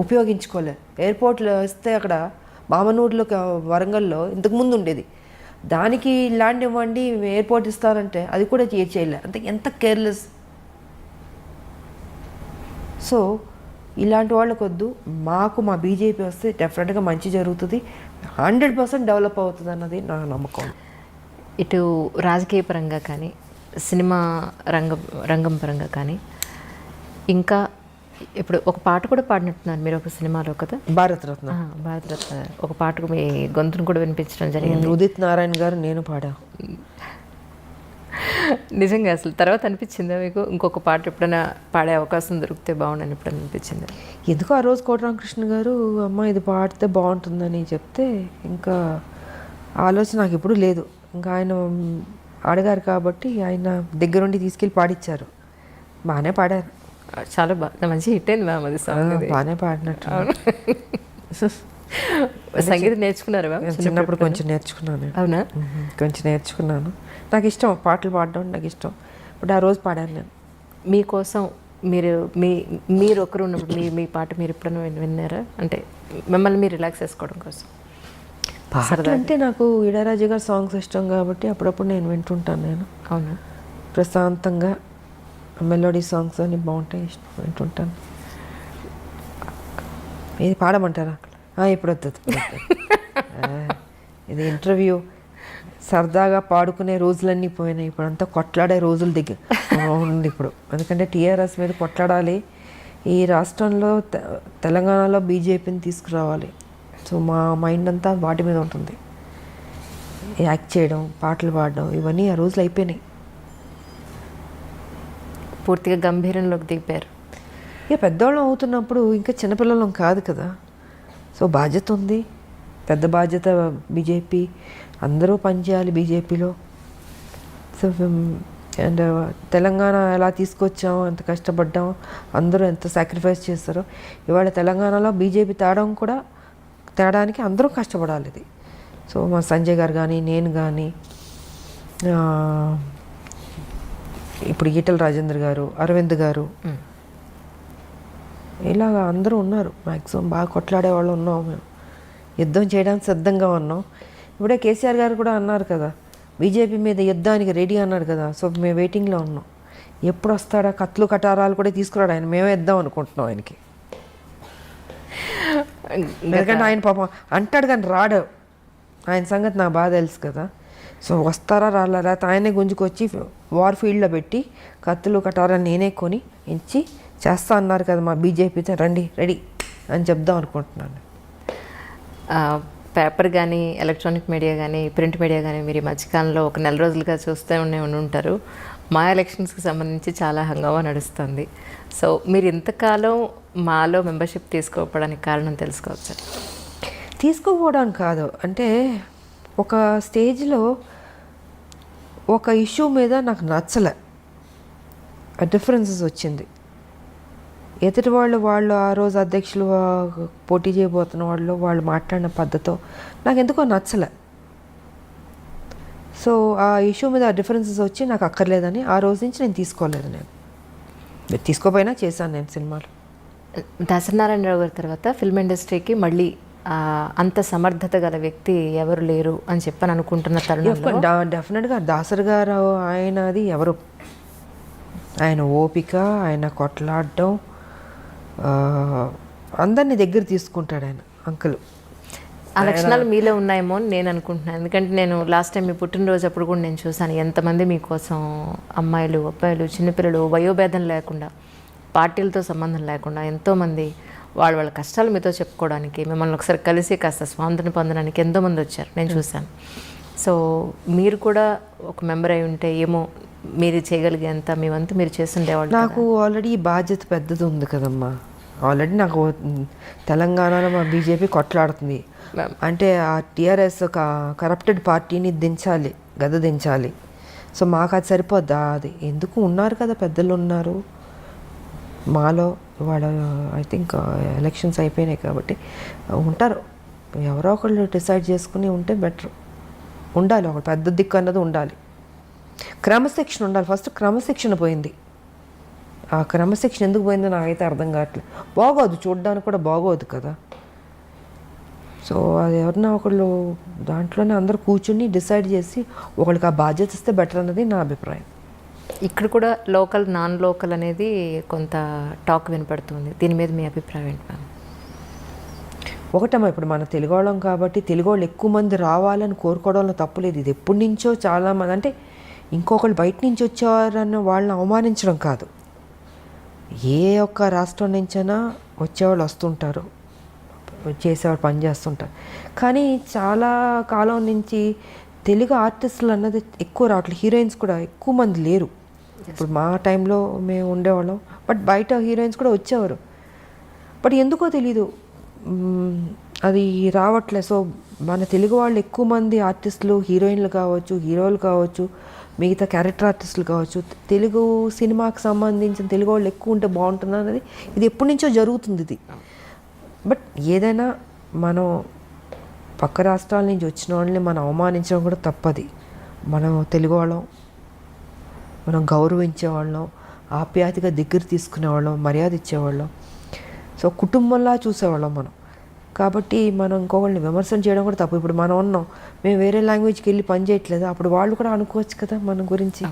ఉపయోగించుకోలేదు. ఎయిర్పోర్ట్లో ఇస్తే అక్కడ మామనూరులో వరంగల్లో ఇంతకుముందు ఉండేది, దానికి ల్యాండ్ ఇవ్వండి ఎయిర్పోర్ట్ ఇస్తారంటే అది కూడా చేయలే. అంటే ఎంత కేర్లెస్. సో ఇలాంటి వాళ్ళకు వద్దు. మాకు మా బీజేపీ వస్తే డెఫినెట్గా మంచి జరుగుతుంది, 100% డెవలప్ అవుతుంది అన్నది నా నమ్మకం. ఇటు రాజకీయ పరంగా కానీ, సినిమా రంగం పరంగా కానీ, ఇంకా ఇప్పుడు ఒక పాట కూడా పాడినట్టున్నారు మీరు ఒక సినిమాలో కదా, భారతరత్న. భారతరత్న ఒక పాటకు మీ గొంతును కూడా వినిపించడం జరిగింది. ఉదిత్ నారాయణ గారు నేను పాడా. నిజంగా అసలు తర్వాత అనిపించిందా మీకు ఇంకొక పాట ఎప్పుడైనా పాడే అవకాశం దొరికితే బాగుండని ఎప్పుడైనా అనిపించింది? ఎందుకు ఆ రోజు కోటరామకృష్ణ గారు అమ్మ ఇది పాడితే బాగుంటుందని చెప్తే ఇంకా ఆలోచన నాకు ఎప్పుడు లేదు. ఇంకా ఆయన అడిగారు కాబట్టి ఆయన దగ్గరుండి తీసుకెళ్ళి పాడిచ్చారు. బాగానే పాడారు, చాలా బాగా మంచి హిట్ అయింది మ్యామ్ అది సాంగ్. బాగానే పాడినట్టు. సంగీతం నేర్చుకున్నారు మ్యామ్? చిన్నప్పుడు కొంచెం నేర్చుకున్నాను. అవునా? కొంచెం నేర్చుకున్నాను. నాకు ఇష్టం పాటలు పాడడం, నాకు ఇష్టం. బట్ ఆ రోజు పాడాను నేను. మీకోసం మీరు ఒకరు ఉన్నప్పుడు మీ పాట మీరు ఎప్పుడైనా విన్నారా? అంటే మిమ్మల్ని మీరు రిలాక్స్ చేసుకోవడం కోసం. పాట అంటే నాకు ఇళయరాజా గారి సాంగ్స్ ఇష్టం కాబట్టి అప్పుడప్పుడు నేను వింటుంటాను. నేను అవును, ప్రశాంతంగా మెలోడీ సాంగ్స్ అన్నీ బాగుంటాయి, ఇష్టం వింటుంటాను. ఇది పాడమంటారా? ఇప్పుడు వద్దు. ఇది ఇంటర్వ్యూ, సరదాగా పాడుకునే రోజులన్నీ పోయినాయి. ఇప్పుడు అంతా కొట్లాడే రోజుల దగ్గర ఉంది ఇప్పుడు. ఎందుకంటే టీఆర్ఎస్ మీద కొట్లాడాలి, ఈ రాష్ట్రంలో తెలంగాణలో బీజేపీని తీసుకురావాలి. సో మా మైండ్ అంతా వాటి మీద ఉంటుంది. యాక్ట్ చేయడం, పాటలు పాడడం, ఇవన్నీ ఆ రోజులు అయిపోయినాయి. పూర్తిగా గంభీరంలోకి దిగిపోయారు. ఇక పెద్దవాళ్ళం అవుతున్నప్పుడు ఇంకా చిన్నపిల్లలం కాదు కదా. సో బాధ్యత ఉంది, పెద్ద బాధ్యత. బీజేపీ అందరూ పనిచేయాలి బీజేపీలో. సో అండ్ తెలంగాణ ఎలా తీసుకొచ్చాం, ఎంత కష్టపడ్డాం, అందరూ ఎంత సాక్రిఫైస్ చేస్తారో. ఇవాళ తెలంగాణలో బీజేపీ తేడానికి అందరూ కష్టపడాలి. ఇది సో మా సంజయ్ గారు కానీ, నేను కానీ, ఇప్పుడు ఈటల రాజేంద్ర గారు, అరవింద్ గారు, ఇలాగ అందరూ ఉన్నారు. మ్యాక్సిమం బాగా కొట్లాడే వాళ్ళు ఉన్నాం. మేము యుద్ధం చేయడానికి సిద్ధంగా ఉన్నాం. ఇప్పుడే కేసీఆర్ గారు కూడా అన్నారు కదా, బీజేపీ మీద యుద్ధానికి రెడీ అన్నాడు కదా. సో మేము వెయిటింగ్లో ఉన్నాం. ఎప్పుడు వస్తాడా, కత్తులు కటారాలు కూడా తీసుకురాడు ఆయన. మేమే ఇద్దాం అనుకుంటున్నాం ఆయనకి. ఎందుకంటే ఆయన పాపం అంటాడు కానీ రాడు. ఆయన సంగతి నాకు బాగా తెలుసు కదా. సో వస్తారా రాలా, లేకపోతే ఆయనే గుంజుకొచ్చి వార్ ఫీల్డ్లో పెట్టి కత్తులు కటారాలు నేనే కొని ఇచ్చి చేస్తా అన్నారు కదా మా బీజేపీతో, రండి రెడీ అని చెప్దాం అనుకుంటున్నాను. పేపర్ కానీ, ఎలక్ట్రానిక్ మీడియా కానీ, ప్రింట్ మీడియా కానీ మీరు ఈ మధ్యకాలంలో ఒక నెల రోజులుగా చూస్తూ ఉంటారు. మా ఎలక్షన్స్కి సంబంధించి చాలా హంగామా నడుస్తుంది. సో మీరు ఇంతకాలం మాలో మెంబర్షిప్ తీసుకోకపోవడానికి కారణం తెలుసుకోవచ్చు? తీసుకోకపోవడానికి కాదు, అంటే ఒక స్టేజ్లో ఒక ఇష్యూ మీద నాకు నచ్చలే, డిఫరెన్సెస్ వచ్చింది. ఎదుటి వాళ్ళు ఆ రోజు అధ్యక్షులు పోటీ చేయబోతున్న వాళ్ళు మాట్లాడిన పద్ధతితో నాకు ఎందుకో నచ్చలే. సో ఆ ఇష్యూ మీద డిఫరెన్సెస్ వచ్చి నాకు అక్కర్లేదని ఆ రోజు నుంచి నేను తీసుకోలేదు. నేను తీసుకోపోయినా చేశాను నేను సినిమాలు. దాసనారాయణరావు గారి తర్వాత ఫిల్మ్ ఇండస్ట్రీకి మళ్ళీ అంత సమర్థత గల వ్యక్తి ఎవరు లేరు అని చెప్పని అనుకుంటున్న తరుణంలో డెఫినెట్గా దాసరి గారు ఆయనది ఎవరు, ఆయన ఓపిక, ఆయన కొట్లాడడం, అందరినీ దగ్గర తీసుకుంటాడు ఆయన అంకుల్. ఆ లక్షణాలు మీలో ఉన్నాయేమో అని నేను అనుకుంటున్నాను. ఎందుకంటే నేను లాస్ట్ టైం మీ పుట్టినరోజు అప్పుడు కూడా నేను చూసాను ఎంతమంది మీకోసం అమ్మాయిలు, అబ్బాయిలు, చిన్నపిల్లలు వయోభేదం లేకుండా, పార్టీలతో సంబంధం లేకుండా ఎంతోమంది వాళ్ళ కష్టాలు మీతో చెప్పుకోవడానికి, మిమ్మల్ని ఒకసారి కలిసి కాస్త స్వాతంత్రం పొందడానికి ఎంతోమంది వచ్చారు, నేను చూశాను. సో మీరు కూడా ఒక మెంబర్ అయి ఉంటే ఏమో మీరు చేయగలిగేంత మీ వంతు మీరు చేస్తుండేవాళ్ళు. నాకు ఆల్రెడీ ఈ బాధ్యత పెద్దది ఉంది కదమ్మా. ఆల్రెడీ నాకు తెలంగాణలో మా బీజేపీ కొట్లాడుతుంది అంటే ఆ టీఆర్ఎస్ కరప్టెడ్ పార్టీని దించాలి, దించాలి. సో మాకు అది సరిపోద్దా? అది ఎందుకు ఉన్నారు కదా, పెద్దలు ఉన్నారు మాలో. వాళ్ళ ఐ థింక్ ఎలక్షన్స్ అయిపోయినాయి కాబట్టి ఉంటారు, ఎవరో ఒకళ్ళు డిసైడ్ చేసుకుని ఉంటే బెటర్. ఉండాలి, ఒక పెద్ద దిక్కు అన్నది ఉండాలి, క్రమశిక్షణ ఉండాలి. ఫస్ట్ క్రమశిక్షణ పోయింది. ఆ క్రమశిక్షణ ఎందుకు పోయిందో నాకైతే అర్థం కావట్లేదు. బాగోదు, చూడడానికి కూడా బాగోదు కదా. సో అది ఎవరన్నా ఒకళ్ళు దాంట్లోనే అందరూ కూర్చుని డిసైడ్ చేసి ఒకరికి ఆ బాధ్యత ఇస్తే బెటర్ అన్నది నా అభిప్రాయం. ఇక్కడ కూడా లోకల్, నాన్ లోకల్ అనేది కొంత టాక్ వినపడుతుంది. దీని మీద మీ అభిప్రాయం ఏంటి మ్యామ్? ఒకటమ్మా, ఇప్పుడు మన తెలుగు వాళ్ళం కాబట్టి తెలుగు వాళ్ళు ఎక్కువ మంది రావాలని కోరుకోవడంలో తప్పులేదు. ఇది ఎప్పటి నుంచో చాలామంది, అంటే ఇంకొకళ్ళు బయట నుంచి వచ్చేవారన్న వాళ్ళని అవమానించడం కాదు. ఏ ఒక్క రాష్ట్రం నుంచైనా వచ్చేవాళ్ళు వస్తుంటారు, చేసేవాళ్ళు పని చేస్తుంటారు. కానీ చాలా కాలం నుంచి తెలుగు ఆర్టిస్టులు అన్నది ఎక్కువ రావట్లేదు. హీరోయిన్స్ కూడా ఎక్కువ మంది లేరు. ఇప్పుడు మా టైంలో మేము ఉండేవాళ్ళం, బట్ బయట హీరోయిన్స్ కూడా వచ్చేవారు. బట్ ఎందుకో తెలీదు అది రావట్లే. సో మన తెలుగు వాళ్ళు ఎక్కువ మంది ఆర్టిస్టులు, హీరోయిన్లు కావచ్చు, హీరోలు కావచ్చు, మిగతా క్యారెక్టర్ ఆర్టిస్టులు కావచ్చు, తెలుగు సినిమాకి సంబంధించిన తెలుగు వాళ్ళు ఎక్కువ ఉంటే బాగుంటుంది అన్నది ఇది ఎప్పటి నుంచో జరుగుతుంది ఇది. బట్ ఏదైనా మనం పక్క రాష్ట్రాల నుంచి వచ్చిన వాళ్ళని మనం అవమానించడం కూడా తప్పది. మనం తెలుగు వాళ్ళం, మనం గౌరవించేవాళ్ళం, ఆప్యాయతగా దగ్గర తీసుకునేవాళ్ళం, మర్యాద ఇచ్చేవాళ్ళం. సో కుటుంబంలా చూసేవాళ్ళం మనం. కాబట్టి మనం ఇంకొకళ్ళని విమర్శన చేయడం కూడా తప్పు. ఇప్పుడు మనం ఉన్నాం, మేము వేరే లాంగ్వేజ్కి వెళ్ళి పని చేయట్లేదు, అప్పుడు వాళ్ళు కూడా అనుకోవచ్చు కదా మన గురించి.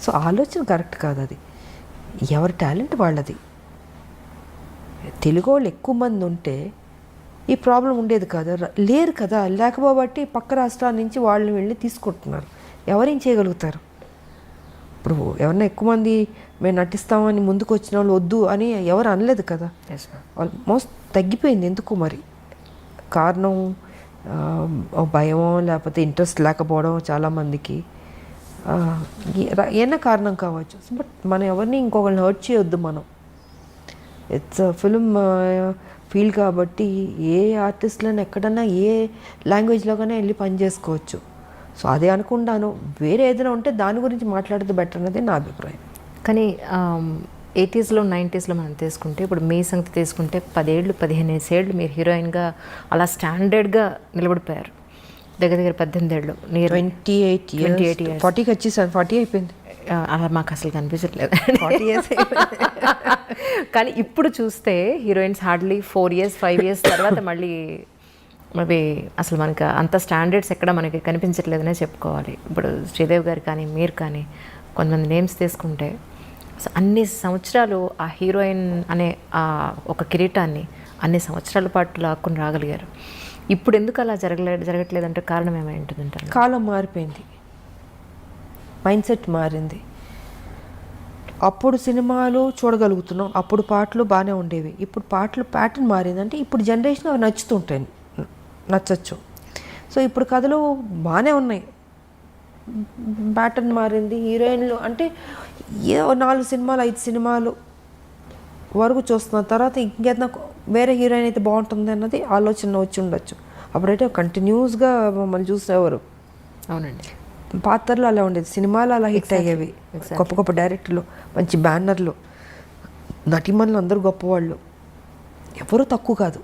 సో ఆలోచన కరెక్ట్ కాదు అది. ఎవరి టాలెంట్ వాళ్ళది. తెలుగు వాళ్ళు ఎక్కువ మంది ఉంటే ఈ ప్రాబ్లం ఉండేది కదా, లేరు కదా. లేకపోబట్టి పక్క రాష్ట్రాల నుంచి వాళ్ళు వెళ్ళి తీసుకుంటున్నారు. ఎవరేం చేయగలుగుతారు? ఇప్పుడు ఎవరన్నా ఎక్కువ మంది మేము నటిస్తామని ముందుకు వచ్చిన వాళ్ళు వద్దు అని ఎవరు అనలేదు కదా. ఆల్మోస్ట్ తగ్గిపోయింది. ఎందుకు మరి? కారణం భయమో లేకపోతే ఇంట్రెస్ట్ లేకపోవడం చాలామందికి, ఏమైనా కారణం కావచ్చు. బట్ మనం ఎవరిని ఇంకొకరిని హర్ట్ చేయొద్దు. మనం ఇట్స్ ఫిల్మ్ ఫీల్డ్ కాబట్టి ఏ ఆర్టిస్ట్లను ఎక్కడన్నా ఏ లాంగ్వేజ్లోగానే వెళ్ళి పని చేసుకోవచ్చు. సో అదే అనుకుంటాను. వేరే ఏదైనా ఉంటే దాని గురించి మాట్లాడితే బెటర్ అనేది నా అభిప్రాయం. కానీ 80s, 90s మనం తీసుకుంటే, ఇప్పుడు మీ సంగతి తీసుకుంటే 10 ఏళ్ళు 15 ఏళ్ళు మీరు హీరోయిన్గా అలా స్టాండర్డ్గా నిలబడిపోయారు. దగ్గర 18 ఏళ్ళు, నియర్ 28 years. 40కి వచ్చేసాను. 40 అయిపోయింది. అలా మాకు అసలు కనిపించట్లేదు. 40 years కానీ ఇప్పుడు చూస్తే హీరోయిన్స్ హార్డ్లీ 4 years 5 years తర్వాత మళ్ళీ అసలు మనకు అంత స్టాండర్డ్స్ ఎక్కడ మనకి కనిపించట్లేదనే చెప్పుకోవాలి. ఇప్పుడు శ్రీదేవి గారు కానీ, మీరు కానీ, కొంతమంది నేమ్స్ తీసుకుంటే అన్ని సంవత్సరాలు ఆ హీరోయిన్ అనే ఆ ఒక కిరీటాన్ని అన్ని సంవత్సరాల పాటు లాక్కుని రాగలిగారు. ఇప్పుడు ఎందుకు అలా జరగట్లేదంటే కారణం ఏమై ఉంటుందంటారు? కాలం మారిపోయింది, మైండ్ సెట్ మారింది. అప్పుడు సినిమాలు చూడగలుగుతున్నాం, అప్పుడు పాటలు బాగానే ఉండేవి. ఇప్పుడు పాటలు ప్యాటర్న్ మారిందంటే ఇప్పుడు జనరేషన్ అవి నచ్చుతుంటాయి, నచ్చచ్చు. సో ఇప్పుడు కథలు బాగానే ఉన్నాయి, ప్యాటర్న్ మారింది. హీరోయిన్లు అంటే ఏ 4 సినిమాలు 5 సినిమాలు వరకు చూస్తున్న తర్వాత ఇంకేదైనా వేరే హీరోయిన్ అయితే బాగుంటుంది అన్నది ఆలోచన వచ్చి ఉండొచ్చు. అప్పుడైతే కంటిన్యూస్గా మమ్మల్ని చూసేవారు. అవునండి. పాత్రలు అలా ఉండేది, సినిమాలు అలా హిట్ అయ్యేవి. గొప్ప గొప్ప డైరెక్టర్లు, మంచి బ్యానర్లు, నటిమణులు అందరూ గొప్పవాళ్ళు, ఎవరు తక్కువ కాదు.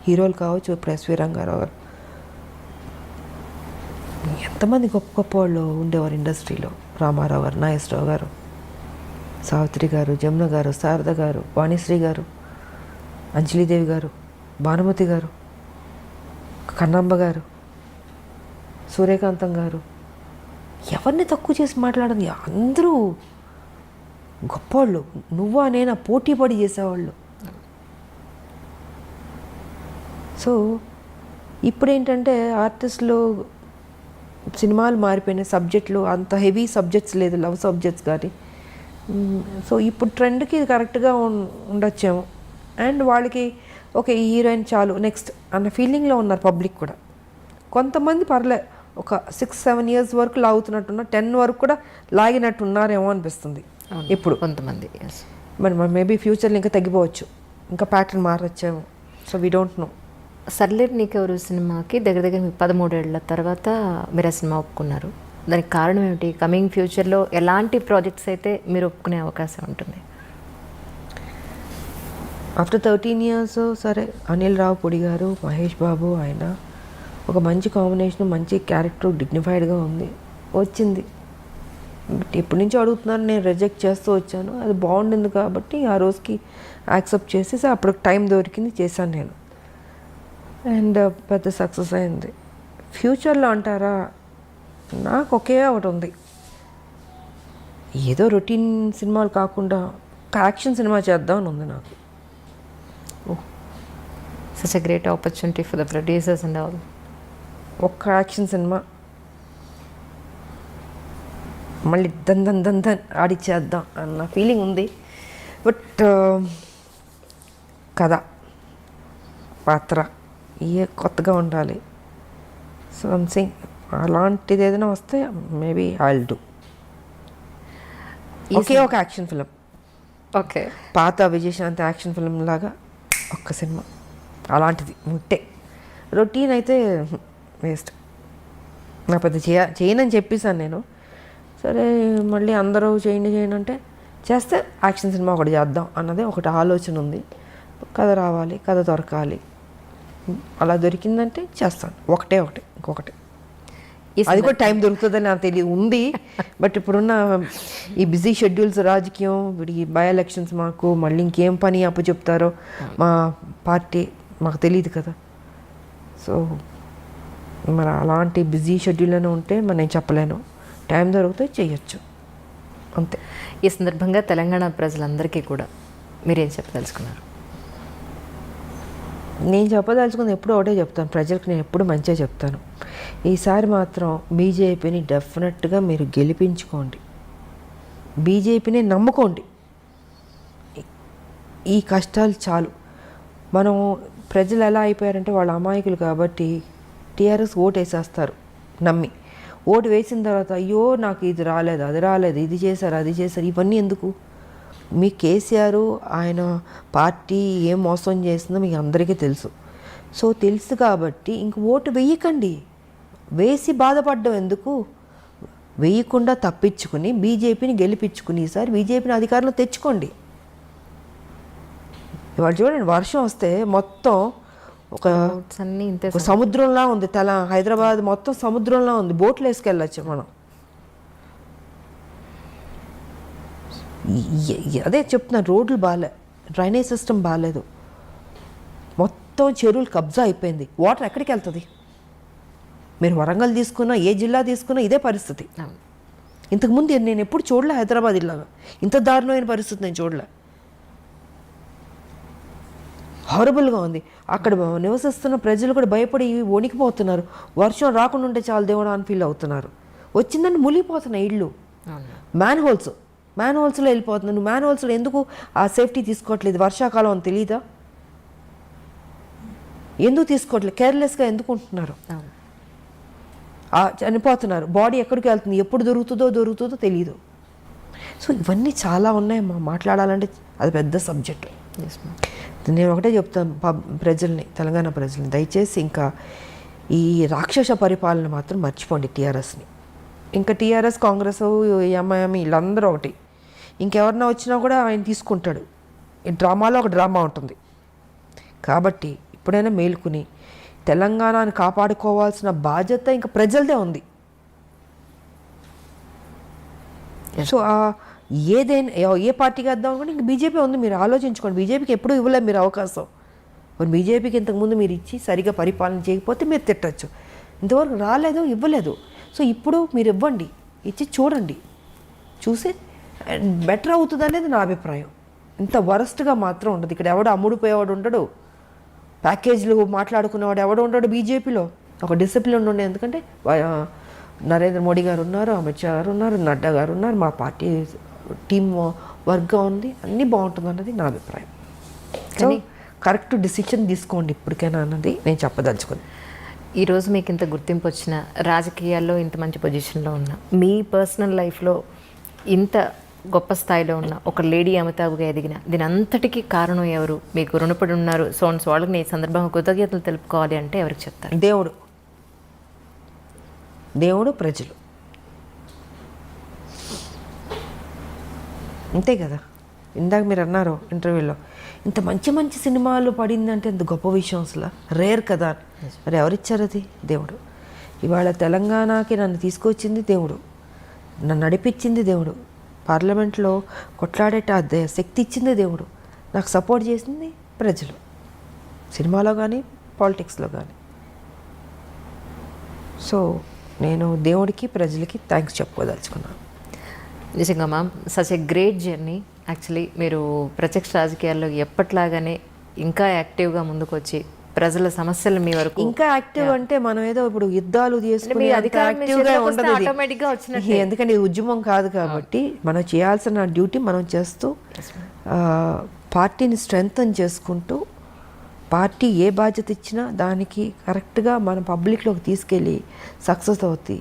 హీరోలు కావచ్చు, ఇప్పుడు ఎస్వి రంగారావు గారు, ఎంతమంది గొప్ప గొప్ప వాళ్ళు ఉండేవారు ఇండస్ట్రీలో. రామారావు గారు, నాగేశ్వరరావు గారు, సావిత్రి గారు, జమున గారు, శారద గారు, వాణిశ్రీ గారు, అంజలీదేవి గారు, భానుమతి గారు, కన్నమ్మ గారు, సూర్యకాంతం గారు, ఎవరిని తక్కువ చేసి మాట్లాడదు. అందరూ గొప్పవాళ్ళు. నువ్వా నేనా పోటీ పడి చేసేవాళ్ళు. సో ఇప్పుడు ఏంటంటే ఆర్టిస్టులు సినిమాలు మారిపోయినాయి, సబ్జెక్టులు అంత హెవీ సబ్జెక్ట్స్ లేదు, లవ్ సబ్జెక్ట్స్ కానీ. సో ఇప్పుడు ట్రెండ్కి ఇది కరెక్ట్గా ఉండొచ్చేమో. అండ్ వాళ్ళకి ఓకే ఈ హీరోయిన్ చాలు నెక్స్ట్ అన్న ఫీలింగ్లో ఉన్నారు పబ్లిక్ కూడా. కొంతమంది పర్లే ఒక 6-7 years వరకు లాగుతున్నట్టున్న 10 వరకు కూడా లాగినట్టు ఉన్నారేమో అనిపిస్తుంది ఇప్పుడు కొంతమంది. మరి మేబీ ఫ్యూచర్లో ఇంకా తగ్గిపోవచ్చు, ఇంకా ప్యాటర్న్ మారొచ్చేమో. So we don't know. Sarileru Neekevaru సినిమాకి దగ్గర దగ్గర మీకు 13 ఏళ్ల తర్వాత మీరు ఆ సినిమా ఒప్పుకున్నారు. దానికి కారణం ఏమిటి? కమింగ్ ఫ్యూచర్లో ఎలాంటి ప్రాజెక్ట్స్ అయితే మీరు ఒప్పుకునే అవకాశం ఉంటుంది? ఆఫ్టర్ 13 years సరే అనిల్ రావిపూడి గారు, మహేష్ బాబు, ఆయన ఒక మంచి కాంబినేషన్, మంచి క్యారెక్టర్, డిగ్నిఫైడ్గా ఉంది, వచ్చింది. బట్ ఎప్పటి నుంచో అడుగుతున్నారు, నేను రిజెక్ట్ చేస్తూ వచ్చాను. అది బాగుండింది కాబట్టి ఆ రోజుకి యాక్సెప్ట్ చేసేసి అప్పుడు టైం దొరికింది, చేశాను నేను. అండ్ పెద్ద సక్సెస్ అయింది. ఫ్యూచర్లో అంటారా, నాకు ఒకే ఒకటి ఉంది, ఏదో రొటీన్ సినిమాలు కాకుండా ఒక యాక్షన్ సినిమా చేద్దామని ఉంది నాకు. Such a great opportunity for the producers and all. ఒక్క యాక్షన్ సినిమా మళ్ళీ దన్ ఆడిచ్చేద్దాం అన్న ఫీలింగ్ ఉంది. బట్ కథ, పాత్ర ఏ కొత్తగా ఉండాలి. సంథింగ్ అలాంటిది ఏదైనా వస్తే మేబీ ఐ విల్ డూ. ఒకే ఒక యాక్షన్ ఫిలిం, ఓకే, పాత విజయశాంతి యాక్షన్ ఫిలిం లాగా ఒక్క సినిమా అలాంటిది ఉంటే. రొటీన్ అయితే వేస్ట్. నా పెద్ద చేయనని చెప్పేసాను నేను. సరే మళ్ళీ అందరూ చేయండి అంటే చేస్తే యాక్షన్ సినిమా ఒకటి చేద్దాం అన్నది ఒకటి ఆలోచన ఉంది. కథ రావాలి, కథ దొరకాలి, అలా దొరికిందంటే చేస్తాను. ఒకటి ఇంకొకటి. అది కూడా టైం దొరుకుతుందని నాకు తెలియదు, ఉంది. బట్ ఇప్పుడున్న ఈ బిజీ షెడ్యూల్స్, రాజకీయం, ఈ బై ఎలక్షన్స్, మాకు మళ్ళీ ఇంకేం పని అప్పు చెప్తారో మా పార్టీ మాకు తెలియదు కదా. సో మరి అలాంటి బిజీ షెడ్యూల్లోనే ఉంటే మరి నేను చెప్పలేను. టైం దొరికితే చేయొచ్చు, అంతే. ఈ సందర్భంగా తెలంగాణ ప్రజలందరికీ కూడా మీరేం చెప్పదలుచుకున్నారు? నేను చెప్పదలుచుకుంది ఎప్పుడు ఒకటే చెప్తాను, ప్రజలకు నేను ఎప్పుడు మంచిగా చెప్తాను. ఈసారి మాత్రం బీజేపీని డెఫినెట్గా మీరు గెలిపించుకోండి, బీజేపీని నమ్ముకోండి. ఈ కష్టాలు చాలు. మనం ప్రజలు ఎలా అయిపోయారంటే వాళ్ళ అమాయకులు కాబట్టి టీఆర్ఎస్ ఓటు వేసేస్తారు నమ్మి. ఓటు వేసిన తర్వాత అయ్యో నాకు ఇది రాలేదు, అది రాలేదు, ఇది చేశారు, అది చేశారు, ఇవన్నీ ఎందుకు? మీ కేసీఆర్ ఆయన పార్టీ ఏం మోసం చేస్తుందో మీకు అందరికీ తెలుసు. సో తెలుసు కాబట్టి ఇంక ఓటు వేయకండి. వేసి బాధపడ్డం ఎందుకు? వేయకుండా తప్పించుకుని బీజేపీని గెలిపించుకుని ఈసారి బీజేపీని అధికారంలో తెచ్చుకోండి. ఇవాళ చూడండి, వర్షం వస్తే మొత్తం ఒక సముద్రంలా ఉంది. హైదరాబాద్ మొత్తం సముద్రంలా ఉంది. బోట్లు వేసుకెళ్ళచ్చు మనం. అదే చెప్తున్నాను, రోడ్లు బాగాలే, డ్రైనేజ్ సిస్టమ్ బాగాలేదు, మొత్తం చెరువులు కబ్జా అయిపోయింది. వాటర్ ఎక్కడికి వెళ్తుంది? మీరు వరంగల్ తీసుకున్నా, ఏ జిల్లా తీసుకున్నా ఇదే పరిస్థితి. ఇంతకుముందు నేను ఎప్పుడు చూడలే హైదరాబాద్ ఇలాగా, ఇంత దారుణమైన పరిస్థితి నేను చూడలే. హారబుల్గా ఉంది. అక్కడ నివసిస్తున్న ప్రజలు కూడా భయపడి వణికిపోతున్నారు. వర్షం రాకుండా ఉంటే చాలా దేవుడు అని ఫీల్ అవుతున్నారు. వచ్చిందని మునిగిపోతున్నాయి ఇళ్ళు. మ్యాన్ హోల్స్లో వెళ్ళిపోతున్నాను. నువ్వు మ్యాన్ హోల్స్లో ఎందుకు ఆ సేఫ్టీ తీసుకోవట్లేదు? వర్షాకాలం అని తెలియదా? ఎందుకు తీసుకోవట్లేదు? కేర్లెస్గా ఎందుకు ఉంటున్నారు? చనిపోతున్నారు. బాడీ ఎక్కడికి వెళ్తుంది, ఎప్పుడు దొరుకుతుందో తెలియదు. సో ఇవన్నీ చాలా ఉన్నాయి మాట్లాడాలంటే, అది పెద్ద సబ్జెక్టు. నేను ఒకటే చెప్తాను ప్రజల్ని, తెలంగాణ ప్రజల్ని, దయచేసి ఇంకా ఈ రాక్షస పరిపాలన మాత్రం మర్చిపోండి టీఆర్ఎస్ని. ఇంకా టీఆర్ఎస్, కాంగ్రెస్, ఎంఐఎం వీళ్ళందరూ ఒకటి. ఇంకెవరన్నా వచ్చినా కూడా ఆయన తీసుకుంటాడు. ఈ డ్రామాలో ఒక డ్రామా ఉంటుంది. కాబట్టి ఇప్పుడైనా మేలుకుని తెలంగాణని కాపాడుకోవాల్సిన బాధ్యత ఇంకా ప్రజలదే ఉంది. సో ఏదైనా ఏ పార్టీకి వేద్దాం అనుకుంటే ఇంక బీజేపీ ఉంది. మీరు ఆలోచించుకోండి. బీజేపీకి ఎప్పుడూ ఇవ్వలేదు మీరు అవకాశం. మరి బీజేపీకి ఇంతకుముందు మీరు ఇచ్చి సరిగా పరిపాలన చేయకపోతే మీరు తిట్టచ్చు. ఇంతవరకు రాలేదు, ఇవ్వలేదు. సో ఇప్పుడు మీరు ఇవ్వండి, ఇచ్చి చూడండి, చూసి బెటర్ అవుతుంది అనేది నా అభిప్రాయం. ఇంత వరస్ట్గా మాత్రం ఉండదు. ఇక్కడ ఎవడు అమ్ముడిపోయేవాడు ఉండడు, ప్యాకేజీలు మాట్లాడుకునేవాడు ఎవడు ఉంటాడు బీజేపీలో? ఒక డిసిప్లిన్ ఉండే. ఎందుకంటే నరేంద్ర మోడీ గారు ఉన్నారు, అమిత్ షా గారు ఉన్నారు, నడ్డా గారు ఉన్నారు, మా పార్టీ టీమ్ వర్క్గా ఉంది, అన్నీ బాగుంటుంది అన్నది నా అభిప్రాయం. కానీ కరెక్ట్ డిసిషన్ తీసుకోండి ఇప్పటికైనా అన్నది నేను చెప్పదలుచుకుంది. ఈరోజు మీకు ఇంత గుర్తింపు వచ్చిన, రాజకీయాల్లో ఇంత మంచి పొజిషన్లో ఉన్న, మీ పర్సనల్ లైఫ్లో ఇంత గొప్ప స్థాయిలో ఉన్న ఒక లేడీ అమితాబ్గా ఎదిగిన, దీని అంతటికీ కారణం ఎవరు? మీకు రుణపడి ఉన్నారు సోన్స్ వాళ్ళకి నేను ఈ సందర్భంగా కృతజ్ఞతలు తెలుపుకోవాలి అంటే ఎవరికి చెప్తారు? దేవుడు, ప్రజలు, అంతే కదా. ఇందాక మీరు అన్నారు ఇంటర్వ్యూలో, ఇంత మంచి మంచి సినిమాలు పడిందంటే ఎంత గొప్ప విషయం, అసలు రేర్ కదా. మరి ఎవరిచ్చారు అది? దేవుడు. ఇవాళ తెలంగాణకి నన్ను తీసుకొచ్చింది దేవుడు, నన్ను నడిపించింది దేవుడు, పార్లమెంట్లో కొట్లాడేట శక్తి ఇచ్చింది దేవుడు, నాకు సపోర్ట్ చేసింది ప్రజలు, సినిమాలో కానీ పాలిటిక్స్లో కానీ. సో నేను దేవుడికి ప్రజలకి థ్యాంక్స్ చెప్పుకోదలుచుకున్నాను. నిజంగా ma'am, such a great journey. Actually మీరు ప్రత్యక్ష రాజకీయాల్లో ఎప్పట్లాగానే ఇంకా యాక్టివ్గా ముందుకు వచ్చి ప్రజల సమస్యలు మీ వరకు ఇంకా యాక్టివ్ అంటే మనం ఏదో ఇప్పుడు యుద్ధాలు చేసుకుని యాక్టివ్గా ఉండదు, ఆటోమేటిక్గా వచ్చిన. ఎందుకంటే ఇది ఉద్యమం కాదు కాబట్టి మనం చేయాల్సిన డ్యూటీ మనం చేస్తూ పార్టీని స్ట్రెంగ్తన్ చేసుకుంటూ, పార్టీ ఏ బాధ్యత ఇచ్చినా దానికి కరెక్ట్గా మన పబ్లిక్లోకి తీసుకెళ్ళి సక్సెస్ అవుతుంది.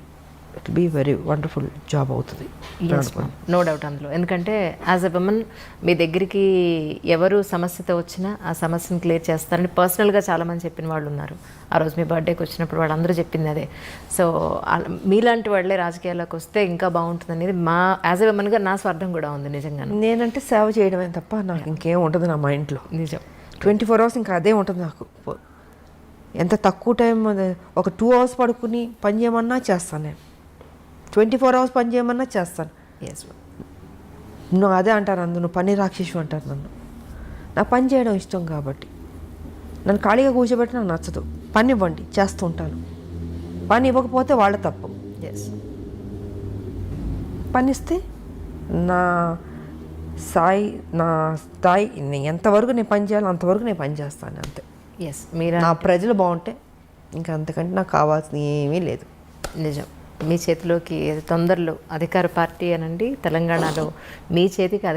It be very wonderful job అవుతుంది, నో డౌట్ అందులో. ఎందుకంటే యాజ్ ఎ విమన్ మీ దగ్గరికి ఎవరు సమస్యతో వచ్చినా ఆ సమస్యను క్లియర్ చేస్తారని పర్సనల్గా చాలామంది చెప్పిన వాళ్ళు ఉన్నారు. ఆ రోజు మీ బర్త్డేకి వచ్చినప్పుడు వాళ్ళందరూ చెప్పింది అదే. సో మీలాంటి వాళ్ళే రాజకీయాల్లోకి వస్తే ఇంకా బాగుంటుంది అనేది మా యాజ్ ఎ విమన్గా నా స్వార్థం కూడా ఉంది నిజంగా. నేనంటే సేవ చేయడమే తప్ప నాకు ఇంకేం ఉంటుంది నా మైండ్లో. నిజం. 24 hours ఇంకా అదే ఉంటుంది నాకు. ఎంత తక్కువ టైం, ఒక 2 hours పడుకుని పని చేయమన్నా చేస్తాను నేను, 24 hours పని చేయమన్నా చేస్తాను. ఎస్, నువ్వు అదే అంటారు అందరూ, నువ్వు పని రాక్షసు అంటారు నన్ను. నాకు పని చేయడం ఇష్టం కాబట్టి, నన్ను ఖాళీగా కూర్చోబెట్టి నాకు నచ్చదు. పని ఇవ్వండి, చేస్తూ ఉంటాను. పని ఇవ్వకపోతే వాళ్ళ తప్పు. ఎస్, పని ఇస్తే నా స్థాయి ఎంతవరకు నేను పని చేయాలో అంతవరకు నేను పని చేస్తాను, అంతే. ఎస్, మీరు నా ప్రజలు బాగుంటే ఇంకా అంతకంటే నాకు కావాల్సింది ఏమీ లేదు. నిజం. మీ చేతిలోకి తొందరలో అధికార పార్టీ అనండి, తెలంగాణలో మీ చేతికి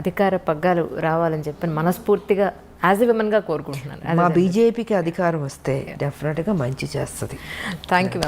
అధికార పగ్గాలు రావాలని చెప్పి మనస్ఫూర్తిగా యాజ్ ఎ విమన్గా కోరుకుంటున్నాను. మా బీజేపీకి అధికారం వస్తే డెఫినెట్గా మంచి చేస్తుంది. Thank you ma'am.